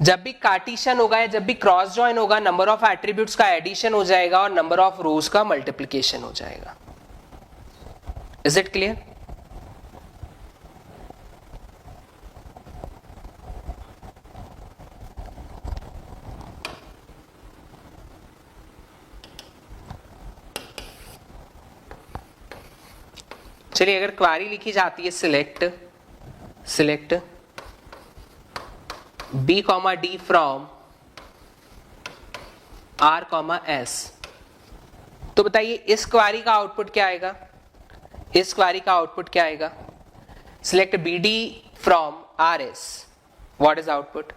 जब भी Cartesian होगा या जब भी क्रॉस जॉइन होगा, नंबर ऑफ एट्रीब्यूट्स का एडिशन हो जाएगा और नंबर ऑफ रोज का मल्टीप्लीकेशन हो जाएगा. Is it clear? चलिए, अगर क्वारी लिखी जाती है select B, D from R, S, तो बताइए इस क्वारी का आउटपुट क्या आएगा? Select BD from RS. What is output?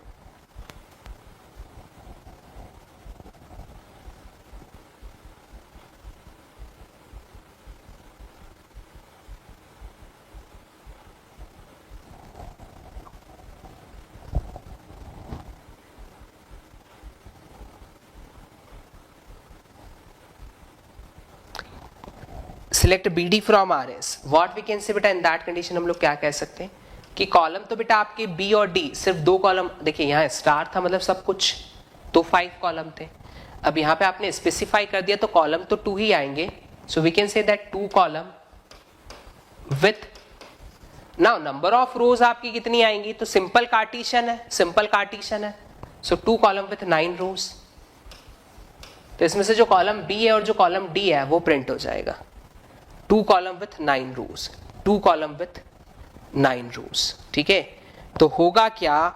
Select BD from RS. What we can say बेटा इन दैट कंडीशन हम लोग क्या कह सकते हैं कि कॉलम तो बेटा आपके B और D सिर्फ 2 कॉलम. देखिए यहाँ स्टार था, मतलब सब कुछ तो 5 कॉलम थे. अब यहाँ पे आपने स्पेसिफाई कर दिया तो कॉलम तो 2 ही आएंगे. So we can say that 2 column with. Now number of rows आपकी कितनी आएंगी? तो सिंपल कार्टेशियन है. So 2 column with 9 rows. तो इसमें से जो कॉलम B है और जो कॉलम D है वो प्रिंट हो जाएगा. 2 कॉलम विथ 9 रोज. ठीक है. तो होगा क्या?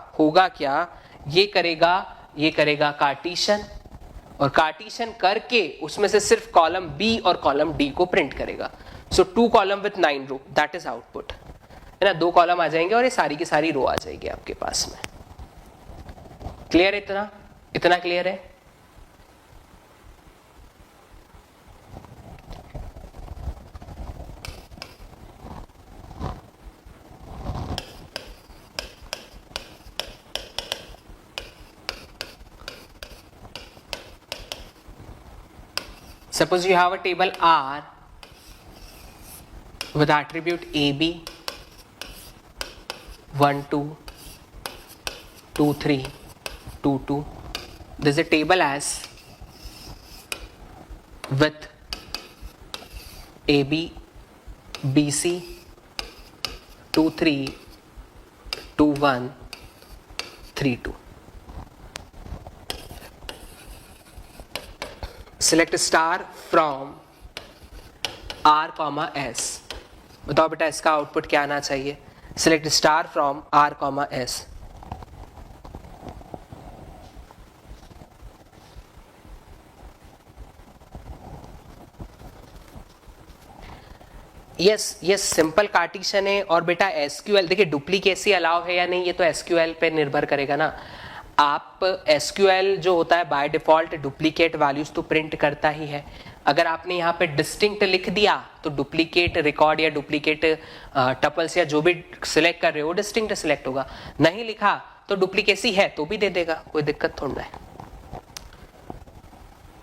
ये करेगा कार्टेशियन, और कार्टेशियन करके उसमें से सिर्फ कॉलम B और कॉलम D को प्रिंट करेगा. So 2 column with 9 row, that is output है ना. 2 कॉलम आ जाएंगे और ये सारी की सारी रो आ जाएगी आपके पास में. क्लियर है? इतना क्लियर है? Suppose you have a table R with attribute AB 1 2 2 3 2 2. There's a table S with AB BC 2 3 2 1 3 2. Select star from are comma S. बताओ बेटा इसका आउटपुट क्या आना चाहिए? Select star from R comma S. Yes simple Cartesian है। और बेटा SQL देखिए डुप्लीकेसी अलाउ है या नहीं ये तो एसक्यूएल पे निर्भर करेगा ना। आप एसक्यूएल जो होता है बाय डिफॉल्ट डुप्लीकेट वैल्यूज तो प्रिंट करता ही है। अगर आपने यहाँ पे डिस्टिंक्ट लिख दिया तो डुप्लीकेट रिकॉर्ड या डुप्लीकेट टपल्स या जो भी सिलेक्ट कर रहे हो डिस्टिंक्ट सिलेक्ट होगा। नहीं लिखा तो डुप्लीकेसी है तो भी दे देगा, कोई दिक्कत थोड़ा है।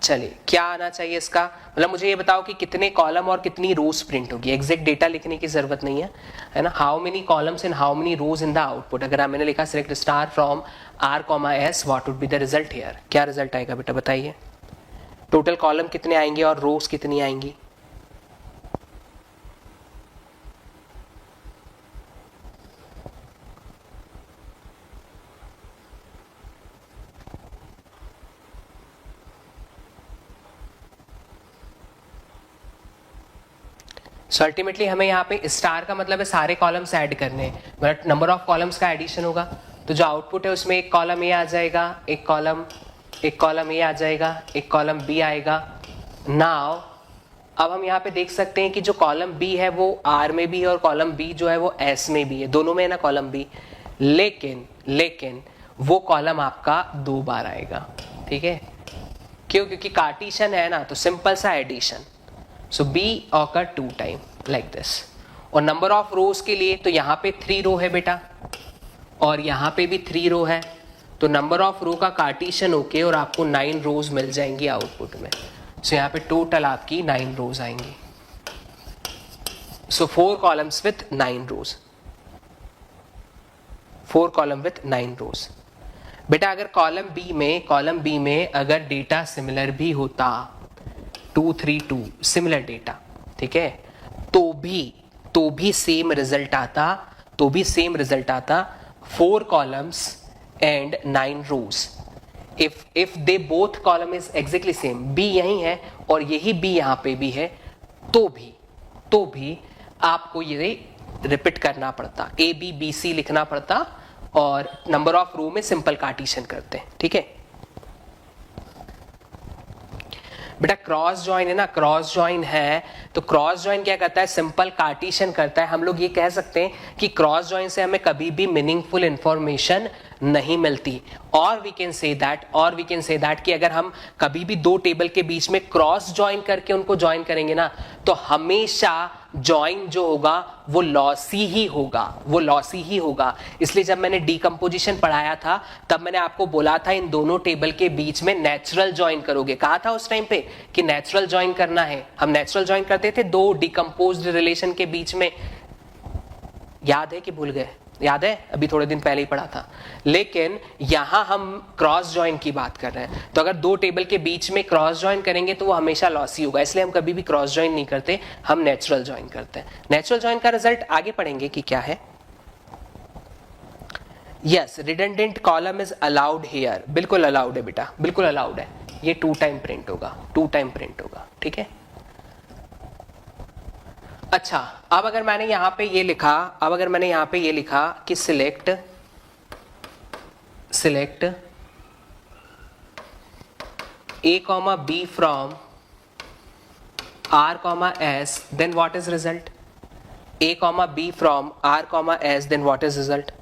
चलिए क्या आना चाहिए इसका, मतलब मुझे ये बताओ कि कितने कॉलम और कितनी रोज प्रिंट होगी। एग्जैक्ट डेटा लिखने की जरूरत नहीं है ना। How many columns and how many rows in the output. अगर मैंने लिखा select star from R comma S, what would be the result here? क्या रिजल्ट आएगा बेटा बताइए? टोटल कॉलम कितने आएंगे और रोज कितनी आएंगी? सो अल्टीमेटली हमें यहाँ पे स्टार का मतलब है सारे कॉलम्स ऐड करने हैं, मतलब नंबर ऑफ कॉलम्स का एडिशन होगा। तो जो आउटपुट है उसमें एक कॉलम ए आ जाएगा, एक कॉलम ए आ जाएगा, एक कॉलम बी आएगा। नाउ अब हम यहाँ पे देख सकते हैं कि जो कॉलम बी है वो आर में भी है और कॉलम बी जो है वो एस में भी है, दोनों में है ना कॉलम बी। लेकिन वो कॉलम आपका 2 बार आएगा, ठीक है? क्यों? क्योंकि कार्टिशन है ना, तो सिंपल सा addition. So B occur 2 time like this. और नंबर ऑफ रोज के लिए तो यहाँ पे 3 रो है बेटा और यहाँ पे भी 3 रो है, तो नंबर ऑफ रो का कार्टिशन होके और आपको 9 रोज मिल जाएंगी आउटपुट में। सो यहाँ पे टोटल आपकी 9 रोज आएंगी। So 4 columns with 9 rows, 4 column with 9 rows. बेटा अगर कॉलम बी में अगर डेटा सिमिलर भी होता 2 3 2 सिमिलर डेटा, ठीक है, तो भी सेम रिजल्ट आता 4 columns and 9 rows. If they both column is exactly same, B यही है और यही बी यहाँ पे भी है, तो भी आपको ये रिपीट करना पड़ता, ए बी बी सी लिखना पड़ता और नंबर ऑफ रो में सिंपल कार्टिशन करते हैं, ठीक है? बेटा क्रॉस जॉइन है ना, क्रॉस जॉइन है तो क्रॉस जॉइन क्या करता है? सिंपल कार्टिशन करता है। हम लोग ये कह सकते हैं कि क्रॉस जॉइन से हमें कभी भी मीनिंगफुल इंफॉर्मेशन नहीं मिलती। और वी कैन से दैट कि अगर हम कभी भी 2 टेबल के बीच में क्रॉस जॉइन करके उनको जॉइन करेंगे ना, तो हमेशा जॉइन जो होगा वो लॉसी ही होगा। इसलिए जब मैंने डीकंपोजिशन पढ़ाया था तब मैंने आपको बोला था इन दोनों टेबल के बीच में नेचुरल जॉइन करोगे, कहा था उस टाइम पे कि नेचुरल जॉइन करना है। हम नेचुरल जॉइन करते थे 2 डिकम्पोज्ड रिलेशन के बीच में, याद है कि भूल गए? याद है, अभी थोड़े दिन पहले ही पढ़ा था। लेकिन यहां हम क्रॉस जॉइन की बात कर रहे हैं, तो अगर 2 टेबल के बीच में क्रॉस जॉइन करेंगे तो वो हमेशा लॉसी होगा, इसलिए हम कभी भी क्रॉस जॉइन नहीं करते, हम नेचुरल जॉइन करते हैं। नेचुरल जॉइन का रिजल्ट आगे पढ़ेंगे कि क्या है। Yes, redundant column is allowed here, बिल्कुल अलाउड है बेटा, बिल्कुल अलाउड है। ये 2 टाइम प्रिंट होगा, ठीक है? अच्छा, अब अगर मैंने यहां पे ये लिखा कि select A, B from R, S, then what is result? A, B from R, S, then what is result?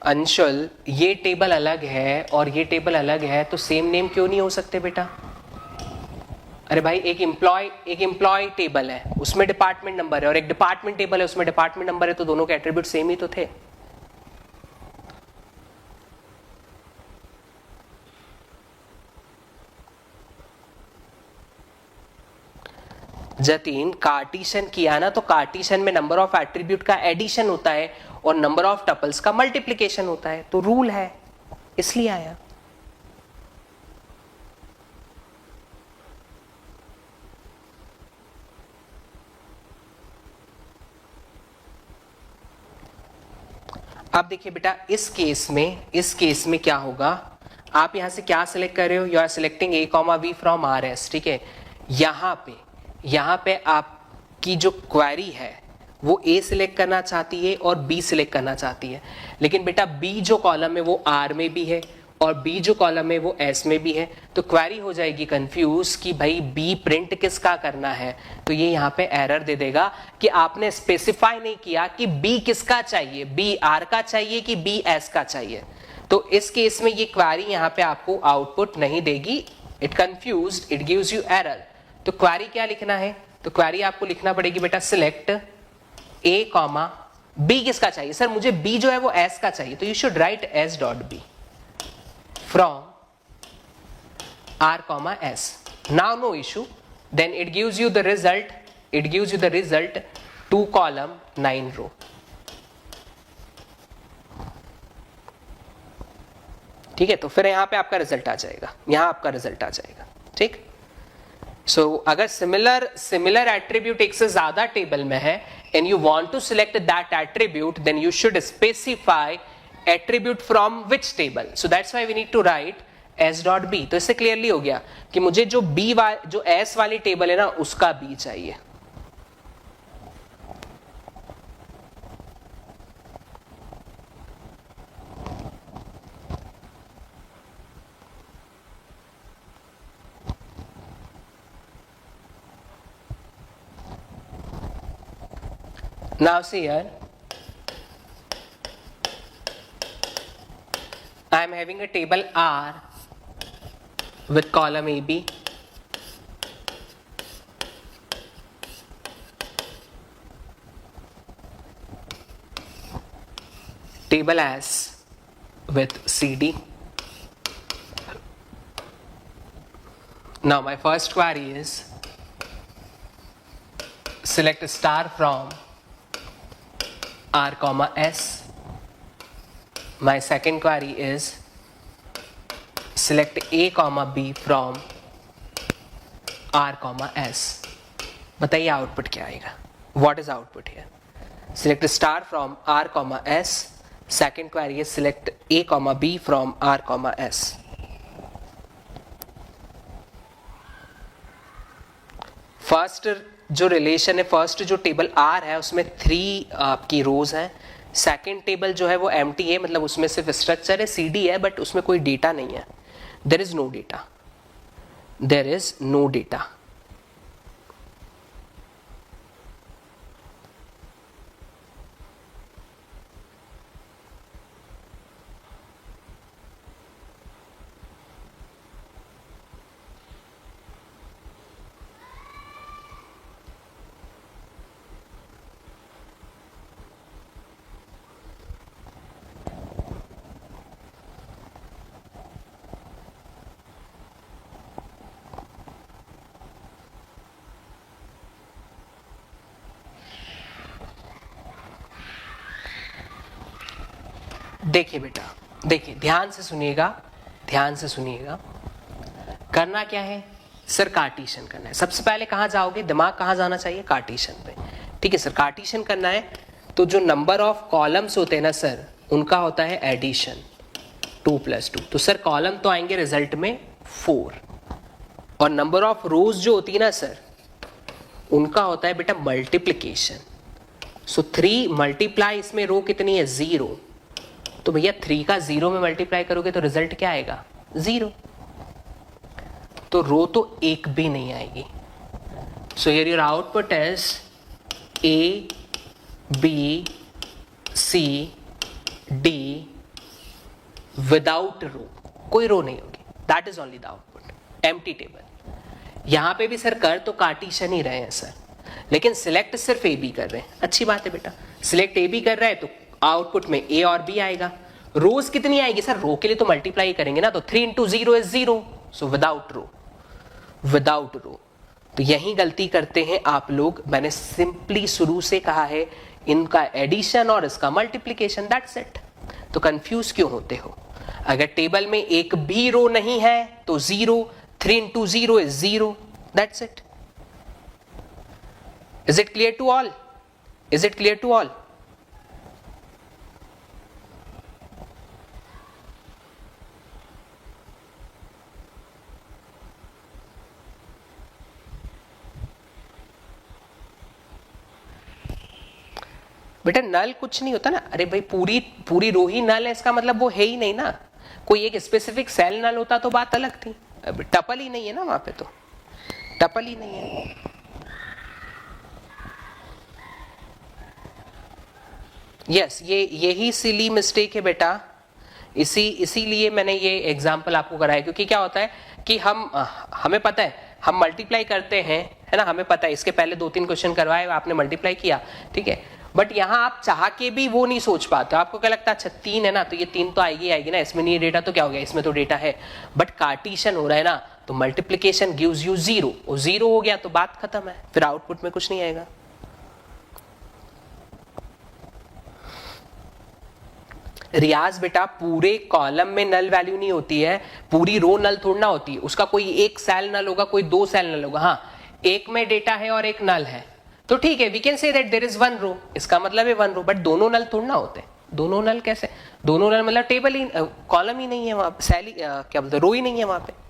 Anshul, ये टेबल अलग है और ये टेबल अलग है तो सेम नेम क्यों नहीं हो सकते बेटा? अरे भाई एक एम्प्लॉय टेबल है उसमें डिपार्टमेंट नंबर है और एक डिपार्टमेंट टेबल है उसमें डिपार्टमेंट नंबर है, तो दोनों के एट्रीब्यूट सेम ही तो थे। जतीन कार्टिशन किया ना, तो कार्टिशन में नंबर ऑफ एट्रीब्यूट का एडिशन होता है और नंबर ऑफ टपल्स का मल्टीप्लिकेशन होता है, तो रूल है इसलिए आया। अब देखिए बेटा, इस केस में क्या होगा, आप यहां से क्या सिलेक्ट कर रहे हो, you are selecting A comma B from R S, ठीक है। यहां पे आपकी जो क्वेरी है वो ए सिलेक्ट करना चाहती है और बी सिलेक्ट करना चाहती है, लेकिन बेटा बी जो कॉलम है वो आर में भी है और बी जो कॉलम है वो एस में भी है, तो क्वेरी हो जाएगी कंफ्यूज कि भाई बी प्रिंट किसका करना है। तो ये यहाँ पे एरर दे देगा कि आपने स्पेसिफाई नहीं किया कि बी किसका चाहिए, बी आर का चाहिए कि बी एस का चाहिए। तो इस केस में ये क्वेरी यहाँ पे आपको आउटपुट नहीं देगी, it confused, it gives you error. तो क्वेरी क्या लिखना है, तो क्वेरी आपको लिखना पड़ेगी बेटा सिलेक्ट ए कॉमा बी किसका चाहिए, सर मुझे बी जो है वो एस का चाहिए, तो you should write S dot B from r comma s. Now no issue, then it gives you the result 2 column 9 row. ठीक है, तो फिर यहां पे आपका रिजल्ट आ जाएगा, ठीक। सो अगर सिमिलर एट्रीब्यूट एक से ज्यादा टेबल में है and you want to select that attribute, then you should specify attribute from which table. So that's why we need to write s dot b. तो इससे क्लियरली हो गया कि मुझे जो जो s वाली टेबल है ना उसका b चाहिए। Now see here, I am having a table R with column AB, table S with CD. Now my first query is select a star from R comma S. My second query is select A comma B from R comma S. बताइए output क्या आएगा, what is output here? Select a star from R comma S. Second query is select A comma B from R comma S. First जो relation है, first जो table R है उसमें 3 आपकी रोज हैं। सेकेंड टेबल जो है वो एम्प्टी है, मतलब उसमें सिर्फ स्ट्रक्चर है, सीडी है, बट उसमें कोई डेटा नहीं है, देयर इज नो डेटा। देखिए बेटा, देखिए ध्यान से सुनिएगा, करना क्या है सर, कार्टेशियन करना है। सबसे पहले कहां जाओगे, दिमाग कहां जाना चाहिए, कार्टेशियन पे, ठीक है सर। कार्टेशियन करना है तो जो नंबर ऑफ कॉलम्स होते हैं ना सर, उनका होता है एडिशन 2 + 2। तो सर कॉलम तो आएंगे रिजल्ट में 4, और नंबर ऑफ रोज जो होती है ना सर, उनका होता है बेटा मल्टीप्लीकेशन। सो 3 मल्टीप्लाई, इसमें रो कितनी है 0, तो भैया 3 का 0 में मल्टीप्लाई करोगे तो रिजल्ट क्या आएगा 0, तो रो तो एक भी नहीं आएगी। So here your output is A B C D without row, कोई रो नहीं होगी, that is only the output, empty table. यहां पे भी सर कर तो कार्टेशियन ही रहे हैं सर, लेकिन सिलेक्ट सिर्फ ए बी कर रहे हैं। अच्छी बात है बेटा, सिलेक्ट ए बी कर रहा है तो आउटपुट में ए और बी आएगा। रोज कितनी आएगी सर, रो के लिए तो मल्टीप्लाई करेंगे ना, तो 3 × 0 इज 0, सो विदाउट रो। तो यही गलती करते हैं आप लोग, मैंने सिंपली शुरू से कहा है इनका एडिशन और इसका मल्टीप्लीकेशन, दैट्स इट। तो कंफ्यूज क्यों होते हो, अगर टेबल में एक भी रो नहीं है तो 0, 3 × 0 is 0, that's it. Is it clear to all? बेटा नल कुछ नहीं होता ना, अरे भाई पूरी पूरी रो ही नल है, इसका मतलब वो है ही नहीं ना, कोई एक स्पेसिफिक सेल नल होता तो बात अलग थी, अब टपल ही नहीं है ना वहां पे, तो टपल ही नहीं है। यस यही सिली मिस्टेक है बेटा, इसीलिए मैंने ये एग्जाम्पल आपको कराया, क्योंकि क्या होता है कि हमें पता है हम मल्टीप्लाई करते हैं, है ना, हमें पता है, इसके पहले 2-3 क्वेश्चन करवाए आपने मल्टीप्लाई किया, ठीक है, बट यहाँ आप चाह के भी वो नहीं सोच पाते, आपको क्या लगता है अच्छा 3 है ना, तो ये 3 तो आएगी ना, इसमें नहीं डेटा तो क्या हो गया, इसमें तो डेटा है, बट कार्टेशियन हो रहा है ना, तो मल्टीप्लीकेशन गिव्स यू 0, और 0 हो गया तो बात खत्म है, फिर आउटपुट में कुछ नहीं आएगा। रियाज बेटा पूरे कॉलम में नल वैल्यू नहीं होती है, पूरी रो नल थोड़ी ना होती है, उसका कोई एक सेल नल होगा, कोई 2 सेल नल होगा, हाँ एक में डेटा है और एक नल है, तो ठीक है we can say that there is 1 row, इसका मतलब है 1 रो, बट दोनों नल थोड़ी ना होते, दोनों नल कैसे, दोनों नल मतलब टेबल ही, कॉलम ही नहीं है वहां, सेल ही क्या बोलते, रो ही नहीं है वहां पे।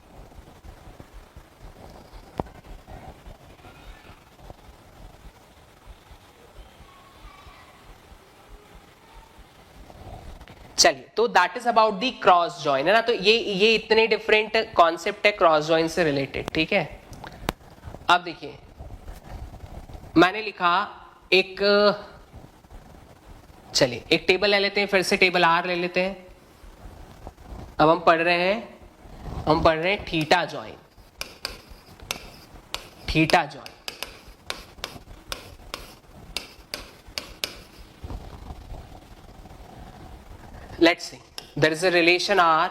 चलिए, तो that is about the cross join, है ना, तो ये इतने डिफरेंट कॉन्सेप्ट है क्रॉस जॉइन से रिलेटेड, ठीक है। अब देखिए मैंने लिखा एक, चलिए एक टेबल ले लेते हैं, फिर से टेबल आर ले लेते हैं, अब हम पढ़ रहे हैं theta join, theta join, let's see, there is a relation R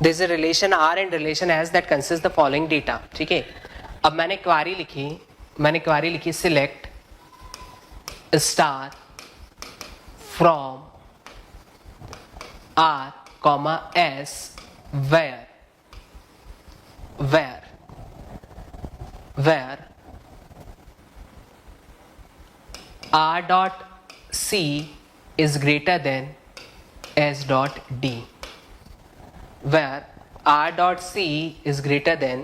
there is a relation R and relation S that consists the following data, ठीक है। अब मैंने क्वारी लिखी select star from R, S where R dot C is greater than S dot D, where R dot C is greater than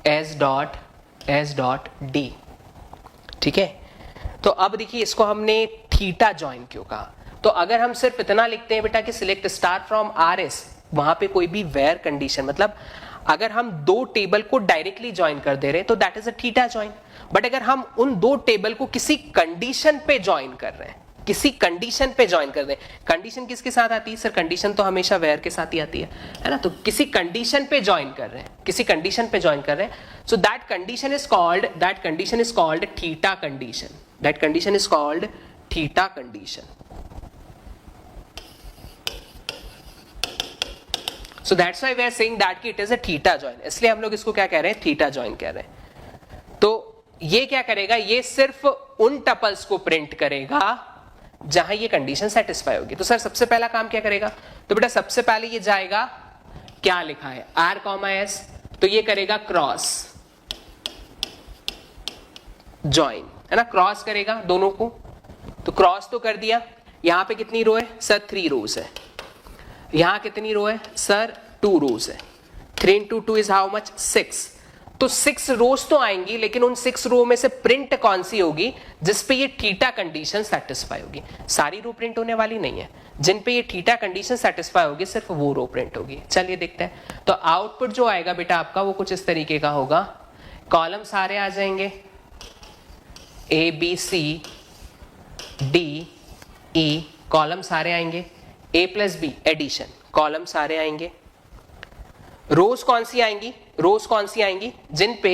S dot D, ठीक है। तो अब देखिए इसको हमने थीटा जॉइन क्यों कहा, तो अगर हम सिर्फ इतना लिखते हैं बेटा कि select star from R S, वहां पे कोई भी वेयर कंडीशन, मतलब अगर हम 2 टेबल को डायरेक्टली ज्वाइन कर दे रहे हैं तो that is a theta join, but अगर हम उन 2 टेबल को किसी कंडीशन पे ज्वाइन कर रहे हैं, किसी कंडीशन पे ज्वाइन कर दें, कंडीशन किसके साथ आती है सर, कंडीशन तो हमेशा वेयर के साथ ही आती है ना, तो किसी कंडीशन पे ज्वाइन कर रहे हैं, किसी कंडीशन पे ज्वाइन कर रहे हैं, so that condition is called theta condition, that condition is called theta condition. So that's why we are saying that कि it is a theta join, इसलिए हम लोग इसको क्या कह रहे हैं, थीटा जॉइन कह रहे हैं। तो ये क्या करेगा, ये सिर्फ उन टपल्स को प्रिंट करेगा जहां ये कंडीशन सेटिस्फाई होगी। तो सर सबसे पहला काम क्या करेगा, तो बेटा सबसे पहले ये जाएगा, क्या लिखा है R, S, तो ये करेगा क्रॉस जॉइन, है ना, क्रॉस करेगा दोनों को, तो क्रॉस तो कर दिया, यहां पे कितनी रो है सर, 3 रोज है, यहां कितनी रो है सर, 2 रोज है, 3 into 2 is how much, 6, तो 6 रोज तो आएंगी, लेकिन उन 6 रो में से प्रिंट कौन सी होगी जिसपे ये थीटा कंडीशन सेटिस्फाई होगी, सारी रो प्रिंट होने वाली नहीं है, जिन पे ये थीटा कंडीशन सेटिस्फाई होगी सिर्फ वो रो प्रिंट होगी। चलिए देखते हैं, तो आउटपुट जो आएगा बेटा आपका वो कुछ इस तरीके का होगा, कॉलम सारे आ जाएंगे A B C D E, column सारे आएंगे, A plus B addition, column सारे आएंगे, रोज कौन सी आएंगी, जिन पे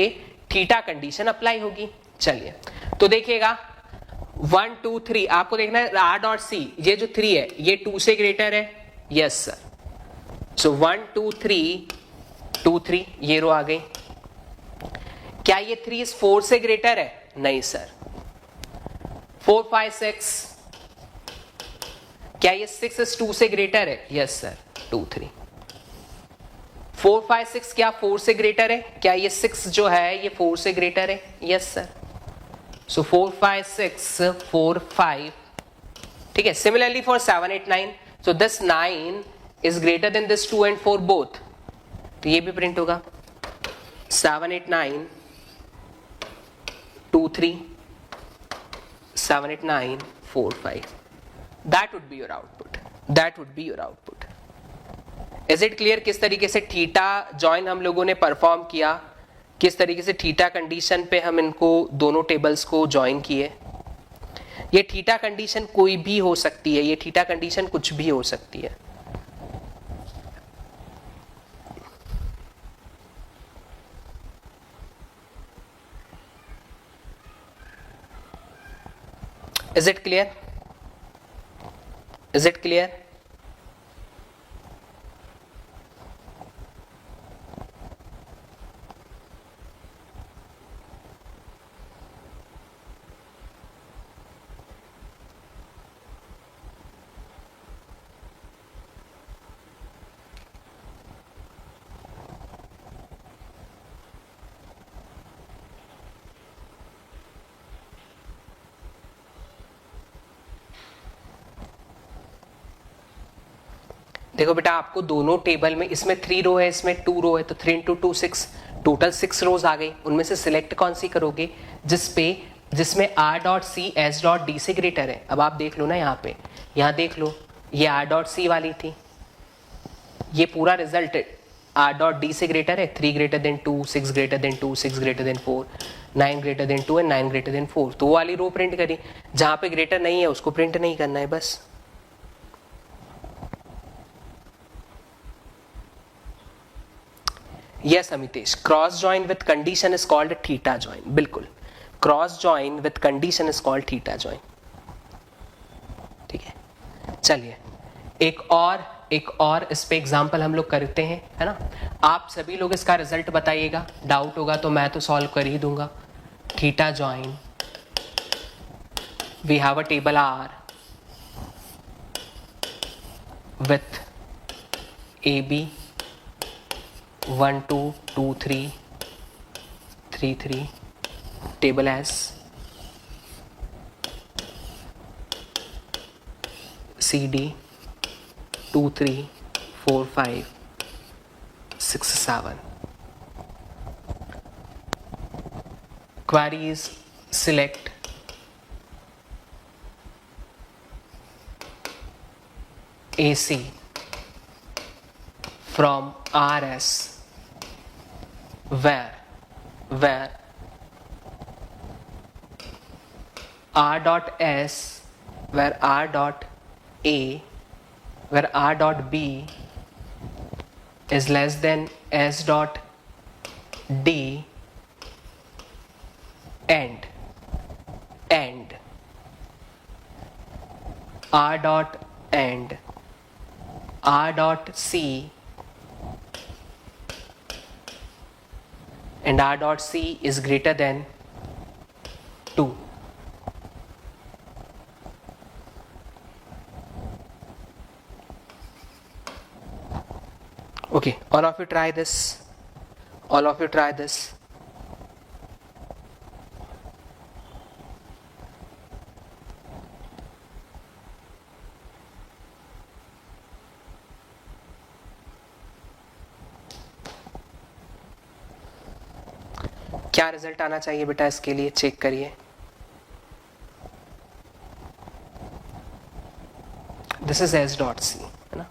थीटा कंडीशन अप्लाई होगी। चलिए तो देखिएगा 1 2 3, आपको देखना है R डॉट C, ये जो 3 है ये 2 से ग्रेटर है, यस सर, सो 1 2 3 2 3 ये रो आ गई। क्या ये 3 4 से ग्रेटर है, नहीं सर, 4 5 6, क्या ये 6 इज 2 से ग्रेटर है? Yes sir, 2 3। 4 5 6 क्या 4 से ग्रेटर है? क्या ये 6 जो है ये 4 से ग्रेटर है? Yes sir. सो 4 5 6 4 5, ठीक है। Similarly for 7 8 9, so this 9 is greater then this 2 and 4 both, तो ये भी प्रिंट होगा 7 8 9 2 3, 7 8 9 4 5. That would be your output. That would be your output. Is it clear किस तरीके से थीटा जॉइन हम लोगों ने परफॉर्म किया, किस तरीके से थीटा कंडीशन पे हम इनको दोनों टेबल्स को जॉइन किए। ये थीटा कंडीशन कोई भी हो सकती है, ये थीटा कंडीशन कुछ भी हो सकती है। Is it clear? Is it clear? देखो बेटा, आपको दोनों टेबल में, इसमें 3 रो है, इसमें 2 रो है, तो 3 × 2 6, टोटल 6 रोज आ गई। उनमें से सिलेक्ट कौन सी करोगे जिसमें R dot C S dot D से ग्रेटर है। अब आप देख लो ना, यहाँ पे, यहाँ देख लो, ये R डॉट सी वाली थी, ये पूरा रिजल्ट R डॉट D से ग्रेटर है, 3 greater than 2, 6 greater than 2, 6 greater than 4, 9 greater than 2 and 9 greater than 4। तो वो वाली रो प्रिंट करी, जहाँ पे ग्रेटर नहीं है उसको प्रिंट नहीं करना है बस। Yes, Amitesh. Cross join with condition is called theta join. बिल्कुल, cross join with condition is called theta join. ठीक है, चलिए एक और इस पे एग्जाम्पल हम लोग करते हैं, है ना। आप सभी लोग इसका रिजल्ट बताइएगा, डाउट होगा तो मैं तो सॉल्व कर ही दूंगा। Theta join, we have a table R with AB 1 2 2 3 3 3, table S CD 2 3 4 5 6 7. Queries select AC from RS where R dot S, where R dot A, where R dot B is less than S dot D, and R dot and R dot C and R dot C is greater than 2. Okay, all of you try this. All of you try this. क्या result आना चाहिए बेटा, इसके लिए check करिए। This is S dot C, है ना,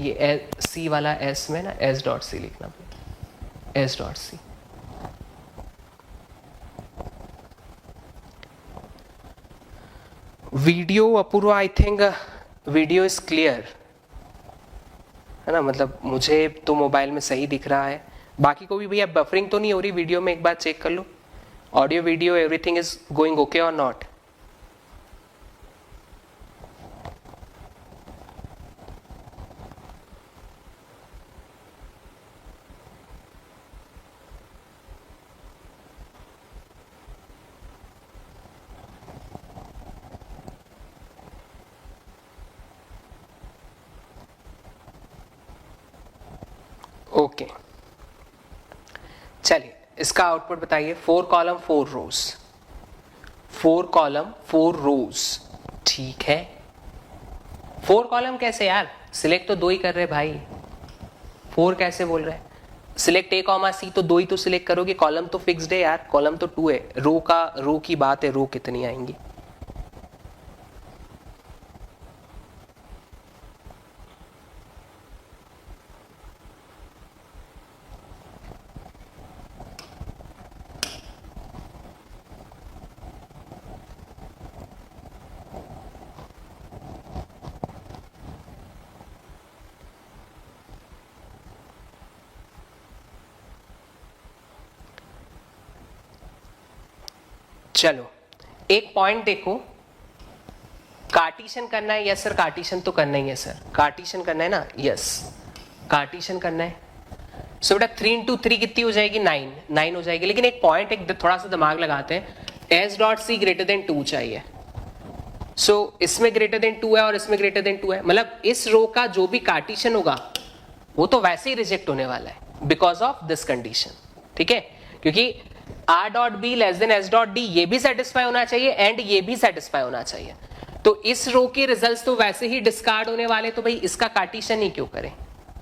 ये C वाला S में ना S डॉट सी लिखना पड़ेगा, S dot C. Video Apoorva, I think video is clear, है ना, मतलब मुझे तो मोबाइल में सही दिख रहा है, बाकी को भी भैया बफरिंग तो नहीं हो रही वीडियो में, एक बार चेक कर लो, audio video everything is going okay और नॉट। ओके चलिए इसका आउटपुट बताइए. 4 कॉलम 4 रोज, 4 कॉलम 4 रोज. ठीक है 4 कॉलम कैसे यार, सिलेक्ट तो 2 ही कर रहे भाई, 4 कैसे बोल रहे हैं. सिलेक्ट ए कॉमा सी तो 2 ही तो सिलेक्ट करोगे, कॉलम तो फिक्स्ड है यार, कॉलम तो 2 है. रो की बात है, रो कितनी आएंगी. चलो एक पॉइंट देखो, कार्टीशन करना है. यस सर कार्टीशन तो करना ही है सर, कार्टीशन करना है ना. यस कार्टीशन करना है. सो बेटा 3 इंटू 3 कितनी हो जाएगी, 9 हो जाएगी. लेकिन एक पॉइंट, एक थोड़ा सा दिमाग लगाते हैं, S dot C greater than 2 चाहिए. सो इसमें ग्रेटर देन 2 है और इसमें ग्रेटर देन 2 है, मतलब इस रो का जो भी कार्टीशन होगा वो तो वैसे ही रिजेक्ट होने वाला है बिकॉज ऑफ दिस कंडीशन. ठीक है, क्योंकि R dot be less than S dot D ये भी सेटिस्फाई होना चाहिए एंड ये भी सेटिस्फाई होना चाहिए. तो इस रो के रिजल्ट्स तो वैसे ही डिस्कार्ड होने वाले, तो भाई इसका कार्टीशन ही क्यों करें.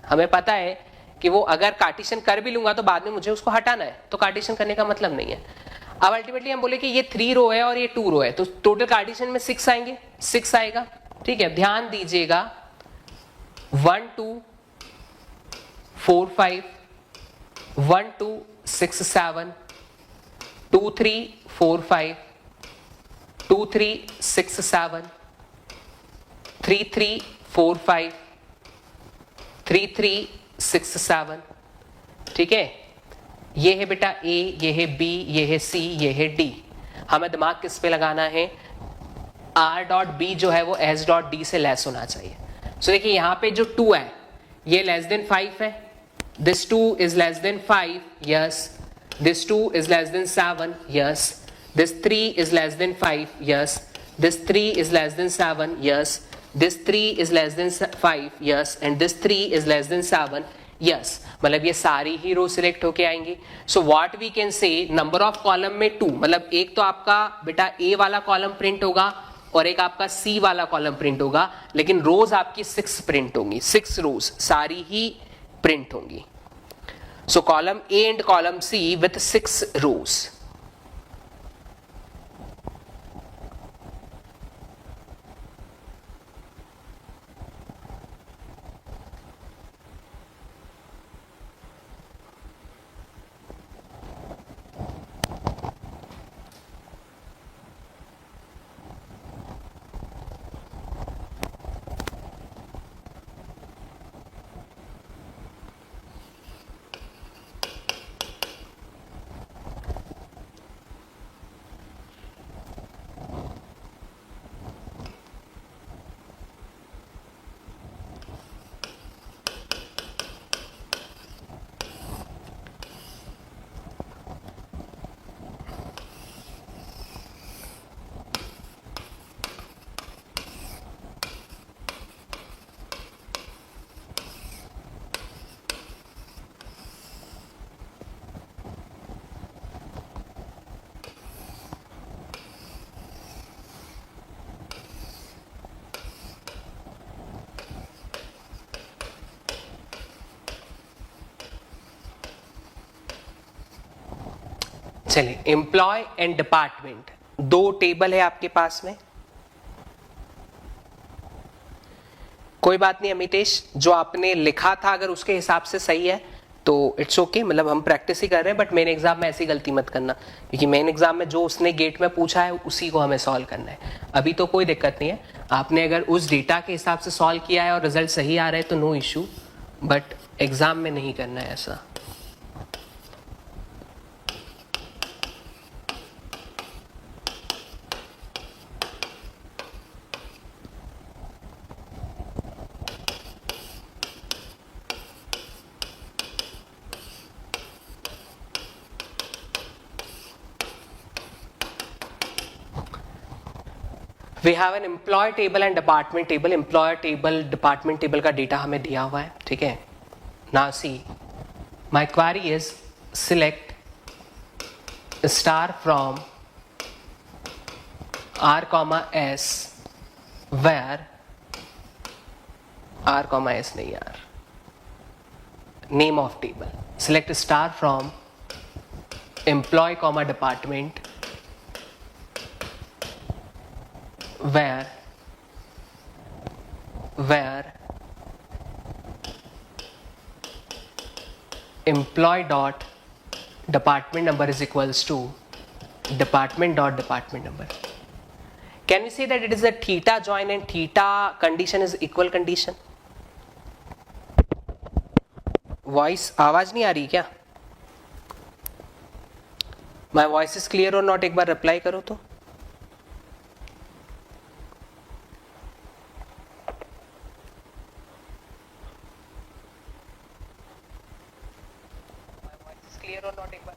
हमें पता है कि वो अगर कार्टीशन कर भी लूंगा तो बाद में मुझे उसको हटाना है, तो कार्टीशन करने का मतलब नहीं है. अब अल्टीमेटली हम बोले कि ये 3 रो है और ये 2 रो है, तो टोटल कार्टीशन में 6 आएंगे, 6 आएगा. ठीक है, ध्यान दीजिएगा 1 2 4 5 1 2 6 7 2 3 4 5 2 3 6 7 3 3 4 5 3 3 6 7. ठीक है, ये है बेटा ए, ये है बी, ये है सी, ये है डी. हमें दिमाग किस पे लगाना है, आर डॉट बी जो है वो एस डॉट डी से लेस होना चाहिए. सो देखिए यहाँ पे जो 2 है ये लेस देन 5 है, this 2 is less than 5, yes. This 2 is less than 7, yes. This 3 is less than 5, yes. This 3 is less than 7, yes. This 3 is less than 5, yes, and this 3 is less than 7, yes. मतलब ये सारी ही रो select होके आएंगी. So what we can say, number of column में 2, मतलब एक तो आपका बेटा ए वाला कॉलम प्रिंट होगा और एक आपका सी वाला कॉलम प्रिंट होगा, लेकिन रोज आपकी 6 प्रिंट होंगी, 6 रोज सारी ही प्रिंट होंगी. So column A and column C with 6 rows. चलिए एम्प्लॉय एंड डिपार्टमेंट, 2 टेबल है आपके पास में. कोई बात नहीं अमितेश, जो आपने लिखा था अगर उसके हिसाब से सही है तो इट्स ओके, मतलब हम प्रैक्टिस ही कर रहे हैं. बट मेन एग्जाम में ऐसी गलती मत करना, क्योंकि मेन एग्जाम में जो उसने गेट में पूछा है उसी को हमें सॉल्व करना है. अभी तो कोई दिक्कत नहीं है, आपने अगर उस डेटा के हिसाब से सॉल्व किया है और रिजल्ट सही आ रहे हैं तो नो इशू, बट एग्जाम में नहीं करना है ऐसा. We have an employee table and department table. Employer table department table का डेटा हमें दिया हुआ है. ठीक है ना, सी My query is select star from R comma S where R comma S नहीं यार, name of table. Select star from employee comma department where employee dot department number is equals to department dot department number. Can we say that it is a theta join and theta condition is equal condition? Voice आवाज नहीं आ रही क्या? My voice is clear और not? एक बार reply करो तो. Clear और not? एक बार.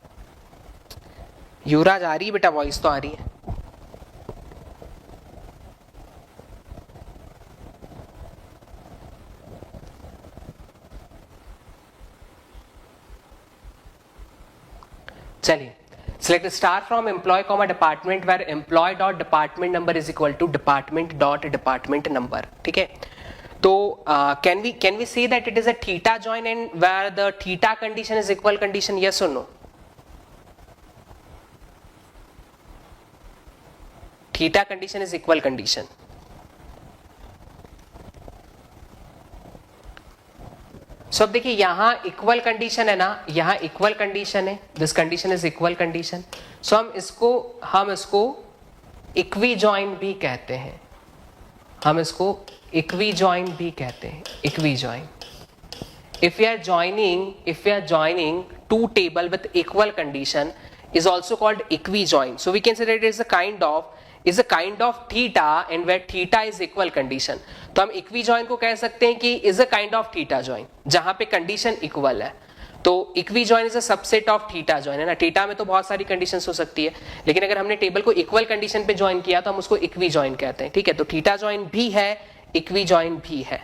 युवराज आ रही है बेटा, वॉइस तो आ रही है. चलिए, select star from employee comma department where employee dot department number is equal to department dot department number. ठीक है, तो can we say that it is a theta join and where the theta condition is equal condition? Yes or no? Theta condition is equal condition. सो अब देखिए यहां equal condition है ना, यहां equal condition है, this condition is equal condition. So हम इसको equi join भी कहते हैं, हम इसको इक्वी जॉइन भी कहते हैं, equi join. If we are joining two table with equal condition is also called equijoin. So we can say that it is a kind of theta and where theta is equal condition. तो हम equijoin को कह सकते हैं कि is a kind of theta join, जहां पे condition equal है. तो equijoin is a subset of theta join, है ना. theta में तो बहुत सारी conditions हो सकती है, लेकिन अगर हमने टेबल को equal condition पे join किया तो हम उसको equijoin कहते हैं. ठीक है, तो theta join भी है, equijoin भी है.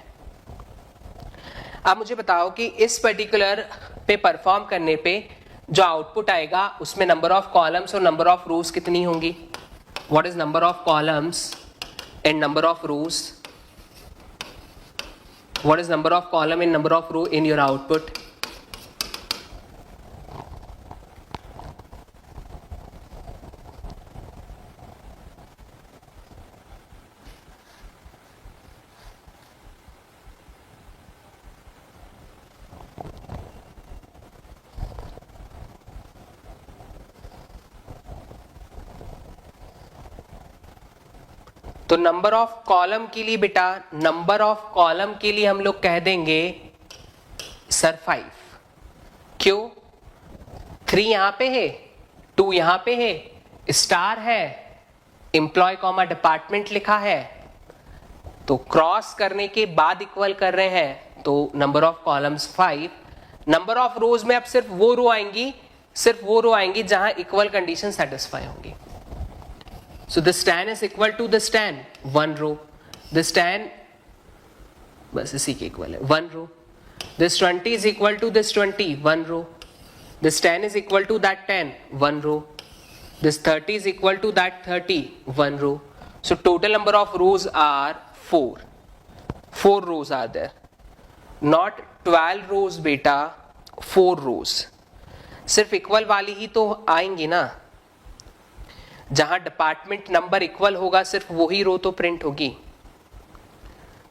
अब मुझे बताओ कि इस पर्टिकुलर पे परफॉर्म करने पे जो आउटपुट आएगा उसमें नंबर ऑफ कॉलम्स और नंबर ऑफ रोज कितनी होंगी? What is number of columns and number of rows? What is number of column and number of row in your output? तो नंबर ऑफ कॉलम के लिए बेटा, number of column के लिए हम लोग कह देंगे सर 5. क्यों? 3 यहां पे है, 2 यहां पे है, स्टार है, एम्प्लॉय कॉमा डिपार्टमेंट लिखा है, तो क्रॉस करने के बाद इक्वल कर रहे हैं, तो number of columns 5. Number of रोज में अब सिर्फ वो रो आएंगी जहां इक्वल कंडीशन सेटिस्फाई होंगी. So this tan is equal to this tan, 1 row. This tan बस इसी के इक्वल है, 1 row. This 20 is equal to this 20, 1 row. This tan is equal to that tan, 1 row. This 30 is equal to that 30, 1 row. So total number of rows are 4. 4 rows are there. Not 12 rows बेटा, 4 rows. सिर्फ equal वाली ही तो आएंगी ना. जहां department number equal होगा सिर्फ वही रो तो प्रिंट होगी.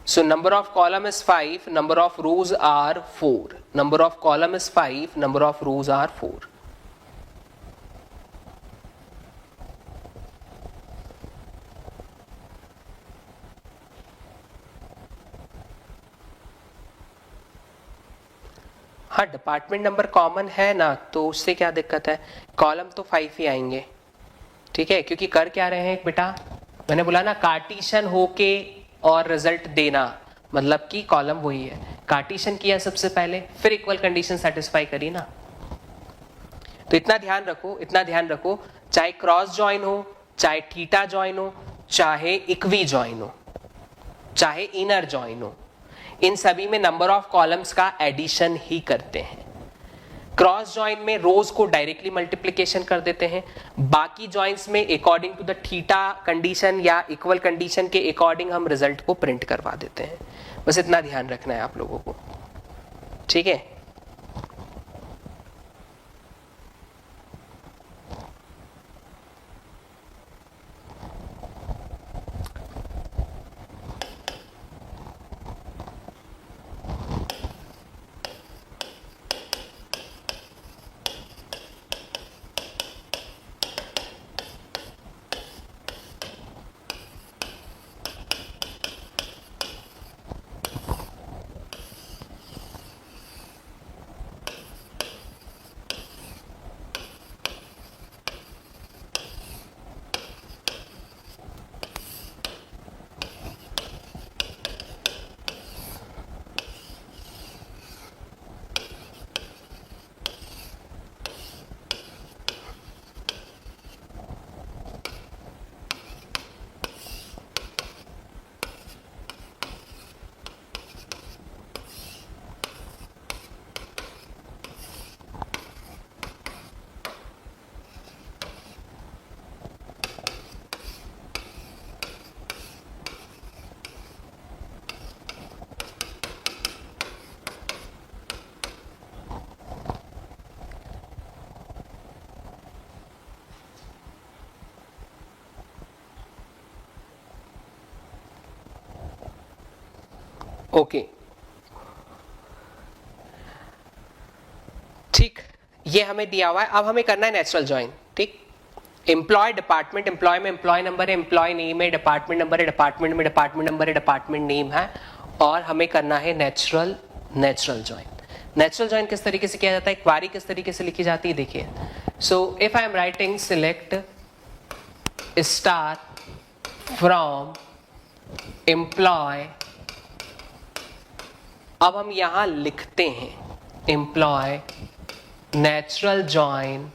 So number of column is 5, number of rows are 4. Number of column is 5, number of rows are 4. हाँ, डिपार्टमेंट नंबर कॉमन है ना, तो उससे क्या दिक्कत है? कॉलम तो 5 ही आएंगे. ठीक है, क्योंकि कर क्या रहे हैं बेटा, मैंने बोला ना कार्टीशन होके और रिजल्ट देना, मतलब कि कॉलम वही है. कार्टीशन किया सबसे पहले, फिर इक्वल कंडीशन सेटिस्फाई करी ना. तो इतना ध्यान रखो, चाहे क्रॉस जॉइन हो, चाहे थीटा जॉइन हो, चाहे इक्वी जॉइन हो, चाहे इनर जॉइन हो, इन सभी में नंबर ऑफ कॉलम्स का एडिशन ही करते हैं. क्रॉस जॉइन में रोज को डायरेक्टली मल्टीप्लीकेशन कर देते हैं, बाकी जॉइंट्स में according to the theta condition या इक्वल कंडीशन के अकॉर्डिंग हम रिजल्ट को प्रिंट करवा देते हैं। बस इतना ध्यान रखना है आप लोगों को, ठीक है। ओके ठीक, ये हमें दिया हुआ है। अब हमें करना है नेचुरल जॉइन, ठीक। एम्प्लॉय डिपार्टमेंट, एम्प्लॉय में एम्प्लॉय नंबर है, एम्प्लॉय नेम है, डिपार्टमेंट नंबर है, डिपार्टमेंट में डिपार्टमेंट नंबर है, डिपार्टमेंट नेम है, और हमें करना है नेचुरल जॉइन। नेचुरल जॉइन किस तरीके से किया जाता है, क्वारी किस तरीके से लिखी जाती है, देखिए। So if I am writing select star from employee, अब हम यहां लिखते हैं employee natural join,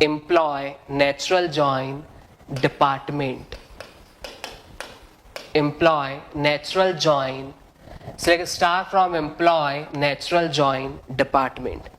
employee natural join department, employee natural join, select star from employee natural join department.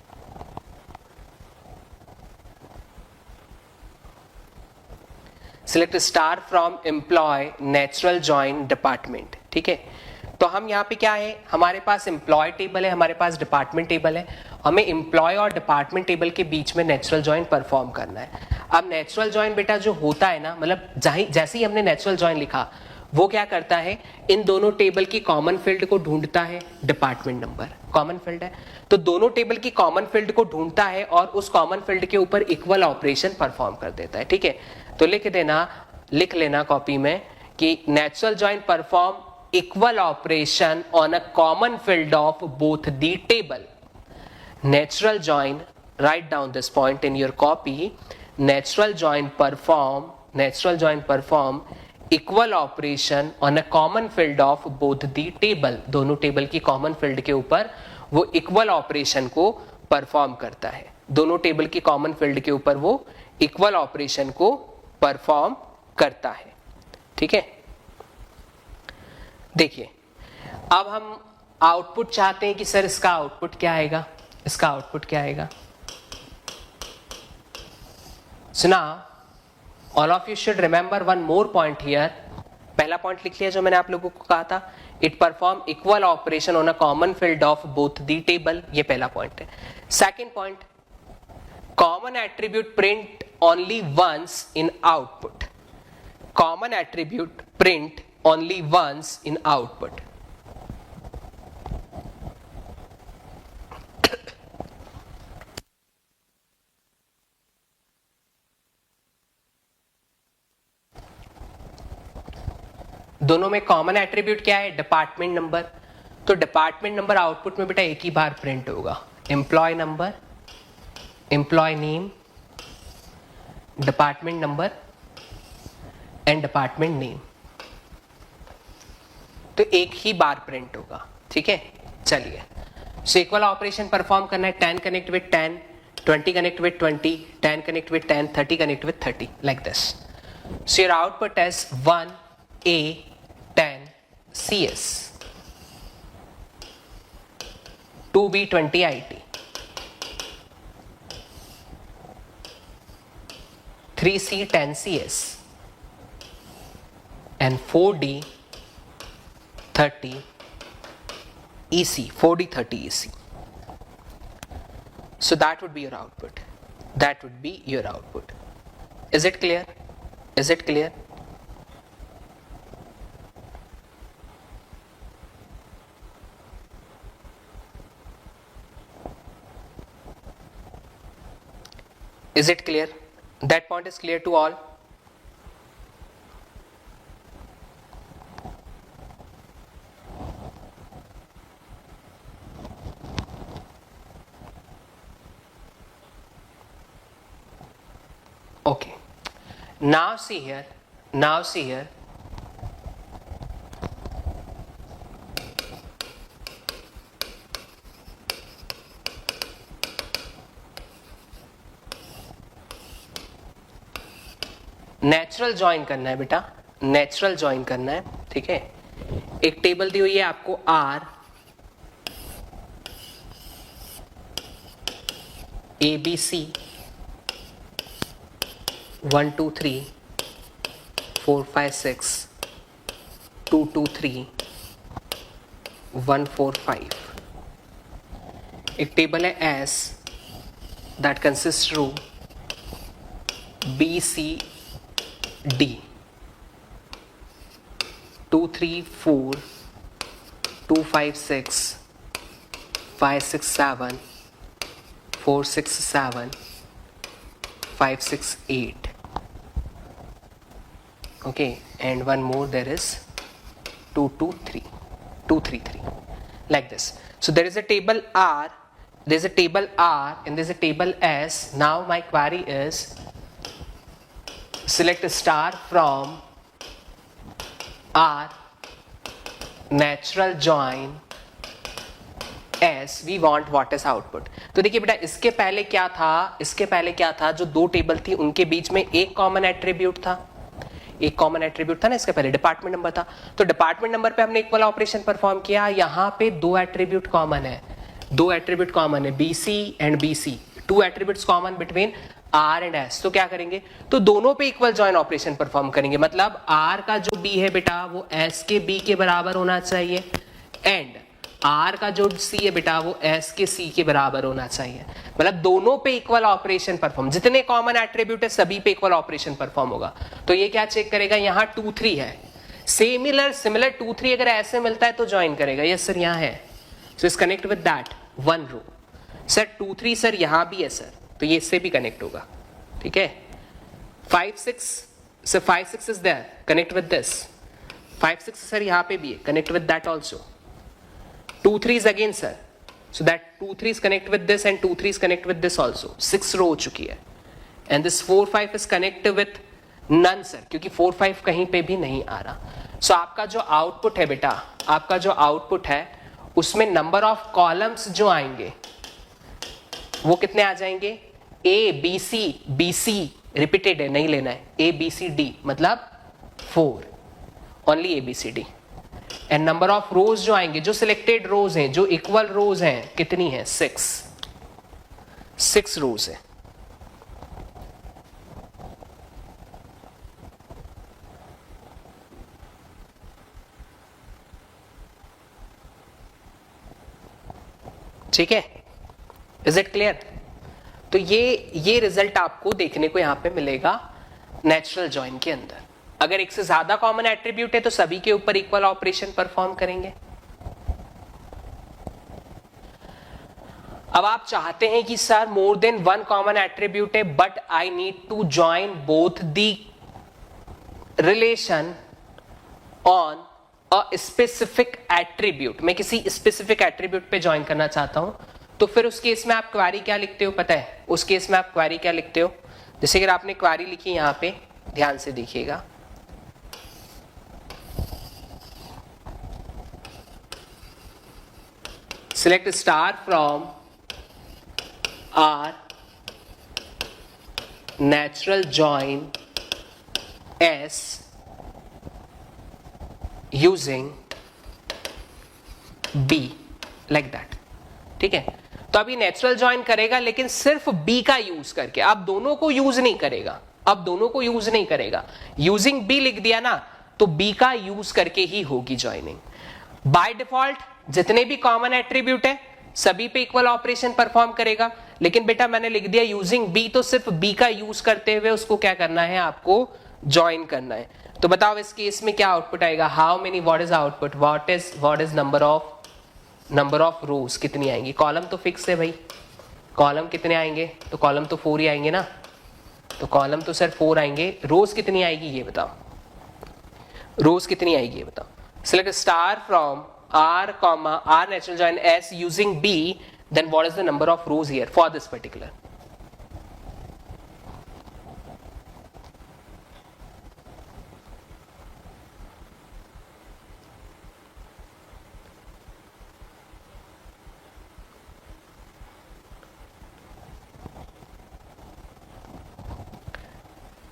Select star from employee natural join department, ठीक है। तो हम यहाँ पे क्या है, हमारे पास एम्प्लॉय टेबल है, हमारे पास डिपार्टमेंट टेबल है, हमें एम्प्लॉय और डिपार्टमेंट टेबल के बीच में नेचुरल जॉइन परफॉर्म करना है। अब नेचुरल जॉइन बेटा जो होता है ना, मतलब जैसे ही हमने नेचुरल जॉइन लिखा, वो क्या करता है, इन दोनों टेबल की कॉमन फील्ड को ढूंढता है, डिपार्टमेंट नंबर कॉमन फील्ड है, तो दोनों टेबल की कॉमन फील्ड को ढूंढता है और उस कॉमन फील्ड के ऊपर इक्वल ऑपरेशन परफॉर्म कर देता है, ठीक है। तो लिख लेना कॉपी में कि natural join perform equal operation on a common field of both the table. Natural join, write down this point in your copy, natural join perform equal operation on a common field of both the table, दोनों table की common field के ऊपर वो equal operation को perform करता है, दोनों table की कॉमन फील्ड के ऊपर वो इक्वल ऑपरेशन को परफॉर्म करता है, ठीक है। देखिए, अब हम आउटपुट चाहते हैं कि सर इसका आउटपुट क्या आएगा, इसका आउटपुट क्या आएगा। सुना, all of you should remember one more point here. पहला पॉइंट लिख लिया जो मैंने आप लोगों को कहा था, it perform equal operation on a common field of both the table, ये पहला पॉइंट है। Second point, common attribute print only once in output, common attribute print only once in output. दोनों में कॉमन एट्रीब्यूट क्या है, department number. तो department number output में बेटा एक ही बार प्रिंट होगा, employee number, employee name, department number and department name, तो एक ही बार प्रिंट होगा, ठीक है। चलिए, सो इक्वल ऑपरेशन परफॉर्म करना है, 10 connect with 10, 20 connect with 20, 10 connect with 10, 30 connect with 30, like this. So your output is 1 A 10 CS। 2B 20 IT, 3C 10 CS, and 4D 30 EC, 4D 30 EC. So that would be your output. That would be your output. Is it clear? Is it clear? Is it clear? That point is clear to all? Okay. Now see here. Now see here. Natural join करना है बेटा, natural join करना है, ठीक है। एक table दी हुई है आपको R ABC 1 2 3 4 5 6 2 2 3 1 4 5। एक टेबल है S that consists row B C D 2 3 4 2 5 6 5 6 7 4 6 7 5 6 8. Okay, and one more, there is 2 2 3 2 3 3, like this. So there is a table R, there is a table R, and there is a table S. Now my query is select a star from R, natural join S, we want what is output. तो देखिए बेटा, इसके पहले क्या था, इसके पहले क्या था, जो दो टेबल थी उनके बीच में एक कॉमन एट्रीब्यूट था, एक कॉमन एट्रीब्यूट था ना, इसके पहले डिपार्टमेंट नंबर था। तो डिपार्टमेंट नंबर पे हमने इक्वल ऑपरेशन परफॉर्म किया, यहाँ पे दो एट्रीब्यूट कॉमन है, दो एट्रीब्यूट कॉमन है, BC and BC, two attributes common between R and S। तो क्या करेंगे, तो दोनों पे इक्वल जॉइन ऑपरेशन परफॉर्म करेंगे। मतलब R का जो B है बेटा वो S के B के बराबर होना चाहिए, एंड R का जो C है बेटा वो S के C के बराबर होना चाहिए। मतलब दोनों पे इक्वल ऑपरेशन परफॉर्म, जितने कॉमन एट्रीब्यूट है सभी पे इक्वल ऑपरेशन परफॉर्म होगा। तो ये क्या चेक करेगा, यहाँ 2 3 है, सिमिलर 2 3 अगर ऐसे मिलता है तो ज्वाइन करेगा। यस सर यहाँ है, so is connect with that one row. Sir 2 3 sir यहाँ भी है सर, तो ये इससे भी कनेक्ट होगा, ठीक है। 5 6 sir 5 6 is there, connect with this. 5 6 sir यहाँ पे भी है, connect with that also. 2 3 is again sir, so that 2 3 is connect with this and 2 3 is connect with this also। 6 रो हो चुकी है, and this 4 5 is connect with none sir, क्योंकि 4 5 कहीं पे भी नहीं आ रहा। so आपका जो आउटपुट है बेटा, आपका जो आउटपुट है उसमें नंबर ऑफ कॉलम्स जो आएंगे वो कितने आ जाएंगे, A B C, BC repeated है, नहीं लेना है, A B C D मतलब 4, only A B C D। And number of रोज जो आएंगे, जो सिलेक्टेड रोज हैं, जो इक्वल रोज हैं, कितनी है, 6 रोज है। ठीक है, इज इट क्लियर। तो ये रिजल्ट आपको देखने को यहां पे मिलेगा नेचुरल जॉइन के अंदर। अगर एक से ज्यादा कॉमन एट्रीब्यूट है तो सभी के ऊपर इक्वल ऑपरेशन परफॉर्म करेंगे। अब आप चाहते हैं कि sir more than one common attribute है, but I need to join both the relation on a specific attribute. मैं किसी स्पेसिफिक एट्रीब्यूट पे ज्वाइन करना चाहता हूं, तो फिर उस केस में आप क्वेरी क्या लिखते हो पता है, उस केस में आप क्वेरी क्या लिखते हो। जैसे अगर आपने क्वेरी लिखी यहां पे, ध्यान से देखिएगा, select star from R, natural join S using B, like that। ठीक है। तो अब ये नेचुरल ज्वाइन करेगा लेकिन सिर्फ बी का यूज करके, अब दोनों को यूज नहीं करेगा, अब दोनों को यूज नहीं करेगा, यूजिंग बी लिख दिया ना, तो बी का यूज करके ही होगी ज्वाइनिंग। बाय डिफॉल्ट जितने भी कॉमन एट्रीब्यूट है सभी पे इक्वल ऑपरेशन परफॉर्म करेगा, लेकिन बेटा मैंने लिख दिया यूजिंग बी, तो सिर्फ बी का यूज करते हुए उसको क्या करना है, आपको ज्वाइन करना है। तो बताओ इस केस में क्या आउटपुट आएगा, how many, what is output, what is number of rows कितनी आएंगी, कॉलम तो फिक्स है भाई, कॉलम कितने आएंगे, तो कॉलम तो 4 ही आएंगे ना, तो कॉलम तो सर 4 आएंगे, रोज कितनी आएगी ये बताओ, रोज कितनी आएगी ये बताओ। Select star from R comma R natural join S using B, then what is the number of rows here for this particular?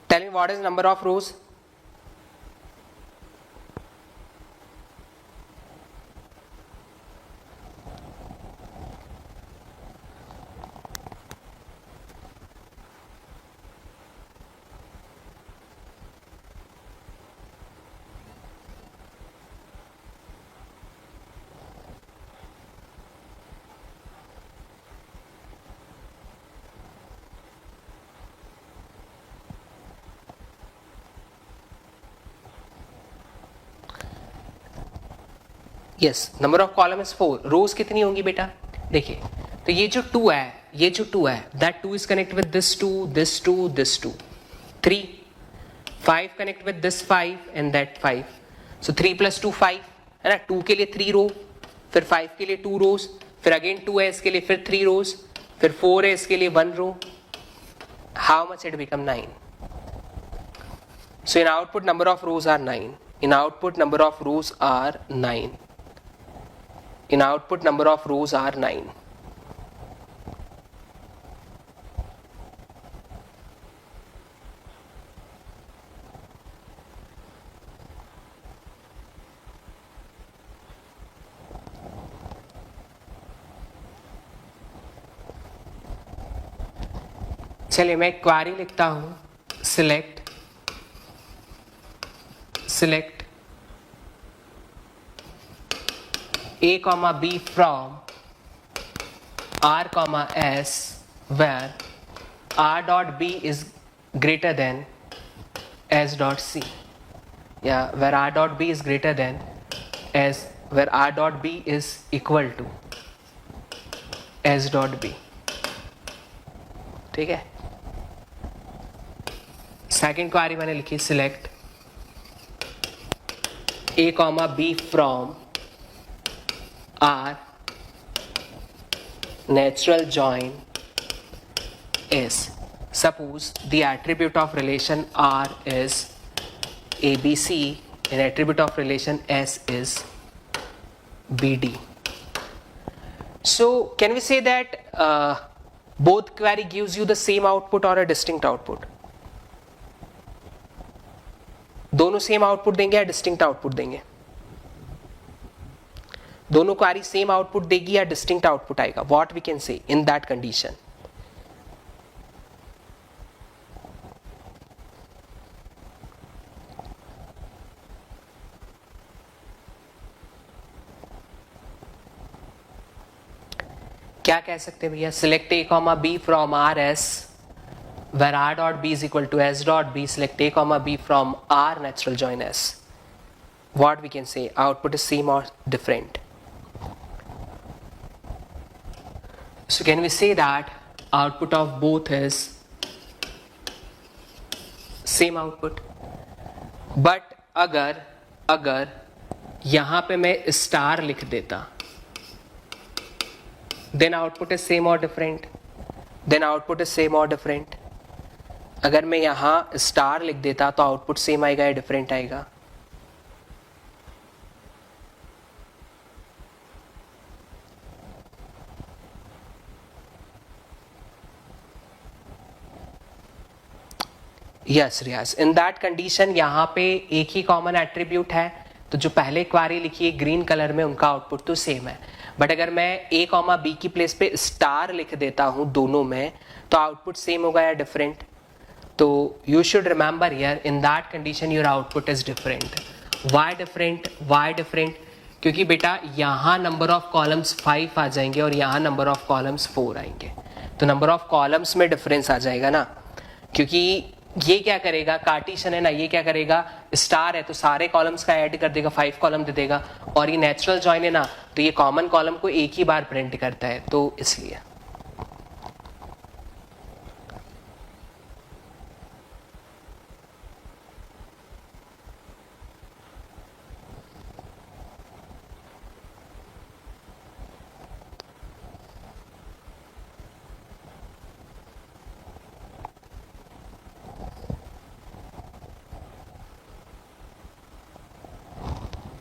Tell me what is number of rows? Yes, number of column is 4, रोज कितनी होंगी बेटा, देखिए तो ये जो 2 है, ये जो 2 है, that 2 is connect with this 2, this 2, this 2, 3, 5 connect with this 5 and that 5, सो 3 + 2 5 है ना, 2 के लिए 3 रो, फिर 5 के लिए 2 रोज, फिर अगेन 2 है इसके लिए फिर 3 रोज, फिर 4 है इसके लिए 1 row, how much it become 9। So in output number of rows are 9, in output number of rows are 9, in output number of rows are 9. चलिए मैं क्वारी लिखता हूं, select A comma B from R comma S where R dot B is greater than S dot C, yeah, where R dot B is greater than S, where R dot B is equal to S dot B, ठीक है। Second क्वारी मैंने लिखी, select A comma B from R natural join is, suppose the attribute of relation R is ABC and attribute of relation S is BD. So can we say that both query gives you the same output or a distinct output? दोनों same output देंगे या distinct output देंगे, दोनों query same output देगी या distinct output आएगा, what we can say in that condition. क्या कह सकते हैं भैया, select A comma B from R S where R dot B is equal to S dot B, select A comma B from R natural join S, what we can say, output is same or different. So can we say that output of both is same output? But अगर यहां पे मैं star लिख देता, then output is same or different, then output is same or different. अगर मैं यहां star लिख देता तो आउटपुट सेम आएगा या डिफरेंट आएगा? Yes Riyaz, in that condition यहाँ पे एक ही कॉमन एट्रीब्यूट है, तो जो पहले क्वारी लिखी है ग्रीन कलर में उनका आउटपुट तो सेम है, बट अगर मैं ए कॉमा बी की प्लेस पे स्टार लिख देता हूं दोनों में, तो आउटपुट सेम होगा या डिफरेंट? तो you should remember here in that condition your output is different. Why different? Why different? क्योंकि बेटा यहाँ नंबर ऑफ कॉलम्स 5 आ जाएंगे और यहाँ नंबर ऑफ कॉलम्स 4 आएंगे, तो नंबर ऑफ कॉलम्स में डिफरेंस आ जाएगा ना. क्योंकि ये क्या करेगा, कार्टेशियन है ना, ये क्या करेगा, स्टार है तो सारे कॉलम्स का ऐड कर देगा, 5 कॉलम दे देगा, और ये नेचुरल जॉइन है ना, तो ये कॉमन कॉलम को एक ही बार प्रिंट करता है, तो इसलिए.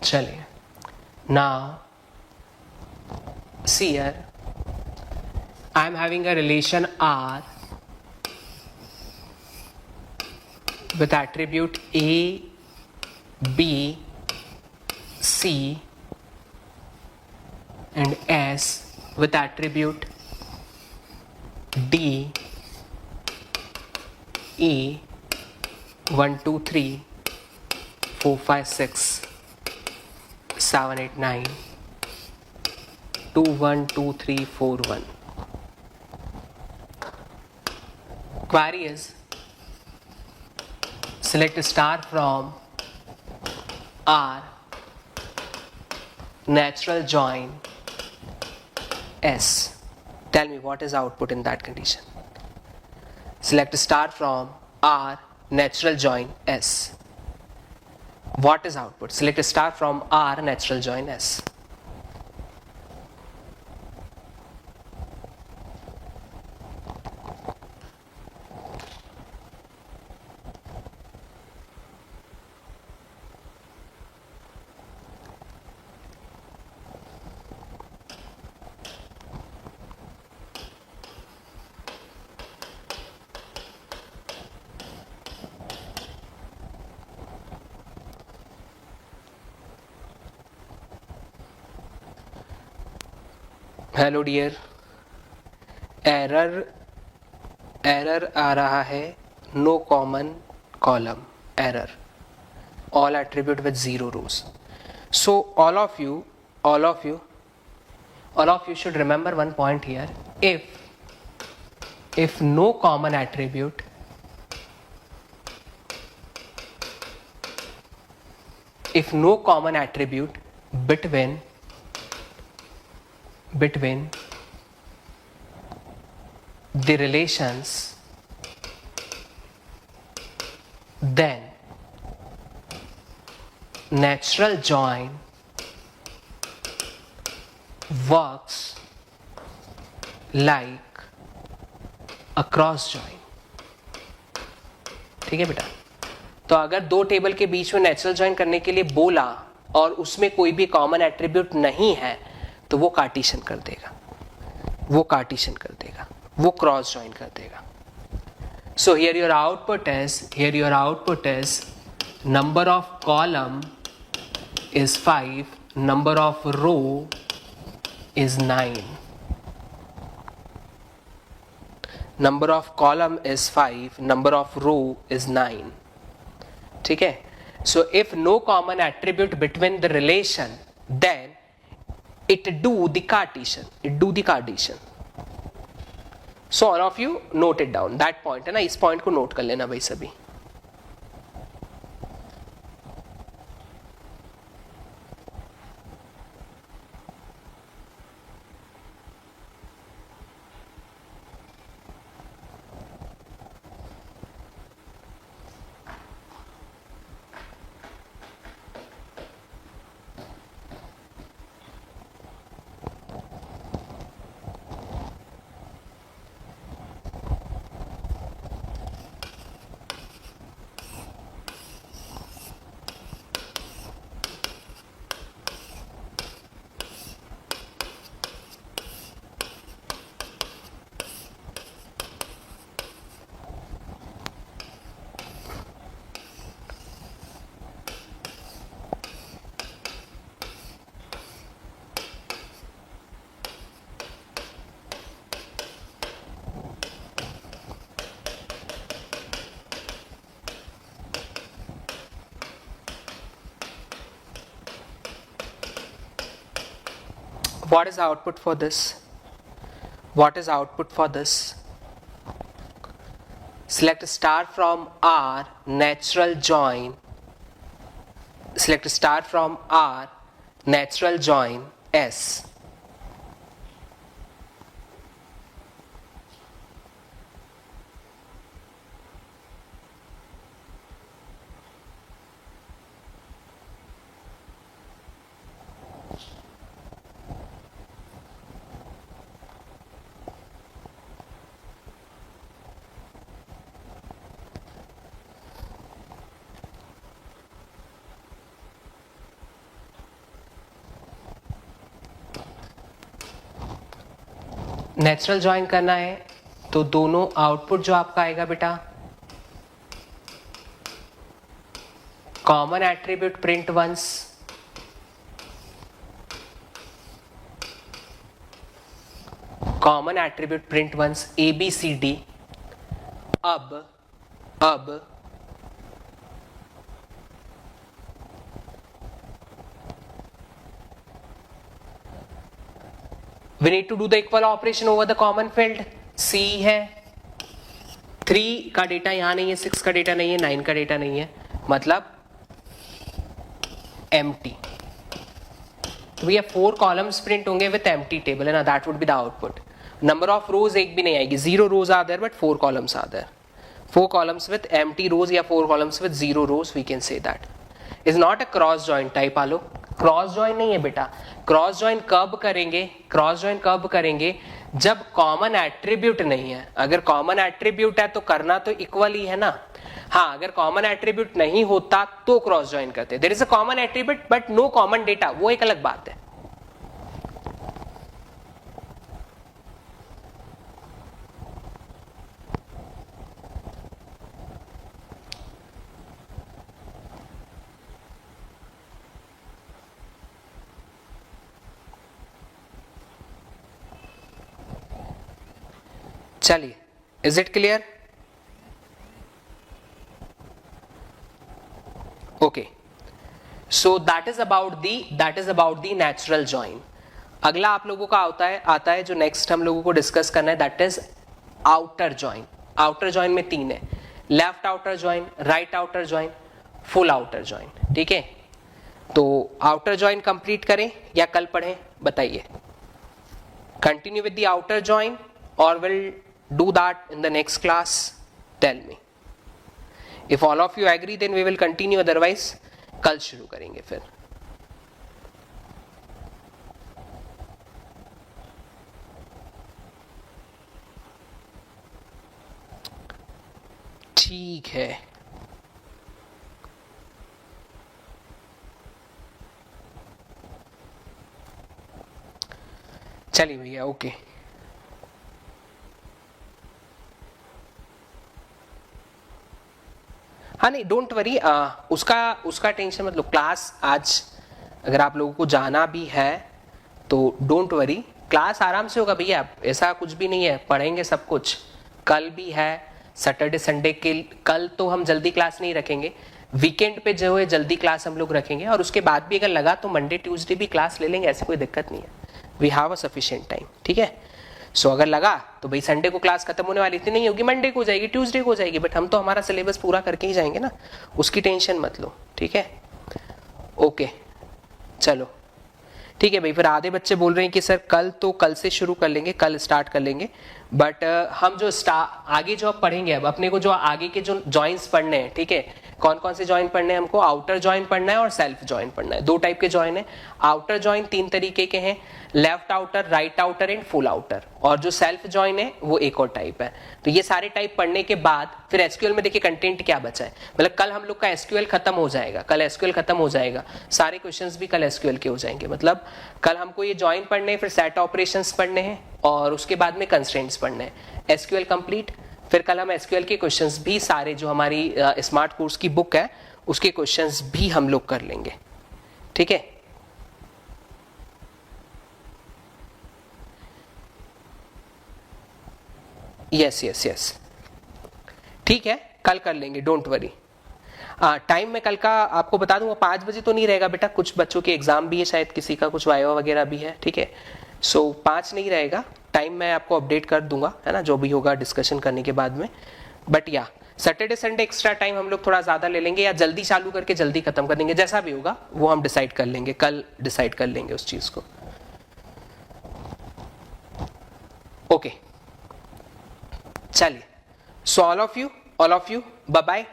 चलिए, now see here, I am having a relation R with attribute A, B, C and S with attribute D, E, 1, 2, 3, 4, 5, 6, 7, 8, 9, 2, 1, 2, 3, 4, 1. Query is select a star from R, natural join S. Tell me what is output in that condition. Select a star from R, natural join S. What is output? Select a star from R, natural join S. Hello dear, error आ रहा है, no common column error, all attribute with 0 rows. So all of you should remember one point here. If no common attribute between the relations, then natural join works like a cross join. ठीक है बेटा, तो अगर दो table के बीच में natural join करने के लिए बोला और उसमें कोई भी कॉमन एट्रीब्यूट नहीं है, तो वो कार्टेशियन कर देगा, वो क्रॉस जॉइन कर देगा. सो here your output is number of column is 5, number of row is 9. Number of column is 5, number of row is 9. ठीक है? So if no common attribute between the relation, then it do the Cartesian. So all of you note it down. That point है ना, इस point को note कर लेना भाई सभी. what is output for this? What is output for this? Select star from R, natural join. Select star from R, natural join S. Natural join करना है तो दोनों आउटपुट जो आपका आएगा बेटा, common attribute print once, common attribute print once ABCD। अब we need to do the equal operation over the common field। C है, 3 का डेटा यहां नहीं है, 6 का डेटा नहीं है, 9 का डेटा नहीं है, मतलब empty। तो भैया 4 कॉलम्स प्रिंट होंगे विथ empty टेबल है ना, that would be the output. Number of rows एक भी नहीं आएगी, 0 rows are there but 4 columns are there. 4 columns with empty rows या 4 columns with 0 rows, we can say that is not a cross join type. आलो cross join नहीं है बेटा। Cross join कब करेंगे? क्रॉस जॉइन कब करेंगे? जब कॉमन एट्रीब्यूट नहीं है। अगर कॉमन एट्रीब्यूट है तो करना तो इक्वल ही है ना। हाँ, अगर कॉमन एट्रीब्यूट नहीं होता तो क्रॉस जॉइन करते। There is a common attribute but no common data, वो एक अलग बात है। चलिए, is it clear? Okay, so that is about the natural join. अगला आप लोगों का आता है जो नेक्स्ट हम लोगों को डिस्कस करना है, that is outer join. Outer join में 3 है, left outer join, right outer join, full outer join. ठीक है, तो आउटर जॉइन कंप्लीट करें या कल पढ़ें, बताइए। Continue with the outer join और will do that in the next class? Tell me. If all of you agree then we will continue, otherwise कल शुरू करेंगे फिर। ठीक है, चलिए भैया, ओके। हाँ नहीं, डोंट वरी, उसका टेंशन मत लो। क्लास आज अगर आप लोगों को जाना भी है तो डोंट वरी, क्लास आराम से होगा भैया, ऐसा कुछ भी नहीं है, पढ़ेंगे सब कुछ। कल भी है सैटरडे संडे के, कल तो हम जल्दी क्लास नहीं रखेंगे, वीकेंड पे जो है जल्दी क्लास हम लोग रखेंगे, और उसके बाद भी अगर लगा तो मंडे ट्यूसडे भी क्लास ले लेंगे, ऐसी कोई दिक्कत नहीं है। We have a sufficient time. ठीक है, सो अगर लगा तो भाई संडे को क्लास खत्म होने वाली इतनी नहीं होगी, मंडे को हो जाएगी, ट्यूसडे को हो जाएगी, बट हम तो हमारा सिलेबस पूरा करके ही जाएंगे ना, उसकी टेंशन मत लो। ठीक है, ओके, चलो ठीक है भाई। फिर आधे बच्चे बोल रहे हैं कि सर कल से शुरू कर लेंगे, कल स्टार्ट कर लेंगे, बट हम जो आगे जो अब पढ़ेंगे, अब अपने को जो आगे के जो जॉइंस पढ़ने हैं, ठीक है, कौन कौन से जॉइन पढ़ने हैं हमको? आउटर जॉइन पढ़ना है और सेल्फ जॉइन पढ़ना है। 2 टाइप के जॉइन है। आउटर जॉइन 3 तरीके के हैं, left outer, right outer and full outer, और जो सेल्फ जॉइन है वो एक और टाइप है। तो ये सारे टाइप पढ़ने के बाद फिर एसक्यूएल में देखिए कंटेंट क्या बचा है, मतलब कल हम लोग का एसक्यूएल खत्म हो जाएगा, कल एसक्यूएल खत्म हो जाएगा, सारे क्वेश्चंस भी कल एसक्यूएल के हो जाएंगे। मतलब कल हमको ये जॉइन पढ़ने हैं, फिर सेट ऑपरेशंस पढ़ने हैं, और उसके बाद में कंस्ट्रेंट्स पढ़ने हैं। एसक्यूएल कंप्लीट, फिर कल हम एसक्यूएल के क्वेश्चंस भी सारे जो हमारी स्मार्ट कोर्स की बुक है उसके क्वेश्चंस भी हम लोग कर लेंगे। ठीक है, यस यस यस, ठीक है, कल कर लेंगे, डोंट वरी। टाइम मैं कल का आपको बता दूंगा, 5 बजे तो नहीं रहेगा बेटा, कुछ बच्चों के एग्जाम भी है, शायद किसी का कुछ वाइवा वगैरह भी है, ठीक है। सो 5 नहीं रहेगा टाइम, मैं आपको अपडेट कर दूंगा, है ना, जो भी होगा डिस्कशन करने के बाद में। बट या सैटरडे संडे एक्स्ट्रा टाइम हम लोग थोड़ा ज़्यादा ले लेंगे, या जल्दी चालू करके जल्दी खत्म कर देंगे, जैसा भी होगा वो हम डिसाइड कर लेंगे, कल डिसाइड कर लेंगे उस चीज़ को। ओके चलिए, so all of you bye bye.